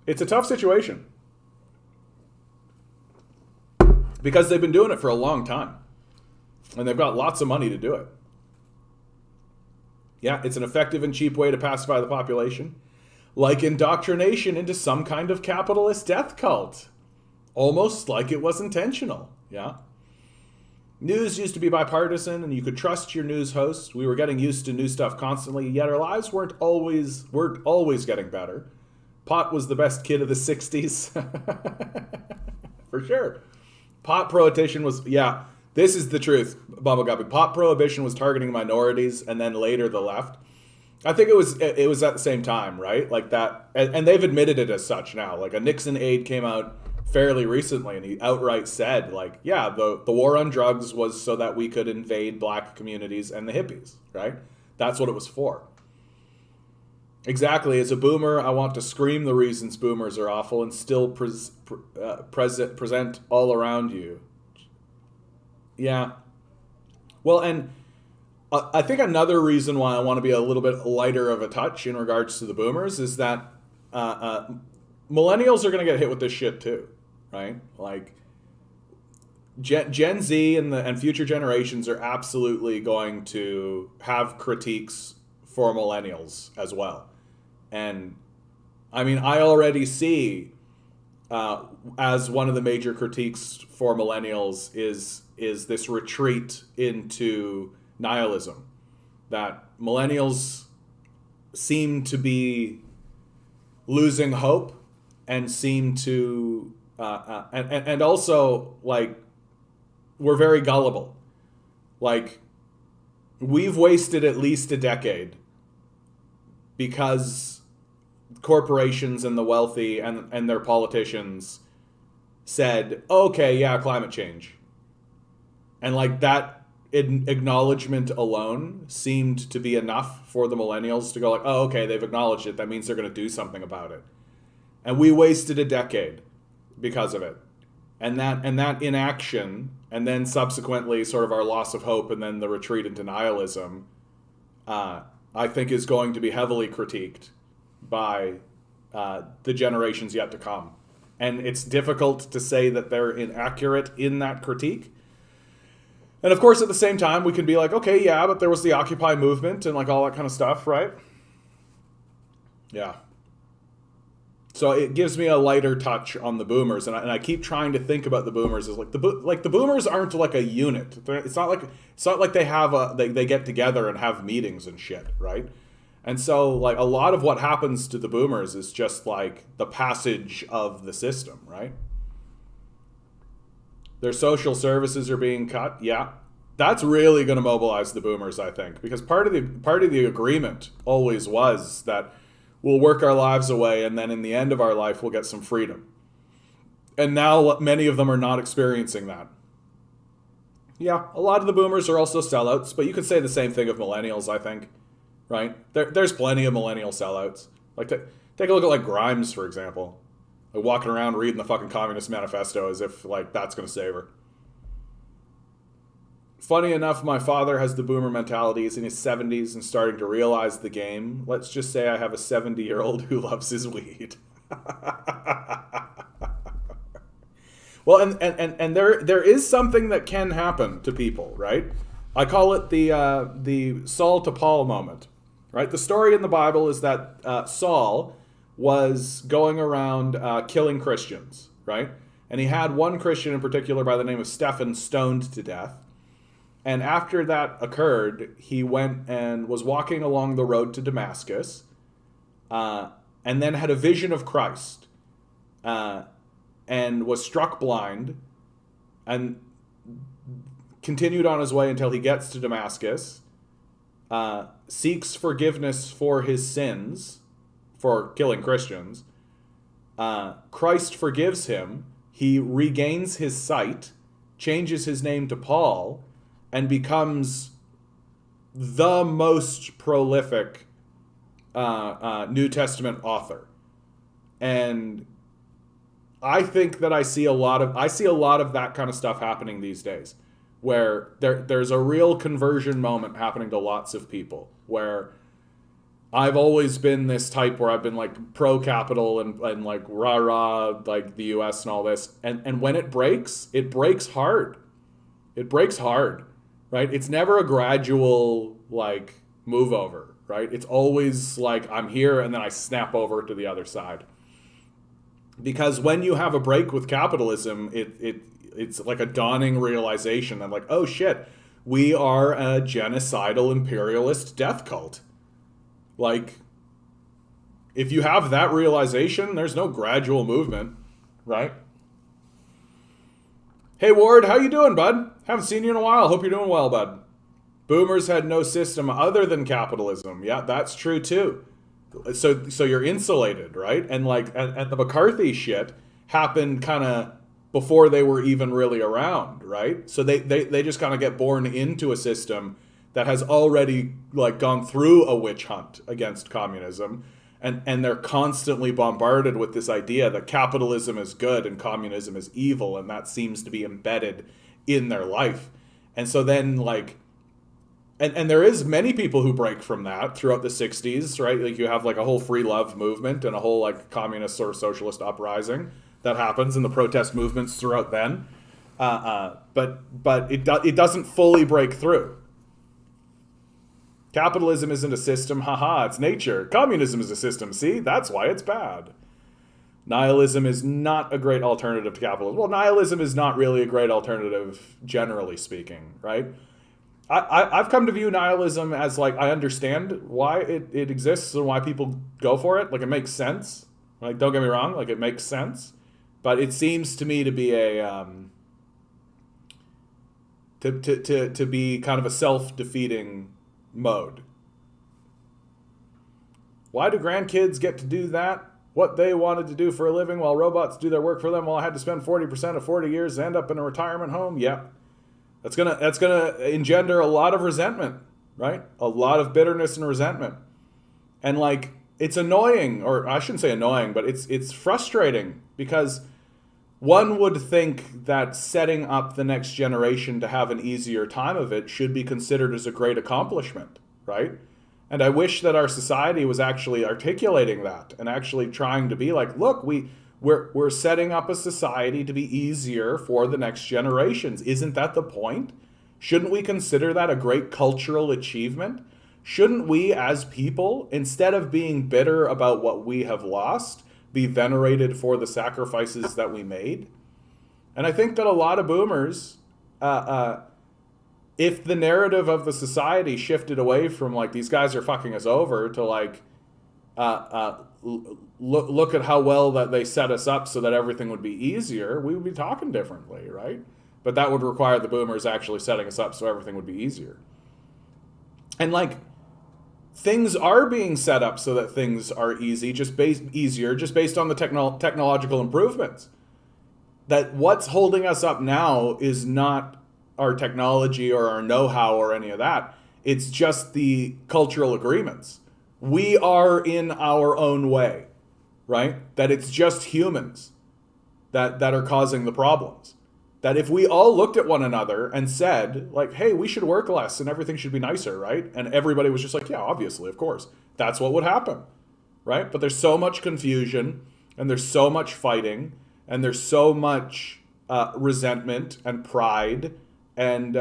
It's a tough situation because they've been doing it for a long time, and they've got lots of money to do it. Yeah, it's an effective and cheap way to pacify the population, like indoctrination into some kind of capitalist death cult, almost like it was intentional. Yeah. News used to be bipartisan, and you could trust your news host. We were getting used to new stuff constantly, yet our lives weren't always getting better. Pot was the best kid of the 60s. For sure. Pot prohibition was, yeah, this is the truth, Bubba Guppy. Pot prohibition was targeting minorities and then later the left. I think it was at the same time, right? Like that, and they've admitted it as such now. Like a Nixon aide came out fairly recently and he outright said, like, yeah, the war on drugs was so that we could invade black communities and the hippies, right? That's what it was for. Exactly. As a boomer, I want to scream the reasons boomers are awful and still present all around you. Yeah. Well, and I think another reason why I want to be a little bit lighter of a touch in regards to the boomers is that millennials are going to get hit with this shit too, right? Like Gen Z and future generations are absolutely going to have critiques for millennials as well. And I mean, I already see as one of the major critiques for millennials is this retreat into nihilism, that millennials seem to be losing hope and seem to and also, like, we're very gullible. Like, we've wasted at least a decade because corporations and the wealthy and their politicians said, okay, yeah, climate change. And like that acknowledgement alone seemed to be enough for the millennials to go like, oh, okay, they've acknowledged it. That means they're going to do something about it. And we wasted a decade because of it. And that inaction, and then subsequently sort of our loss of hope and then the retreat into nihilism, I think is going to be heavily critiqued by the generations yet to come. And it's difficult to say that they're inaccurate in that critique. And of course, at the same time, we can be like, okay, yeah, but there was the Occupy movement and like all that kind of stuff, right? Yeah. So it gives me a lighter touch on the boomers, and I keep trying to think about the boomers as like the boomers aren't like a unit. It's not like they have they get together and have meetings and shit, right? And so like a lot of what happens to the boomers is just like the passage of the system, right? Their social services are being cut. Yeah, that's really going to mobilize the boomers, I think, because part of the agreement always was that we'll work our lives away, and then in the end of our life, we'll get some freedom. And now many of them are not experiencing that. Yeah, a lot of the boomers are also sellouts, but you could say the same thing of millennials, I think, right? There's plenty of millennial sellouts. Like, take a look at, like, Grimes, for example. Like, walking around reading the fucking Communist Manifesto as if, like, that's going to save her. Funny enough, my father has the boomer mentality. He's in his 70s and starting to realize the game. Let's just say I have a 70-year-old who loves his weed. Well, and there is something that can happen to people, right? I call it the Saul to Paul moment, right? The story in the Bible is that Saul was going around killing Christians, right? And he had one Christian in particular by the name of Stephen stoned to death. And after that occurred, he went and was walking along the road to Damascus, and then had a vision of Christ, and was struck blind, and continued on his way until he gets to Damascus, seeks forgiveness for his sins for killing Christians. Christ forgives him. He regains his sight, changes his name to Paul, and becomes the most prolific New Testament author. And I think that I see a lot of that kind of stuff happening these days, where there's a real conversion moment happening to lots of people, where I've always been this type where I've been like pro-capital and like rah-rah, like the US and all this. And when it breaks hard. It breaks hard, right? It's never a gradual like move over, right? It's always like I'm here and then I snap over to the other side. Because when you have a break with capitalism, it's like a dawning realization that like, oh shit, we are a genocidal imperialist death cult. Like, if you have that realization, there's no gradual movement, right? Hey Ward, how you doing, bud? Haven't seen you in a while. Hope you're doing well, bud. Boomers had no system other than capitalism. Yeah, that's true too. So you're insulated, right? And like, and the McCarthy shit happened kind of before they were even really around, right? So they just kind of get born into a system that has already like gone through a witch hunt against communism, and they're constantly bombarded with this idea that capitalism is good and communism is evil, and that seems to be embedded in their life. And so then like, and there is many people who break from that throughout the 60s, right? Like you have like a whole free love movement and a whole like communist or socialist uprising that happens in the protest movements throughout then. But it doesn't fully break through. Capitalism isn't a system, haha, it's nature. Communism is a system, see? That's why it's bad. Nihilism is not a great alternative to capitalism. Well, nihilism is not really a great alternative, generally speaking, right? I've come to view nihilism as like, I understand why it exists and why people go for it. Like, it makes sense. Like, don't get me wrong, like, it makes sense. But it seems to me to be a, to be kind of a self-defeating mode. Why do grandkids get to do that? What they wanted to do for a living while robots do their work for them, while I had to spend 40% of 40 years to end up in a retirement home? Yeah. That's gonna engender a lot of resentment, right? A lot of bitterness and resentment. And like, it's annoying, or I shouldn't say annoying, but it's frustrating, because one would think that setting up the next generation to have an easier time of it should be considered as a great accomplishment, right? And I wish that our society was actually articulating that and actually trying to be like, look, we're setting up a society to be easier for the next generations. Isn't that the point? Shouldn't we consider that a great cultural achievement? Shouldn't we as people, instead of being bitter about what we have lost, be venerated for the sacrifices that we made? And I think that a lot of boomers, if the narrative of the society shifted away from like, these guys are fucking us over, to like, look at how well that they set us up so that everything would be easier, we would be talking differently, right? But that would require the boomers actually setting us up so everything would be easier. And like, things are being set up so that things are easier just based on the technological improvements. That what's holding us up now is not our technology or our know-how or any of that. It's just the cultural agreements. We are in our own way, right? That it's just humans that are causing the problems. That if we all looked at one another and said, like, hey, we should work less and everything should be nicer, right? And everybody was just like, yeah, obviously, of course. That's what would happen, right? But there's so much confusion, and there's so much fighting, and there's so much resentment and pride and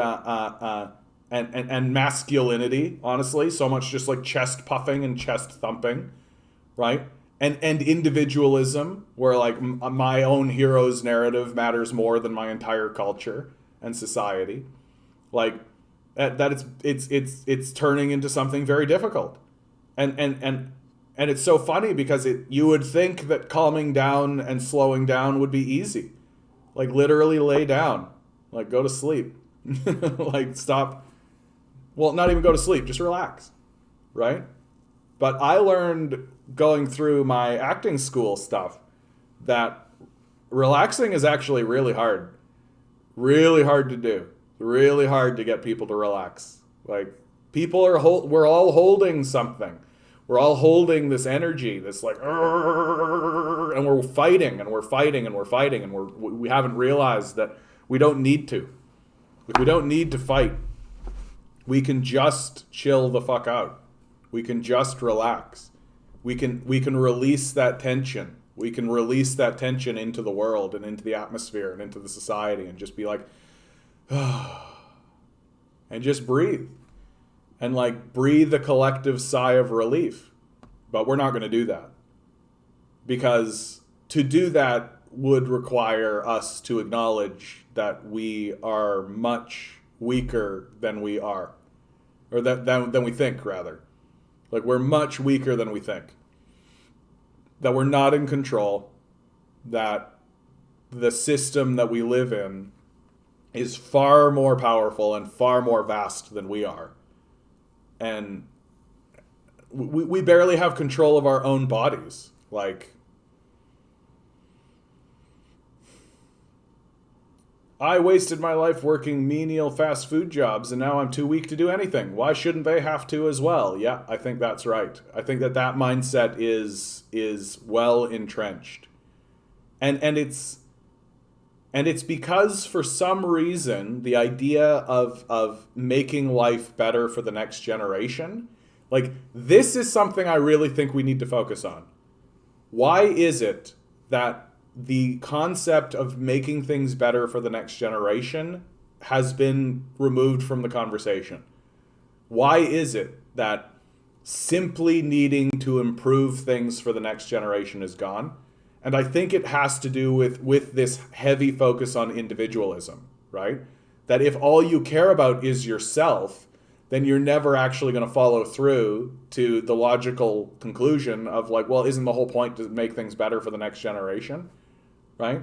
masculinity, honestly. So much just like chest puffing and chest thumping, right? And individualism, where like my own hero's narrative matters more than my entire culture and society, like that it's turning into something very difficult, and it's so funny because you would think that calming down and slowing down would be easy, like literally lay down, like go to sleep, like stop, well, not even go to sleep, just relax, right? But I learned going through my acting school stuff that relaxing is actually really hard. Really hard to do. Really hard to get people to relax. Like, people are we're all holding something. We're all holding this energy, this like, and we're fighting and we're fighting and we're fighting and we haven't realized that we don't need to. We don't need to fight. We can just chill the fuck out. We can just relax. We can release that tension. We can release that tension into the world and into the atmosphere and into the society and just be like, and just breathe. And like breathe a collective sigh of relief. But we're not going to do that. Because to do that would require us to acknowledge that we are much weaker than we are. Or than we think, rather. Like, we're much weaker than we think. That we're not in control. That the system that we live in is far more powerful and far more vast than we are. And we barely have control of our own bodies. Like, I wasted my life working menial fast food jobs and now I'm too weak to do anything. Why shouldn't they have to as well? Yeah, I think that's right. I think that mindset is well entrenched. And it's because for some reason the idea of making life better for the next generation, like, this is something I really think we need to focus on. Why is it that the concept of making things better for the next generation has been removed from the conversation? Why is it that simply needing to improve things for the next generation is gone? And I think it has to do with this heavy focus on individualism, right? That if all you care about is yourself, then you're never actually going to follow through to the logical conclusion of like, well, isn't the whole point to make things better for the next generation, right?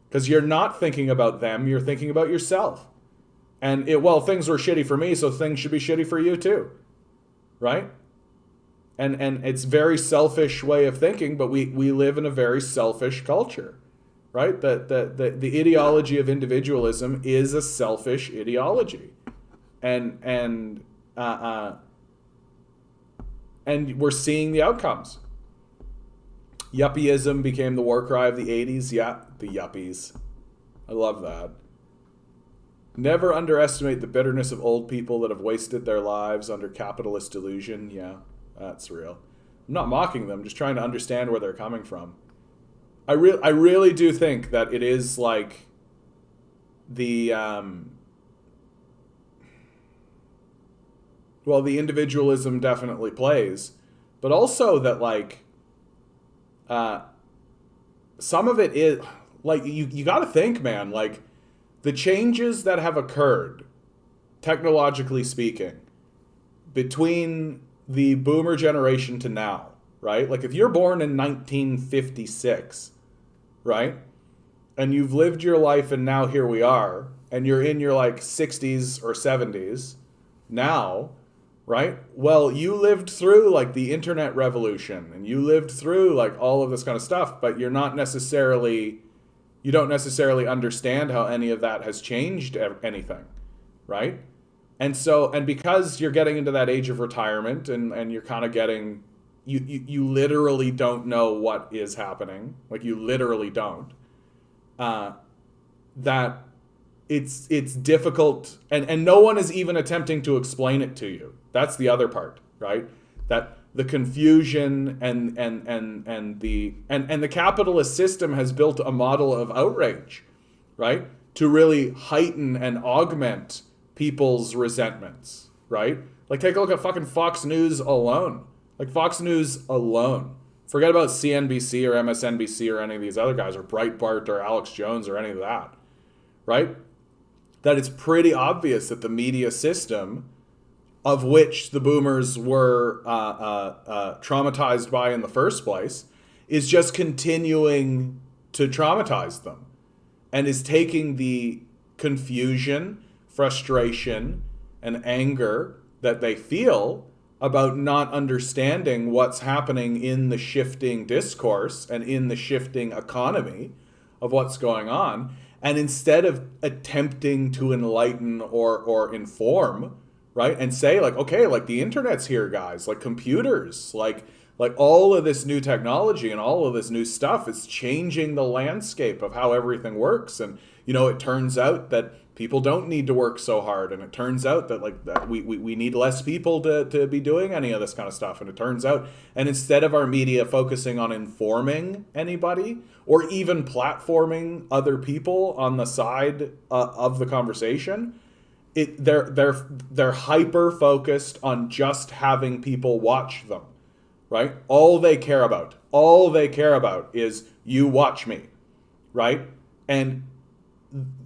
Because you're not thinking about them, you're thinking about yourself. And things were shitty for me, so things should be shitty for you too, right? And it's a very selfish way of thinking, but we live in a very selfish culture, right? The ideology of individualism is a selfish ideology. And we're seeing the outcomes. Yuppieism became the war cry of the 80s. Yeah, the yuppies. I love that. Never underestimate the bitterness of old people that have wasted their lives under capitalist delusion. Yeah, that's real. I'm not mocking them, just trying to understand where they're coming from. I really do think that it is like the the individualism definitely plays, but also that like some of it is like you got to think, man, like the changes that have occurred technologically speaking between the boomer generation to now, right? Like if you're born in 1956, right? And you've lived your life and now here we are, and you're in your like 60s or 70s now, right? Well, you lived through like the internet revolution and you lived through like all of this kind of stuff, but you don't necessarily understand how any of that has changed anything, right? And because you're getting into that age of retirement and you're kind of getting, you literally don't know what is happening. Like you literally don't. That it's difficult and no one is even attempting to explain it to you. That's the other part, right? That the confusion and the capitalist system has built a model of outrage, right? To really heighten and augment people's resentments, right? Like take a look at fucking Fox News alone. Like Fox News alone. Forget about CNBC or MSNBC or any of these other guys or Breitbart or Alex Jones or any of that, right? That it's pretty obvious that the media system, of which the boomers were traumatized by in the first place, is just continuing to traumatize them and is taking the confusion, frustration, and anger that they feel about not understanding what's happening in the shifting discourse and in the shifting economy of what's going on. And instead of attempting to enlighten or inform, right, and say like, okay, like the internet's here, guys, like computers, like all of this new technology and all of this new stuff is changing the landscape of how everything works. And it turns out that people don't need to work so hard, and it turns out that like that we need less people to be doing any of this kind of stuff. And it turns out, and instead of our media focusing on informing anybody or even platforming other people on the side of the conversation, they're hyper focused on just having people watch them, right? All they care about is you watch me, right? And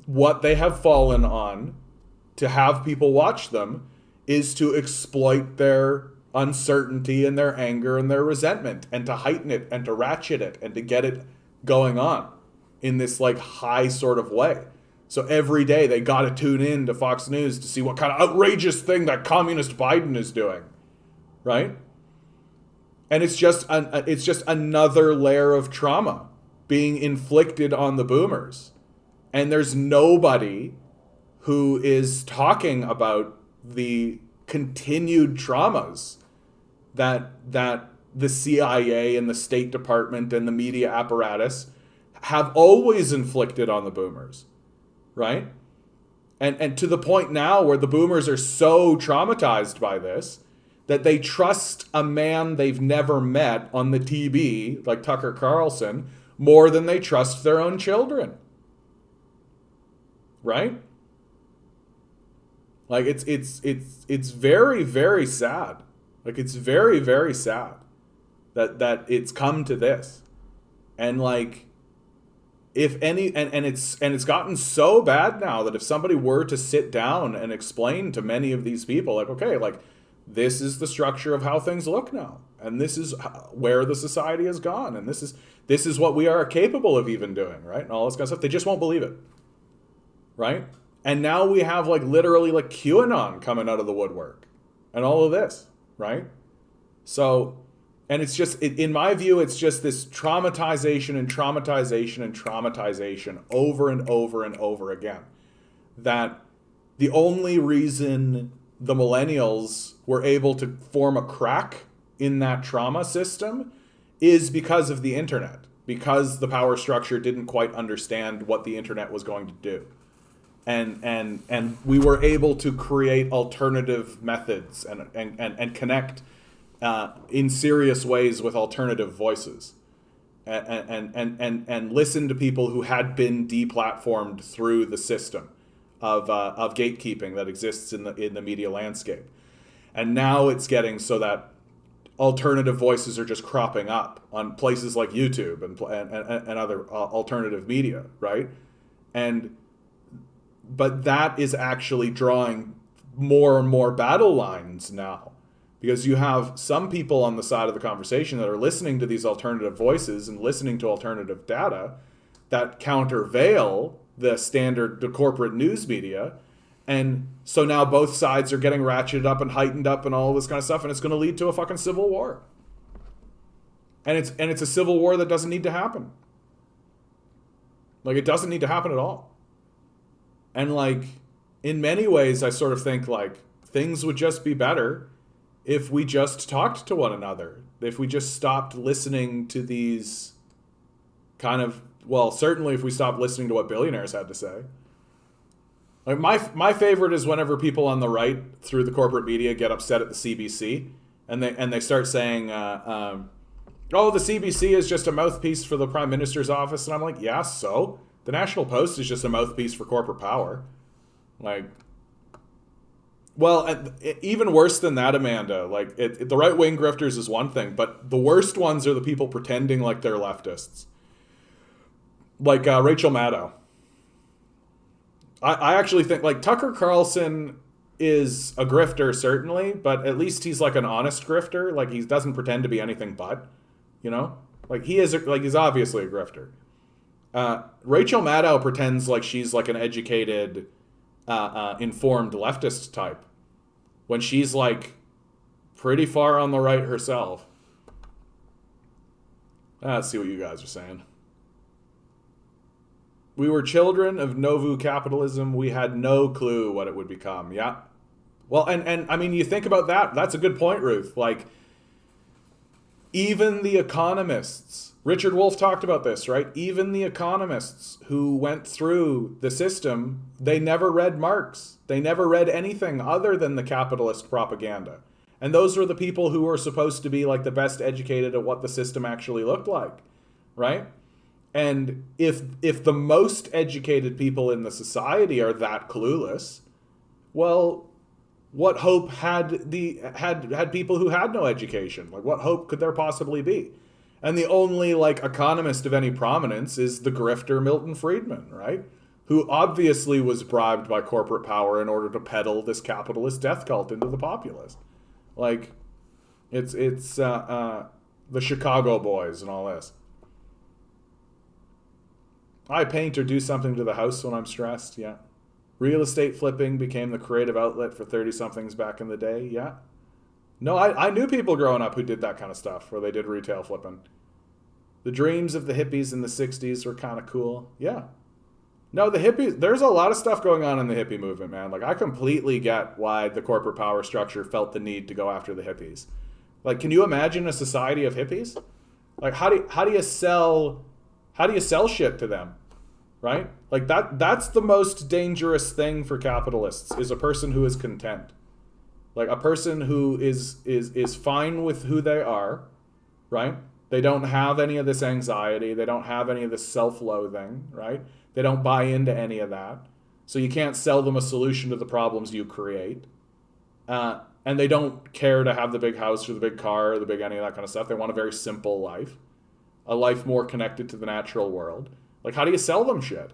what they have fallen on to have people watch them is to exploit their uncertainty and their anger and their resentment, and to heighten it and to ratchet it and to get it going on in this like high sort of way. So every day they got to tune in to Fox News to see what kind of outrageous thing that communist Biden is doing, right? And it's just another layer of trauma being inflicted on the boomers. And there's nobody who is talking about the continued traumas that the CIA and the State Department and the media apparatus have always inflicted on the boomers, right? And to the point now where the boomers are so traumatized by this that they trust a man they've never met on the TV, like Tucker Carlson, more than they trust their own children. Right? Like it's very, very sad. Like it's very, very sad that it's come to this. And like if any and it's gotten so bad now that if somebody were to sit down and explain to many of these people, like, okay, like this is the structure of how things look now, and this is where the society has gone, and this is what we are capable of even doing, right? And all this kind of stuff, they just won't believe it. Right? And now we have like literally like QAnon coming out of the woodwork and all of this, right? So, and it's just, in my view, it's just this traumatization and traumatization and traumatization over and over and over again. That the only reason the millennials were able to form a crack in that trauma system is because of the internet, because the power structure didn't quite understand what the internet was going to do. And we were able to create alternative methods and connect in serious ways with alternative voices, and listen to people who had been deplatformed through the system of gatekeeping that exists in the media landscape. And now it's getting so that alternative voices are just cropping up on places like YouTube and other alternative media, right? But that is actually drawing more and more battle lines now, because you have some people on the side of the conversation that are listening to these alternative voices and listening to alternative data that countervail the corporate news media. And so now both sides are getting ratcheted up and heightened up and all this kind of stuff, and it's going to lead to a fucking civil war. And it's a civil war that doesn't need to happen. Like, it doesn't need to happen at all. And like, in many ways, I sort of think like things would just be better if we just talked to one another. If we just stopped listening to these kind of, well, certainly if we stopped listening to what billionaires had to say. Like my favorite is whenever people on the right through the corporate media get upset at the CBC and they start saying, oh, the CBC is just a mouthpiece for the Prime Minister's office. And I'm like, yeah, so? The National Post is just a mouthpiece for corporate power. Like, well, even worse than that, Amanda, like the right-wing grifters is one thing, but the worst ones are the people pretending like they're leftists. Like Rachel Maddow. I actually think like Tucker Carlson is a grifter, certainly, but at least he's like an honest grifter. Like, he doesn't pretend to be anything but, like he's obviously a grifter. Rachel Maddow pretends like she's like an educated, informed leftist type, when she's like pretty far on the right herself. Let's see what you guys are saying. We were children of Novu capitalism. We had no clue what it would become. Yeah. Well, and I mean, you think about that. That's a good point, Ruth. Like, even the economists, Richard Wolff talked about this, right? Even the economists who went through the system, they never read Marx. They never read anything other than the capitalist propaganda. And those were the people who were supposed to be like the best educated at what the system actually looked like, right? And if the most educated people in the society are that clueless, well, what hope had people who had no education? Like, what hope could there possibly be? And the only like economist of any prominence is the grifter Milton Friedman, right? Who obviously was bribed by corporate power in order to peddle this capitalist death cult into the populace. Like, it's the Chicago boys and all this. I paint or do something to the house when I'm stressed. Yeah. Real estate flipping became the creative outlet for 30-somethings back in the day. Yeah. No, I knew people growing up who did that kind of stuff, where they did retail flipping. The dreams of the hippies in the 60s were kind of cool. Yeah. No, the hippies, there's a lot of stuff going on in the hippie movement, man. Like, I completely get why the corporate power structure felt the need to go after the hippies. Like, can you imagine a society of hippies? Like, how do you sell shit to them? Right? Like, that's the most dangerous thing for capitalists, is a person who is content. Like, a person who is fine with who they are, right? They don't have any of this anxiety. They don't have any of this self-loathing, right? They don't buy into any of that. So you can't sell them a solution to the problems you create. And they don't care to have the big house or the big car or the big any of that kind of stuff. They want a very simple life, a life more connected to the natural world. Like, how do you sell them shit?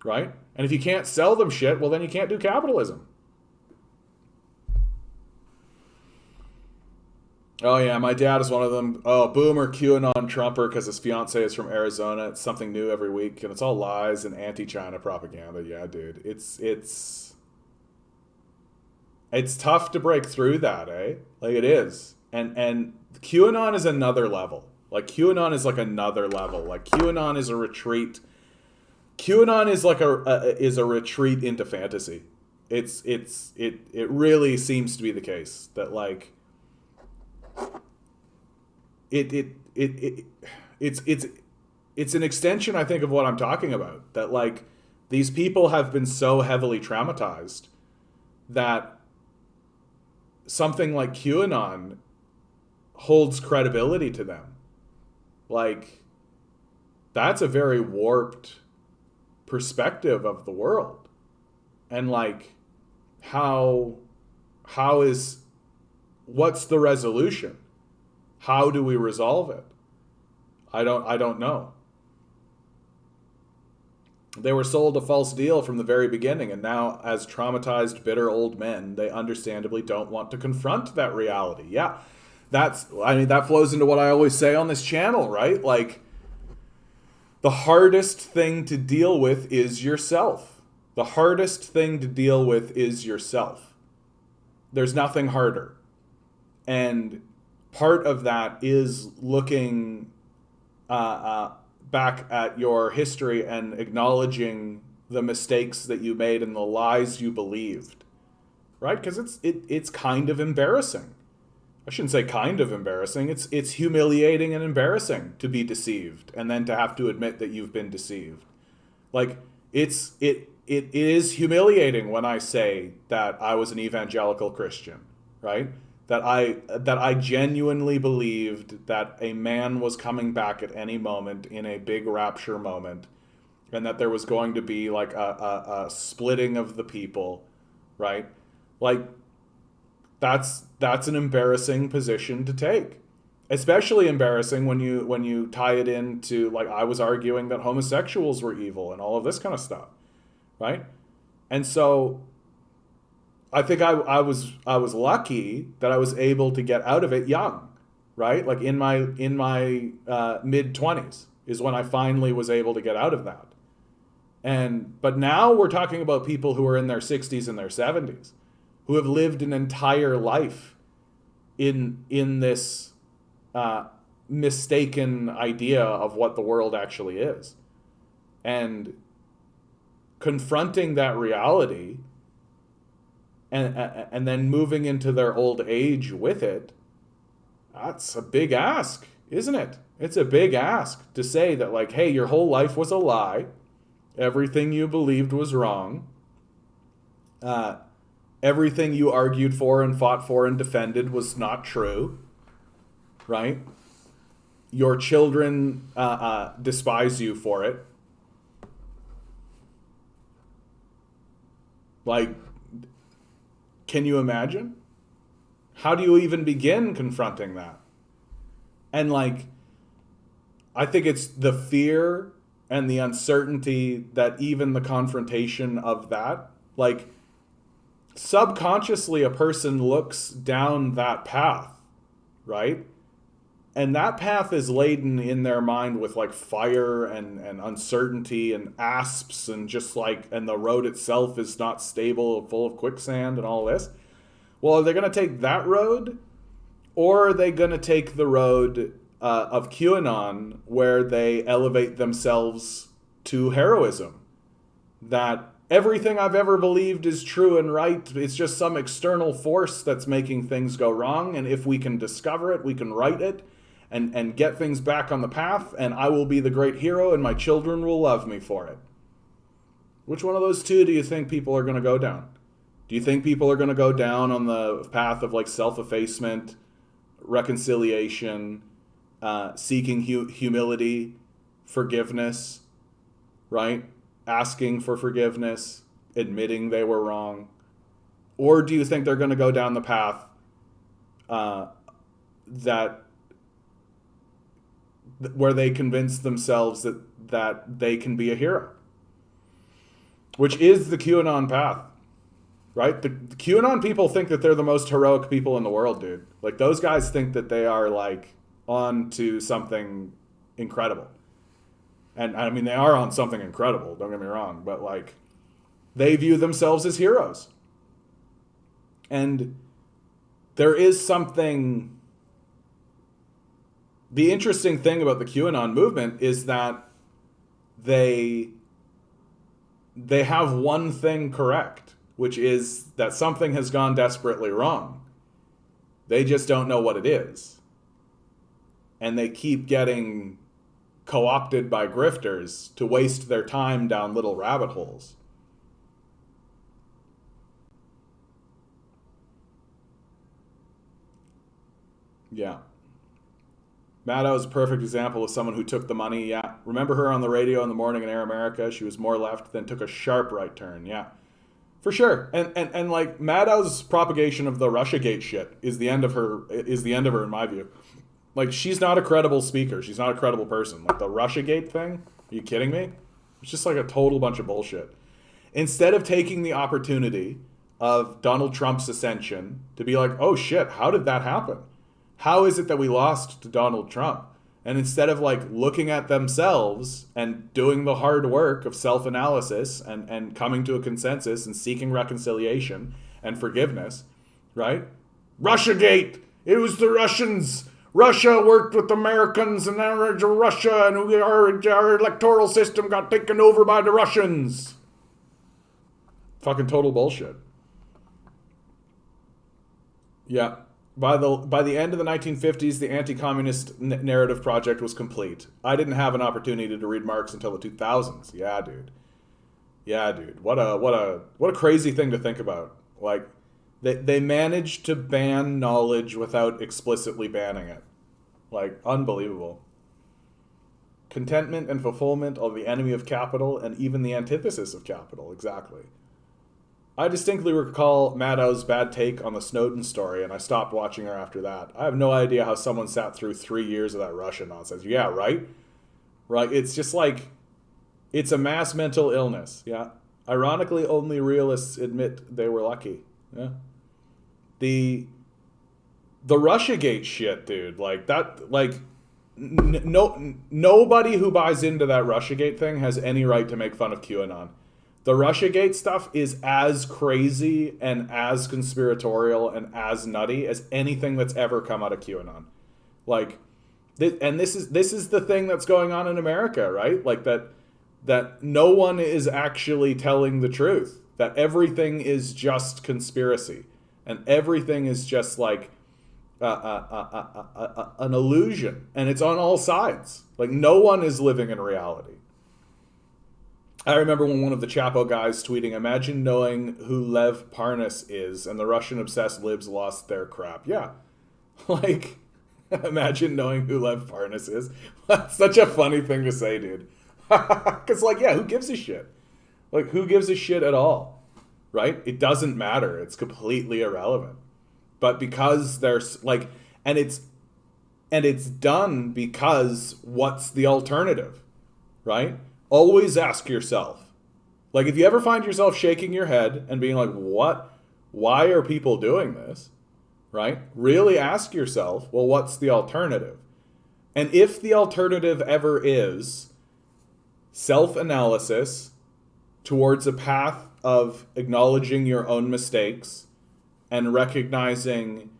Right? And if you can't sell them shit, well, then you can't do capitalism. Oh, yeah, my dad is one of them. Oh, boomer QAnon Trumper because his fiance is from Arizona. It's something new every week, and it's all lies and anti-China propaganda. Yeah, dude. It's tough to break through that, eh? Like, it is. And QAnon is another level. Like, QAnon is like another level. Like, QAnon is a retreat. QAnon is like a retreat into fantasy. It really seems to be the case that, like, it's an extension, I think, of what I'm talking about. That, like, these people have been so heavily traumatized that something like QAnon holds credibility to them. Like, that's a very warped perspective of the world. And, like, what's the resolution? How do we resolve it? I don't know. They were sold a false deal from the very beginning, and now, as traumatized, bitter old men, they understandably don't want to confront that reality. Yeah. That flows into what I always say on this channel, right? Like, the hardest thing to deal with is yourself. The hardest thing to deal with is yourself. There's nothing harder. And part of that is looking back at your history and acknowledging the mistakes that you made and the lies you believed, right? Because it's kind of embarrassing. I shouldn't say kind of embarrassing. It's humiliating and embarrassing to be deceived and then to have to admit that you've been deceived. Like, it is humiliating when I say that I was an evangelical Christian, right? That I genuinely believed that a man was coming back at any moment in a big rapture moment, and that there was going to be like a splitting of the people, right? Like, that's an embarrassing position to take. Especially embarrassing when you tie it into, like, I was arguing that homosexuals were evil and all of this kind of stuff, right? And so I think I was lucky that I was able to get out of it young, right? Like, in my mid-20s is when I finally was able to get out of that. But now we're talking about people who are in their 60s and their 70s, who have lived an entire life in this mistaken idea of what the world actually is. And confronting that reality and then moving into their old age with it, that's a big ask, isn't it? It's a big ask to say that, like, hey, your whole life was a lie. Everything you believed was wrong. Everything you argued for and fought for and defended was not true, right? Your children despise you for it. Like, can you imagine? How do you even begin confronting that? And like, I think it's the fear and the uncertainty that even the confrontation of that, like, subconsciously a person looks down that path, right? And that path is laden in their mind with like fire and uncertainty and asps and just like, and the road itself is not stable, full of quicksand and all this. Well, are they going to take that road? Or are they going to take the road of QAnon, where they elevate themselves to heroism? That everything I've ever believed is true and right. It's just some external force that's making things go wrong. And if we can discover it, we can right it and get things back on the path. And I will be the great hero and my children will love me for it. Which one of those two do you think people are going to go down? Do you think people are going to go down on the path of like self-effacement, reconciliation, seeking humility, forgiveness, right? Asking for forgiveness, admitting they were wrong? Or do you think they're going to go down the path where they convince themselves that they can be a hero? Which is the QAnon path. Right? The QAnon people think that they're the most heroic people in the world, dude. Like, those guys think that they are, like, on to something incredible. And, I mean, they are on something incredible, don't get me wrong. But, like, they view themselves as heroes. And there is something... The interesting thing about the QAnon movement is that they have one thing correct, which is that something has gone desperately wrong. They just don't know what it is. And they keep getting co-opted by grifters to waste their time down little rabbit holes. Yeah. Maddow's a perfect example of someone who took the money. Yeah. Remember her on the radio in the morning in Air America? She was more left, then took a sharp right turn. Yeah. For sure. And like, Maddow's propagation of the Russiagate shit is the end of her in my view. Like, she's not a credible speaker. She's not a credible person. Like, the Russiagate thing? Are you kidding me? It's just like a total bunch of bullshit. Instead of taking the opportunity of Donald Trump's ascension to be like, oh shit, how did that happen? How is it that we lost to Donald Trump? And instead of like looking at themselves and doing the hard work of self-analysis and coming to a consensus and seeking reconciliation and forgiveness, right? Russiagate! It was the Russians! Russia worked with Americans and now it's Russia and our electoral system got taken over by the Russians. Fucking total bullshit. Yeah. By the end of the 1950s, the anti-communist narrative project was complete. I didn't have an opportunity to read Marx until the 2000s. Yeah, dude. Yeah, dude. What a crazy thing to think about. Like, they managed to ban knowledge without explicitly banning it. Like, unbelievable. Contentment and fulfillment are the enemy of capital and even the antithesis of capital. Exactly. I distinctly recall Maddow's bad take on the Snowden story, and I stopped watching her after that. I have no idea how someone sat through 3 years of that Russia nonsense. Yeah, right? Right? It's just like, it's a mass mental illness. Yeah. Ironically, only realists admit they were lucky. Yeah. The Russiagate shit, dude. Like, that, like, nobody who buys into that Russiagate thing has any right to make fun of QAnon. The Russiagate stuff is as crazy and as conspiratorial and as nutty as anything that's ever come out of QAnon. Like, and this is the thing that's going on in America, right? Like that no one is actually telling the truth. That everything is just conspiracy, and everything is just like an illusion, and it's on all sides. Like, no one is living in reality. I remember when one of the Chapo guys tweeting, "Imagine knowing who Lev Parnas is, and the Russian obsessed libs lost their crap." Yeah, like, imagine knowing who Lev Parnas is. That's such a funny thing to say, dude. Because, like, yeah, who gives a shit? Like, who gives a shit at all? Right? It doesn't matter. It's completely irrelevant. But because there's, like, and it's done because what's the alternative? Right? Always ask yourself. Like, if you ever find yourself shaking your head and being like, what? Why are people doing this? Right? Really ask yourself, well, what's the alternative? And if the alternative ever is self-analysis towards a path of acknowledging your own mistakes and recognizing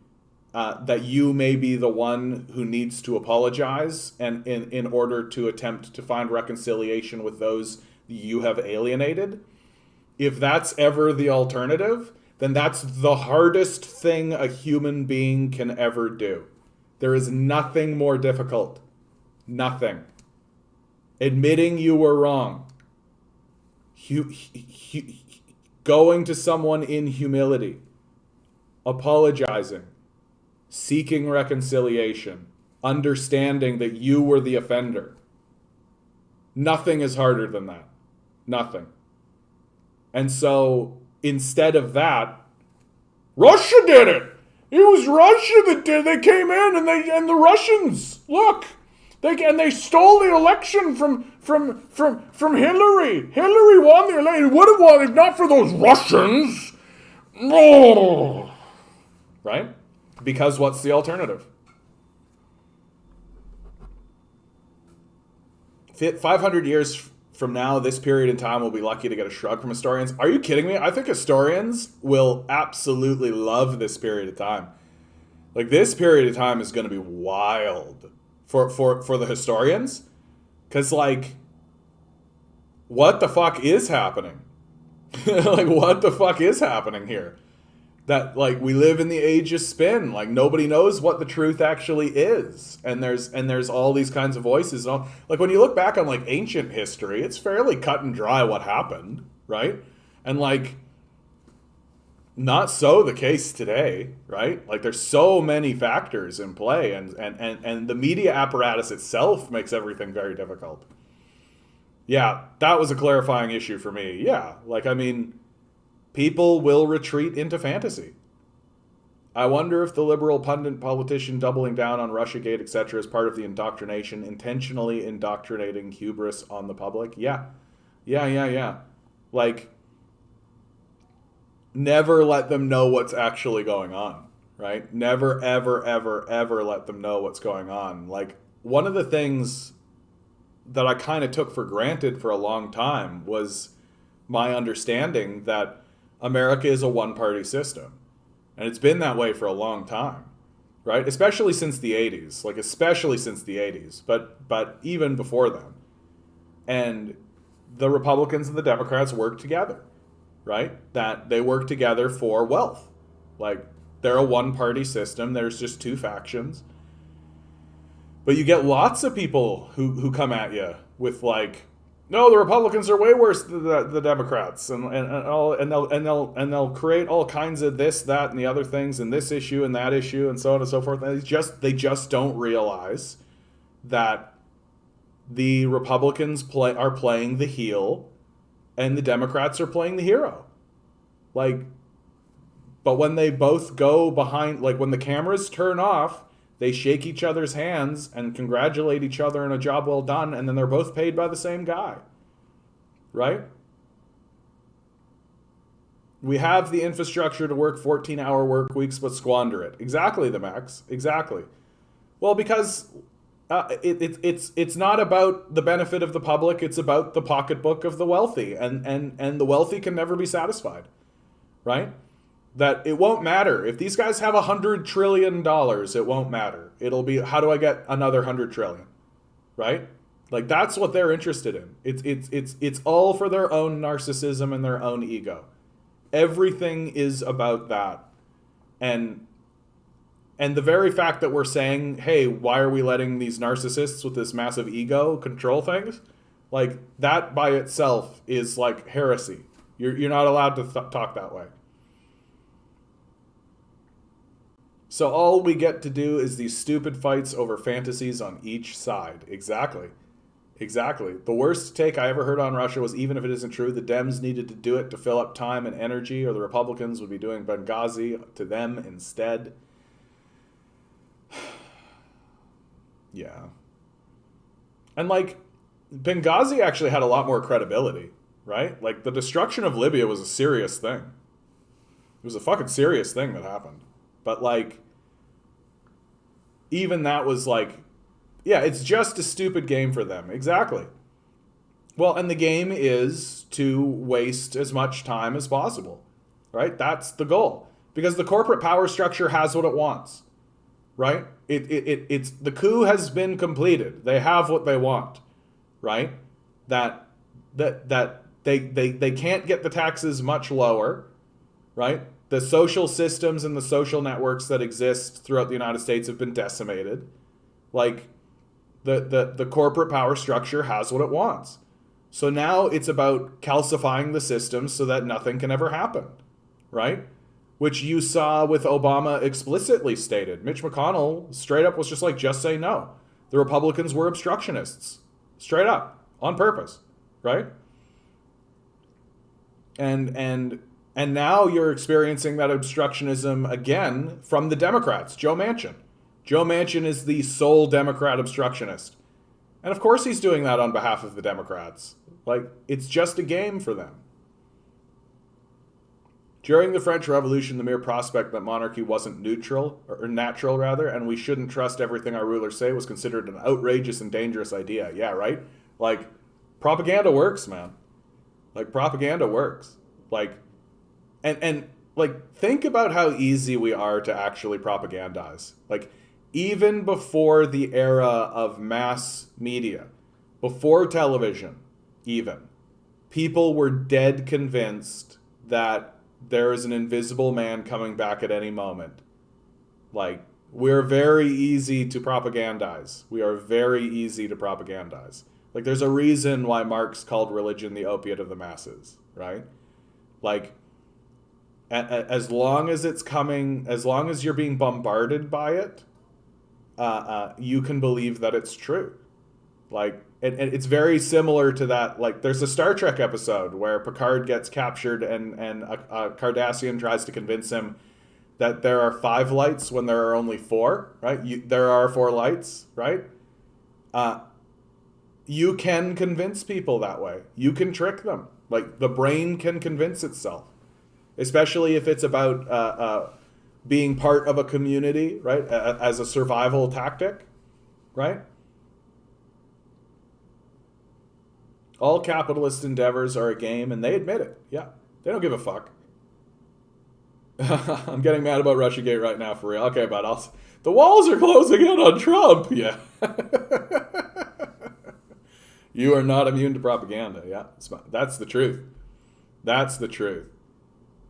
that you may be the one who needs to apologize and in order to attempt to find reconciliation with those you have alienated, if that's ever the alternative, then that's the hardest thing a human being can ever do. There is nothing more difficult. Nothing. Admitting you were wrong. Going to someone in humility. Apologizing. Seeking reconciliation. Understanding that you were the offender. Nothing is harder than that. Nothing. And so, instead of that, Russia did it! It was Russia that did it. They came in and the Russians, look, they stole the election from Hillary. Hillary won the election. It would have won if not for those Russians. Oh. Right? Because what's the alternative? 500 years from now, this period in time, we'll be lucky to get a shrug from historians. Are you kidding me? I think historians will absolutely love this period of time. Like, this period of time is going to be wild for the historians. Because, like, what the fuck is happening? Like, what the fuck is happening here? That, like, we live in the age of spin. Like, nobody knows what the truth actually is. And there's all these kinds of voices. And all. Like, when you look back on, like, ancient history, it's fairly cut and dry what happened, right? And, like, not so the case today, right? Like, there's so many factors in play. And the media apparatus itself makes everything very difficult. Yeah, that was a clarifying issue for me. Yeah, like, I mean, people will retreat into fantasy. I wonder if the liberal pundit politician doubling down on Russiagate, etc., is part of the indoctrination, intentionally indoctrinating hubris on the public. Yeah. Like, never let them know what's actually going on, right? Never, ever, ever, ever let them know what's going on. Like, one of the things that I kind of took for granted for a long time was my understanding that America is a one-party system. And it's been that way for a long time, right? Especially since the 80s. Like, especially since the 80s. But even before then. And the Republicans and the Democrats work together, right? That they work together for wealth. Like, they're a one-party system. There's just two factions. But you get lots of people who come at you with, like, no, the Republicans are way worse than the Democrats, and they'll create all kinds of this, that, and the other things, and this issue and that issue, and so on and so forth. And they just don't realize that the Republicans are playing the heel, and the Democrats are playing the hero. Like, but when they both go behind, like, when the cameras turn off, they shake each other's hands and congratulate each other on a job well done, and then they're both paid by the same guy. Right? We have the infrastructure to work 14-hour work weeks, but squander it. Exactly, the Max. Exactly. Well, because It's not about the benefit of the public. It's about the pocketbook of the wealthy, and the wealthy can never be satisfied, right? That it won't matter if these guys have $100 trillion. It won't matter. It'll be, how do I get another 100 trillion, right? Like that's what they're interested in. It's all for their own narcissism and their own ego. Everything is about that, and the very fact that we're saying, hey, why are we letting these narcissists with this massive ego control things? Like, that by itself is like heresy. You're not allowed to talk that way. So all we get to do is these stupid fights over fantasies on each side. Exactly. Exactly. The worst take I ever heard on Russia was, even if it isn't true, the Dems needed to do it to fill up time and energy, or the Republicans would be doing Benghazi to them instead. Yeah. And like, Benghazi actually had a lot more credibility, right? Like, the destruction of Libya was a serious thing. It was a fucking serious thing that happened. But like, even that was like, yeah, it's just a stupid game for them. Exactly. Well, and the game is to waste as much time as possible, right? That's the goal. Because the corporate power structure has what it wants, right? It's the coup has been completed. They have what they want, right? That they can't get the taxes much lower, right? The social systems and the social networks that exist throughout the United States have been decimated. Like, the corporate power structure has what it wants. So now it's about calcifying the systems so that nothing can ever happen, right? Which you saw with Obama explicitly stated. Mitch McConnell straight up was just like, just say no. The Republicans were obstructionists. Straight up. On purpose. Right? And now you're experiencing that obstructionism again from the Democrats. Joe Manchin. Joe Manchin is the sole Democrat obstructionist. And of course he's doing that on behalf of the Democrats. Like, it's just a game for them. During the French Revolution, the mere prospect that monarchy wasn't neutral, or natural rather, and we shouldn't trust everything our rulers say was considered an outrageous and dangerous idea. Yeah, right? Like, propaganda works, man. Like, propaganda works. Like, and like, think about how easy we are to actually propagandize. Like, even before the era of mass media, before television, even, people were dead convinced that there is an invisible man coming back at any moment. Like, we're very easy to propagandize. We are very easy to propagandize. Like, there's a reason why Marx called religion the opiate of the masses, right? Like, as long as it's coming, as long as you're being bombarded by it, you can believe that it's true. Like, and it's very similar to that. Like, there's a Star Trek episode where Picard gets captured and a Cardassian tries to convince him that there are 5 lights when there are only 4, right? There are 4 lights, right? You can convince people that way. You can trick them. Like, the brain can convince itself, especially if it's about being part of a community, right? As a survival tactic, right? All capitalist endeavors are a game, and they admit it. Yeah, they don't give a fuck. I'm getting mad about Russiagate right now, for real. Okay, but the walls are closing in on Trump. Yeah. You are not immune to propaganda. Yeah, that's the truth. That's the truth.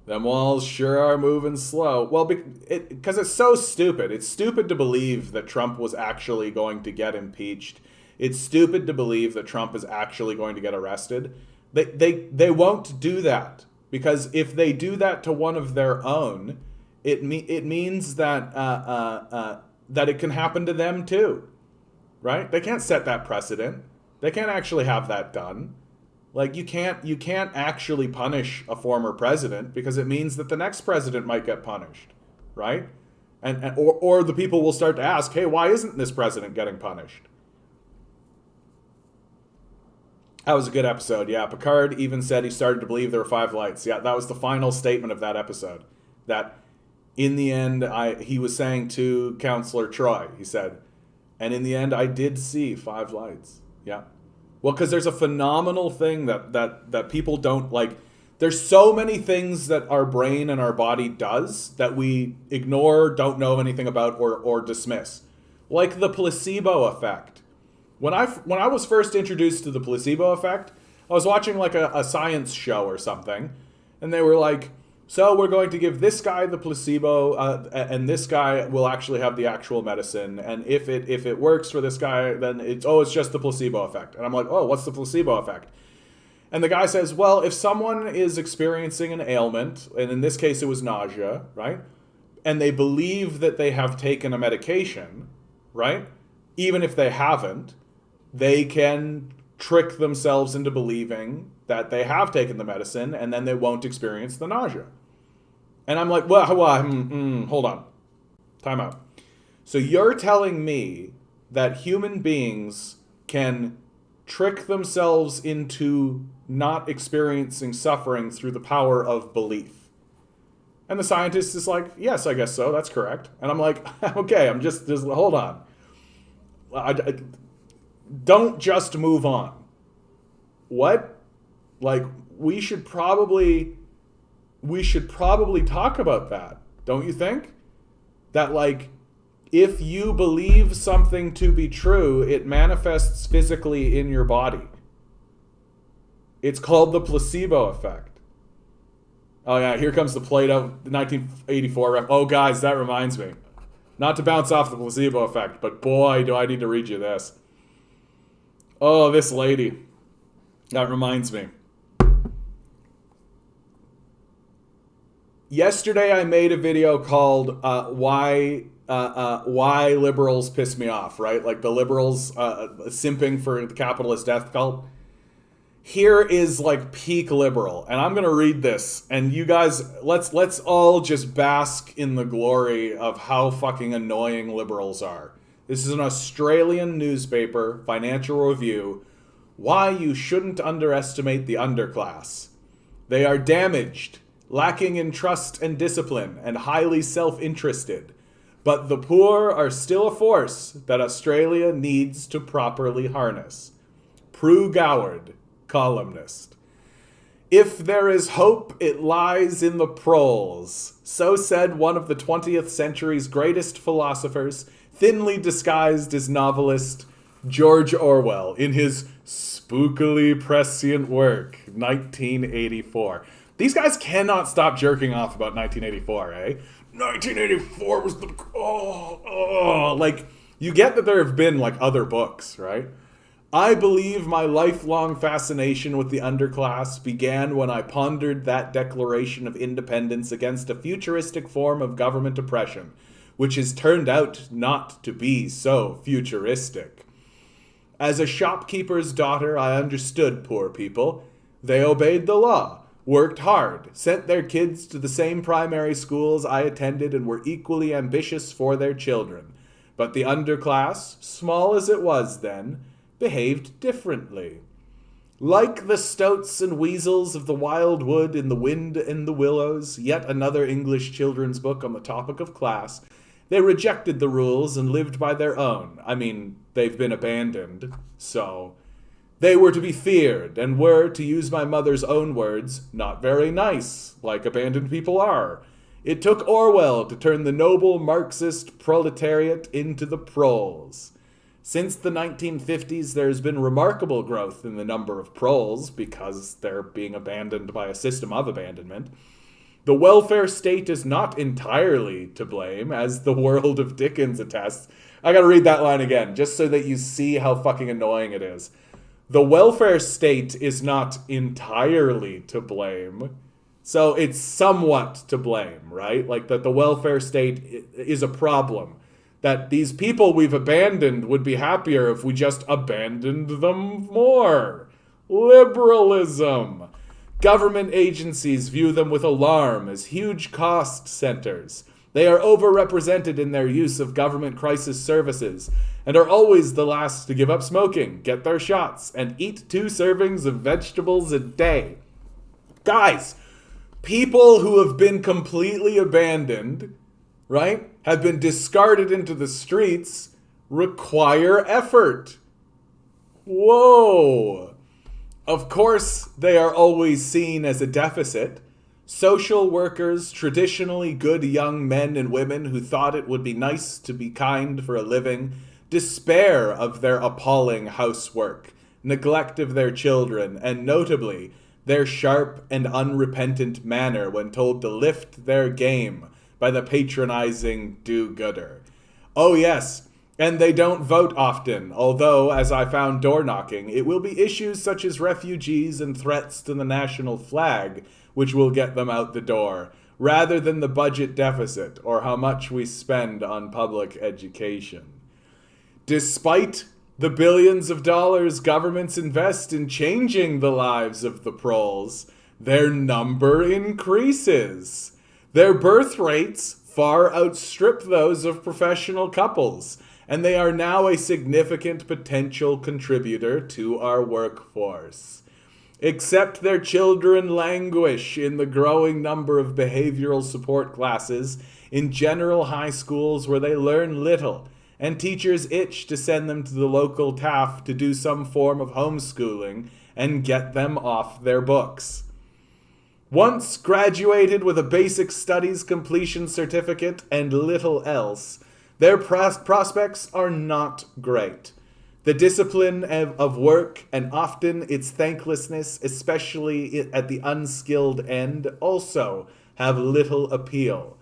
Them walls sure are moving slow. Well, because it's so stupid. It's stupid to believe that Trump was actually going to get impeached. It's stupid to believe that Trump is actually going to get arrested. They won't do that, because if they do that to one of their own, it means that that it can happen to them too, right? They can't set that precedent. They can't actually have that done. Like, you can't actually punish a former president, because it means that the next president might get punished, right? Or the people will start to ask, hey, why isn't this president getting punished? That was a good episode. Yeah, Picard even said he started to believe there were 5 lights. Yeah, that was the final statement of that episode. That in the end, he was saying to Counselor Troy, he said, And in the end, I did see 5 lights. Yeah. Well, because there's a phenomenal thing that people don't like. There's so many things that our brain and our body does that we ignore, don't know anything about, or dismiss. Like the placebo effect. When I was first introduced to the placebo effect, I was watching like a science show or something, and they were like, so we're going to give this guy the placebo, and this guy will actually have the actual medicine. And if it works for this guy, then it's just the placebo effect. And I'm like, oh, what's the placebo effect? And the guy says, well, if someone is experiencing an ailment, and in this case it was nausea, right? And they believe that they have taken a medication, right? Even if they haven't, they can trick themselves into believing that they have taken the medicine, and then they won't experience the nausea. And I'm like, well, hold on. Time out. So you're telling me that human beings can trick themselves into not experiencing suffering through the power of belief? And the scientist is like, yes, I guess so. That's correct. And I'm like, okay, I'm just hold on. Don't just move on. What? Like, we should probably talk about that, don't you think? That, like, if you believe something to be true, it manifests physically in your body. It's called the placebo effect. Oh yeah, here comes the Plato 1984 rep. Oh guys, that reminds me. Not to bounce off the placebo effect, but boy, do I need to read you this. Oh, this lady. That reminds me. Yesterday I made a video called why liberals piss me off, right? Like the liberals simping for the capitalist death cult. Here is like peak liberal, and I'm gonna read this, and you guys, let's all just bask in the glory of how fucking annoying liberals are. This is an Australian newspaper, Financial Review. Why you shouldn't underestimate the underclass. They are damaged, lacking in trust and discipline, and highly self-interested. But the poor are still a force that Australia needs to properly harness. Prue Goward, columnist. If there is hope, it lies in the proles. So said one of the 20th century's greatest philosophers, thinly disguised as novelist, George Orwell, in his spookily prescient work, 1984. These guys cannot stop jerking off about 1984, eh? 1984 was the... like, you get that there have been, like, other books, right? I believe my lifelong fascination with the underclass began when I pondered that Declaration of Independence against a futuristic form of government oppression, which has turned out not to be so futuristic. As a shopkeeper's daughter, I understood poor people. They obeyed the law, worked hard, sent their kids to the same primary schools I attended, and were equally ambitious for their children. But the underclass, small as it was then, behaved differently. Like the stoats and weasels of the wild wood in The Wind in the Willows, yet another English children's book on the topic of class, they rejected the rules and lived by their own. I mean, they've been abandoned, so... They were to be feared, and were, to use my mother's own words, not very nice, like abandoned people are. It took Orwell to turn the noble Marxist proletariat into the proles. Since the 1950s, there's been remarkable growth in the number of proles because they're being abandoned by a system of abandonment. The welfare state is not entirely to blame, as the world of Dickens attests. I gotta read that line again, just so that you see how fucking annoying it is. The welfare state is not entirely to blame. So it's somewhat to blame, right? Like that the welfare state is a problem. That these people we've abandoned would be happier if we just abandoned them more. Liberalism. Government agencies view them with alarm as huge cost centers. They are overrepresented in their use of government crisis services and are always the last to give up smoking, get their shots, and eat 2 servings of vegetables a day. Guys, people who have been completely abandoned, right, have been discarded into the streets, require effort. Whoa. Of course, they are always seen as a deficit. Social workers, traditionally good young men and women who thought it would be nice to be kind for a living, despair of their appalling housework, neglect of their children, and notably, their sharp and unrepentant manner when told to lift their game by the patronizing do-gooder. Oh yes, and they don't vote often, although, as I found door knocking, it will be issues such as refugees and threats to the national flag which will get them out the door, rather than the budget deficit or how much we spend on public education. Despite the billions of dollars governments invest in changing the lives of the proles, their number increases. Their birth rates far outstrip those of professional couples, and they are now a significant potential contributor to our workforce. Except their children languish in the growing number of behavioral support classes in general high schools where they learn little, and teachers itch to send them to the local TAF to do some form of homeschooling and get them off their books. Once graduated with a basic studies completion certificate and little else, their prospects are not great. The discipline of work and often its thanklessness, especially at the unskilled end, also have little appeal.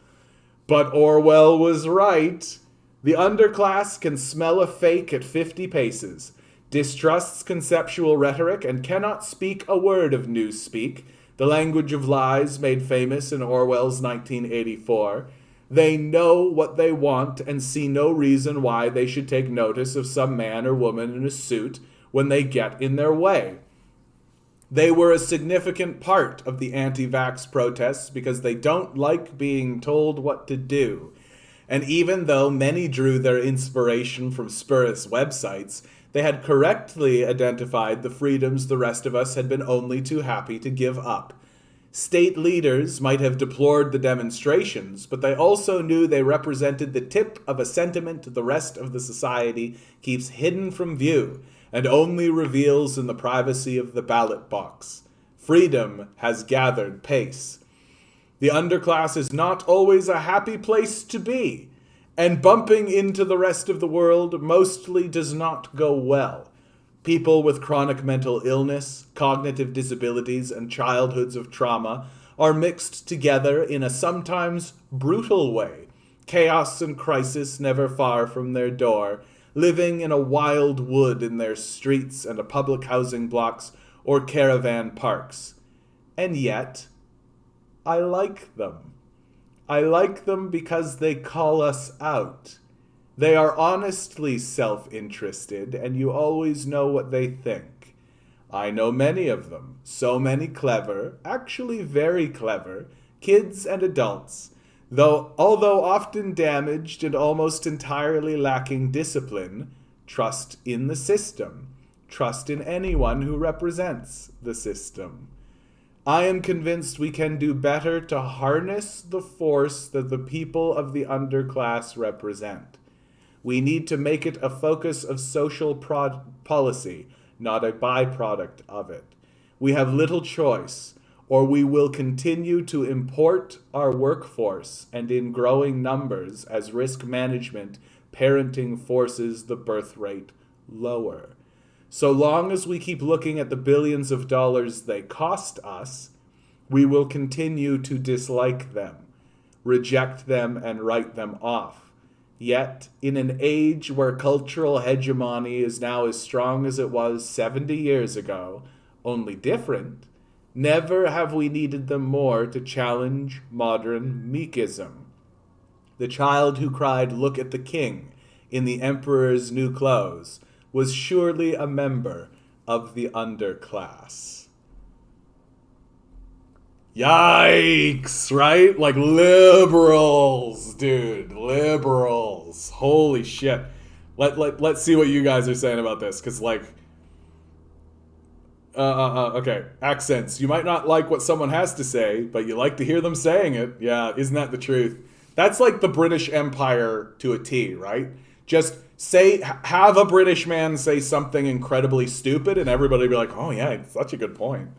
But Orwell was right. The underclass can smell a fake at 50 paces, distrusts conceptual rhetoric, and cannot speak a word of newspeak, the language of lies made famous in Orwell's 1984. They know what they want and see no reason why they should take notice of some man or woman in a suit when they get in their way. They were a significant part of the anti-vax protests because they don't like being told what to do. And even though many drew their inspiration from spurious websites, they had correctly identified the freedoms the rest of us had been only too happy to give up. State leaders might have deplored the demonstrations, but they also knew they represented the tip of a sentiment the rest of the society keeps hidden from view and only reveals in the privacy of the ballot box. Freedom has gathered pace. The underclass is not always a happy place to be, and bumping into the rest of the world mostly does not go well. People with chronic mental illness, cognitive disabilities, and childhoods of trauma are mixed together in a sometimes brutal way. Chaos and crisis never far from their door, living in a wild wood in their streets and public housing blocks or caravan parks. And yet, I like them. I like them because they call us out. They are honestly self-interested, and you always know what they think. I know many of them, so many clever, actually very clever, kids and adults, although often damaged and almost entirely lacking discipline, trust in the system, trust in anyone who represents the system. I am convinced we can do better to harness the force that the people of the underclass represent. We need to make it a focus of social policy, not a byproduct of it. We have little choice, or we will continue to import our workforce and in growing numbers as risk management parenting forces the birth rate lower. So long as we keep looking at the billions of dollars they cost us, we will continue to dislike them, reject them, and write them off. Yet, in an age where cultural hegemony is now as strong as it was 70 years ago, only different, never have we needed them more to challenge modern meekism. The child who cried, "Look at the king," in the emperor's new clothes, was surely a member of the underclass. Yikes, right? Like liberals, dude. Liberals. Holy shit. Let's see what you guys are saying about this, because okay. Accents. You might not like what someone has to say, but you like to hear them saying it. Yeah, isn't that the truth? That's like the British Empire to a T, right? Just have a British man say something incredibly stupid, and everybody will be like, "Oh yeah, it's such a good point."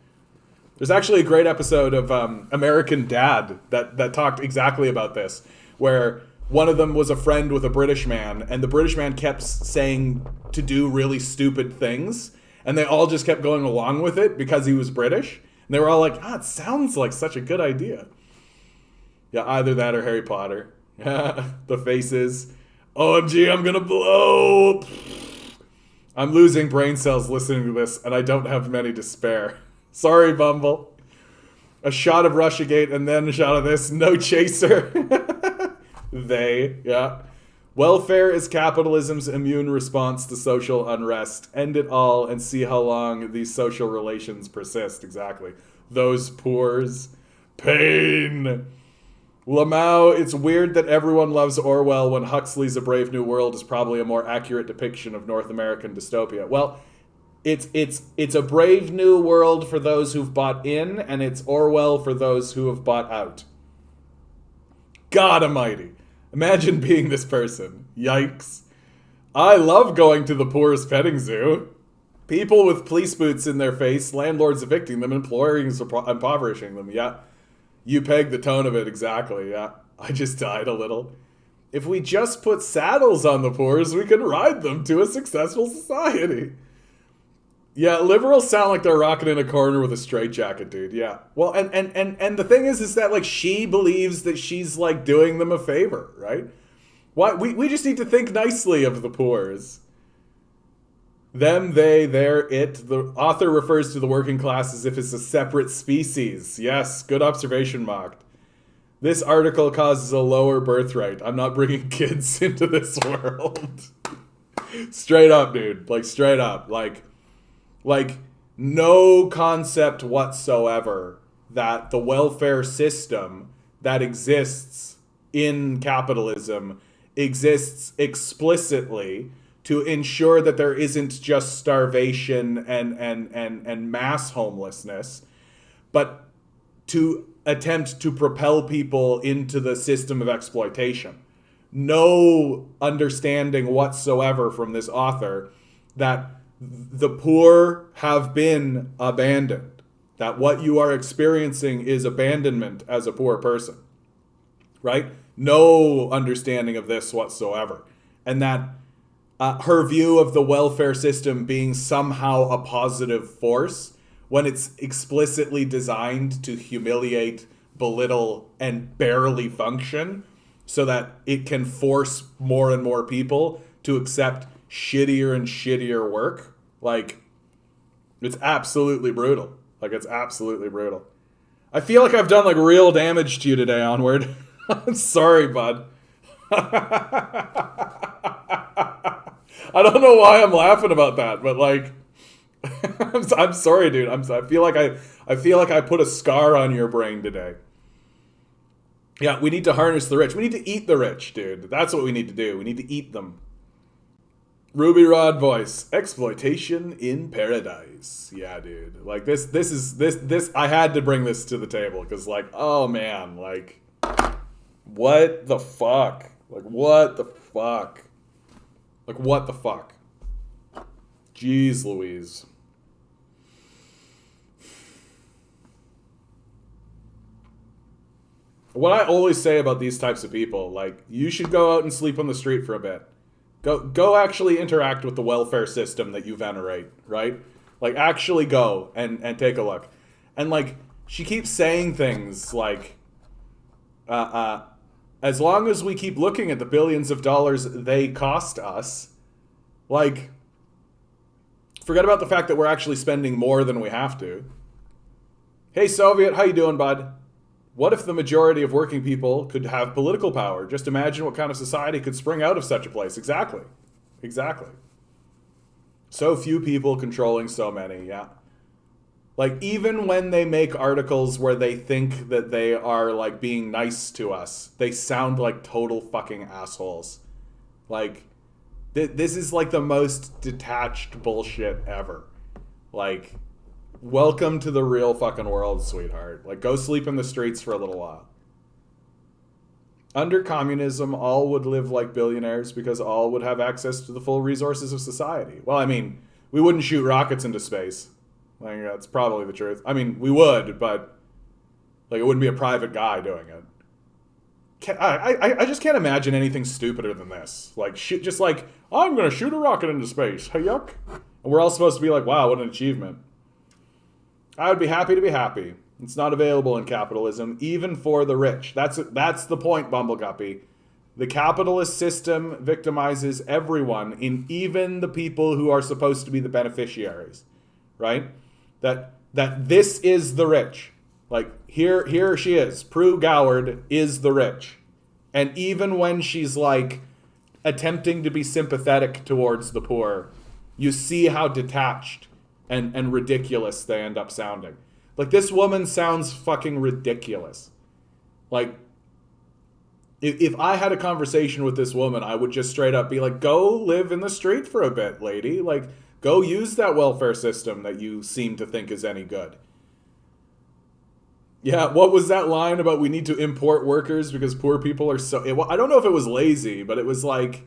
There's actually a great episode of American Dad that talked exactly about this, where one of them was a friend with a British man, and the British man kept saying to do really stupid things, and they all just kept going along with it because he was British. And they were all like, it sounds like such a good idea. Yeah, either that or Harry Potter. The faces. OMG, I'm gonna blow. I'm losing brain cells listening to this, and I don't have many to spare. Sorry, Bumble. A shot of Russiagate and then a shot of this. No chaser. Yeah. Welfare is capitalism's immune response to social unrest. End it all and see how long these social relations persist. Exactly. Those poors. Pain. Lamau, it's weird that everyone loves Orwell when Huxley's A Brave New World is probably a more accurate depiction of North American dystopia. Well, it's a brave new world for those who've bought in, and it's Orwell for those who have bought out. God almighty. Imagine being this person. Yikes. I love going to the poorest petting zoo. People with police boots in their face, landlords evicting them, employers impoverishing them. Yeah. You pegged the tone of it exactly, yeah. I just died a little. If we just put saddles on the poors, we could ride them to a successful society. Yeah, liberals sound like they're rocking in a corner with a straitjacket, dude. Yeah. Well, and the thing is that like she believes that she's like doing them a favor, right? Why we just need to think nicely of the poors. Them, they, their, it. The author refers to the working class as if it's a separate species. Yes, good observation, Mocked. This article causes a lower birth rate. I'm not bringing kids into this world. Straight up, dude. Like, straight up. Like, no concept whatsoever that the welfare system that exists in capitalism exists explicitly to ensure that there isn't just starvation and mass homelessness, but to attempt to propel people into the system of exploitation. No understanding whatsoever from this author that the poor have been abandoned, that what you are experiencing is abandonment as a poor person, right? No understanding of this whatsoever. And that her view of the welfare system being somehow a positive force when it's explicitly designed to humiliate, belittle, and barely function so that it can force more and more people to accept shittier and shittier work. Like, it's absolutely brutal. Like, it's absolutely brutal. I feel like I've done like real damage to you today, Onward. I'm sorry, bud. I don't know why I'm laughing about that, but like, I'm sorry, dude. I feel like I put a scar on your brain today. Yeah, we need to harness the rich. We need to eat the rich, dude. That's what we need to do. We need to eat them. Ruby Rod voice, exploitation in paradise. Yeah, dude. Like this. I had to bring this to the table because, like, oh man, like, what the fuck? Like, what the fuck? Like, what the fuck? Jeez Louise. What I always say about these types of people, like, you should go out and sleep on the street for a bit. Go actually interact with the welfare system that you venerate, right? Like, actually go and take a look. And, like, she keeps saying things like, as long as we keep looking at the billions of dollars they cost us, like, forget about the fact that we're actually spending more than we have to. Hey, Soviet, how you doing, bud? What if the majority of working people could have political power? Just imagine what kind of society could spring out of such a place. Exactly. Exactly. So few people controlling so many, yeah. Like, even when they make articles where they think that they are, like, being nice to us, they sound like total fucking assholes. Like, this is, like, the most detached bullshit ever. Like, welcome to the real fucking world, sweetheart. Like, go sleep in the streets for a little while. Under communism, all would live like billionaires because all would have access to the full resources of society. Well, I mean, we wouldn't shoot rockets into space. Like, that's probably the truth. I mean, we would, but like, it wouldn't be a private guy doing it. I just can't imagine anything stupider than this. Like, just like, I'm going to shoot a rocket into space. Hey, yuck. And we're all supposed to be like, wow, what an achievement. I would be happy to be happy. It's not available in capitalism, even for the rich. That's the point, Bumbleguppy. The capitalist system victimizes everyone, even the people who are supposed to be the beneficiaries, right? That this is the rich. Like, here she is. Prue Goward is the rich. And even when she's like attempting to be sympathetic towards the poor, you see how detached and ridiculous they end up sounding. Like, this woman sounds fucking ridiculous. Like, if I had a conversation with this woman, I would just straight up be like, go live in the street for a bit, lady. Like, go use that welfare system that you seem to think is any good. Yeah, what was that line about we need to import workers because poor people are so... I don't know if it was lazy, but it was like...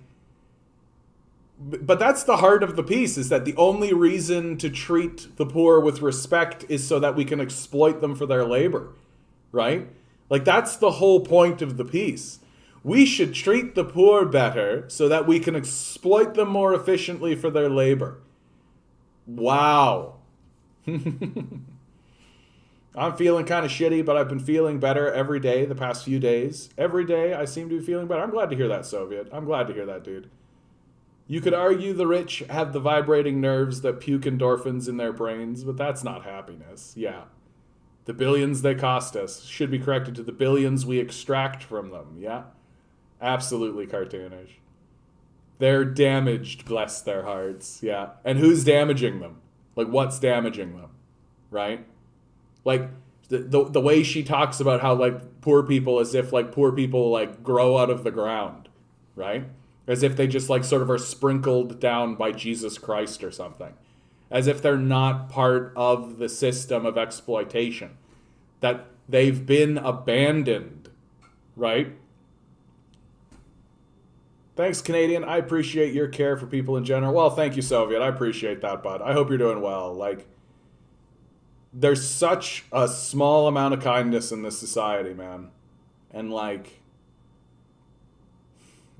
But that's the heart of the piece, is that the only reason to treat the poor with respect is so that we can exploit them for their labor, right? Like, that's the whole point of the piece. We should treat the poor better so that we can exploit them more efficiently for their labor. Wow. I'm feeling kind of shitty, but I've been feeling better every day the past few days. Every day I seem to be feeling better. I'm glad to hear that, Soviet. I'm glad to hear that, dude. You could argue the rich have the vibrating nerves that puke endorphins in their brains, but that's not happiness. Yeah. The billions they cost us should be corrected to the billions we extract from them. Yeah. Absolutely cartoonish. They're damaged, bless their hearts. Yeah. And who's damaging them? Like, what's damaging them? Right? Like, the way she talks about how, like, poor people, as if, like, poor people, like, grow out of the ground. Right? As if they just, like, sort of are sprinkled down by Jesus Christ or something. As if they're not part of the system of exploitation. That they've been abandoned. Right? Thanks, Canadian. I appreciate your care for people in general. Well, thank you, Soviet. I appreciate that, bud. I hope you're doing well. Like, there's such a small amount of kindness in this society, man. And, like...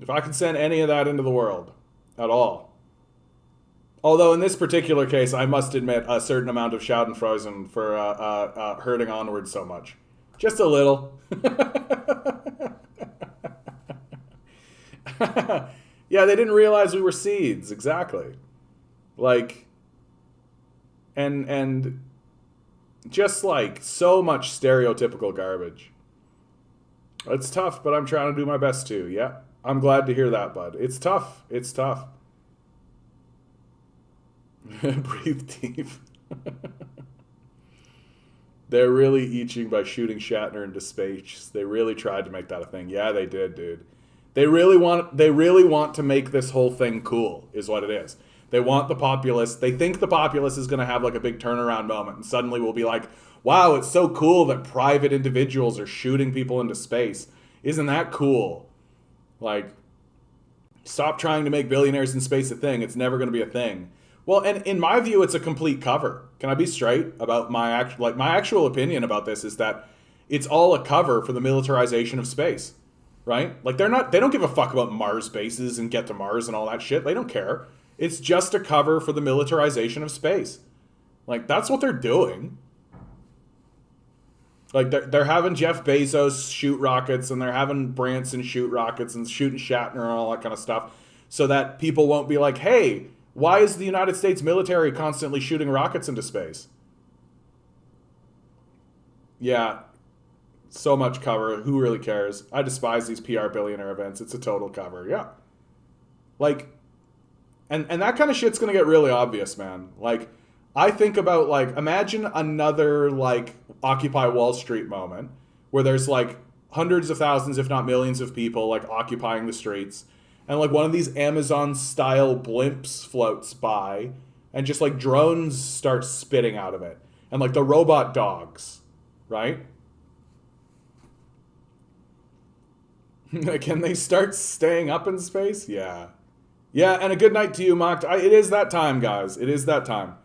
if I could send any of that into the world at all. Although in this particular case, I must admit a certain amount of Schadenfreude for hurting onward so much. Just a little. Yeah, they didn't realize we were seeds. Exactly. Like, and just like so much stereotypical garbage. It's tough, but I'm trying to do my best too. Yeah. I'm glad to hear that, bud. It's tough. It's tough. Breathe deep. They're really eaching by shooting Shatner into space. They really tried to make that a thing. Yeah, they did, dude. They really want to make this whole thing cool, is what it is. They want the populace. They think the populace is going to have like a big turnaround moment, and suddenly we'll be like, wow, it's so cool that private individuals are shooting people into space. Isn't that cool? Like, stop trying to make billionaires in space a thing. It's never going to be a thing. Well, and in my view, it's a complete cover. Can I be straight about my actual opinion about this is that it's all a cover for the militarization of space, right? Like, they don't give a fuck about Mars bases and get to Mars and all that shit. They don't care. It's just a cover for the militarization of space. Like, that's what they're doing. Like, they're having Jeff Bezos shoot rockets, and they're having Branson shoot rockets, and shooting Shatner and all that kind of stuff, so that people won't be like, hey, why is the United States military constantly shooting rockets into space? Yeah, so much cover. Who really cares? I despise these PR billionaire events. It's a total cover. Yeah. Like, and that kind of shit's going to get really obvious, man. Like, I think about, like, imagine another, like, Occupy Wall Street moment where there's, like, hundreds of thousands, if not millions of people, like, occupying the streets. And, like, one of these Amazon-style blimps floats by and just, like, drones start spitting out of it. And, like, the robot dogs, right? Can they start staying up in space? Yeah. Yeah, and a good night to you, Mocked. It is that time, guys. It is that time.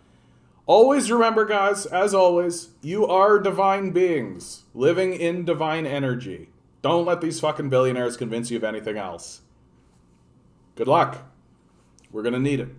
Always remember, guys, as always, you are divine beings living in divine energy. Don't let these fucking billionaires convince you of anything else. Good luck. We're going to need it.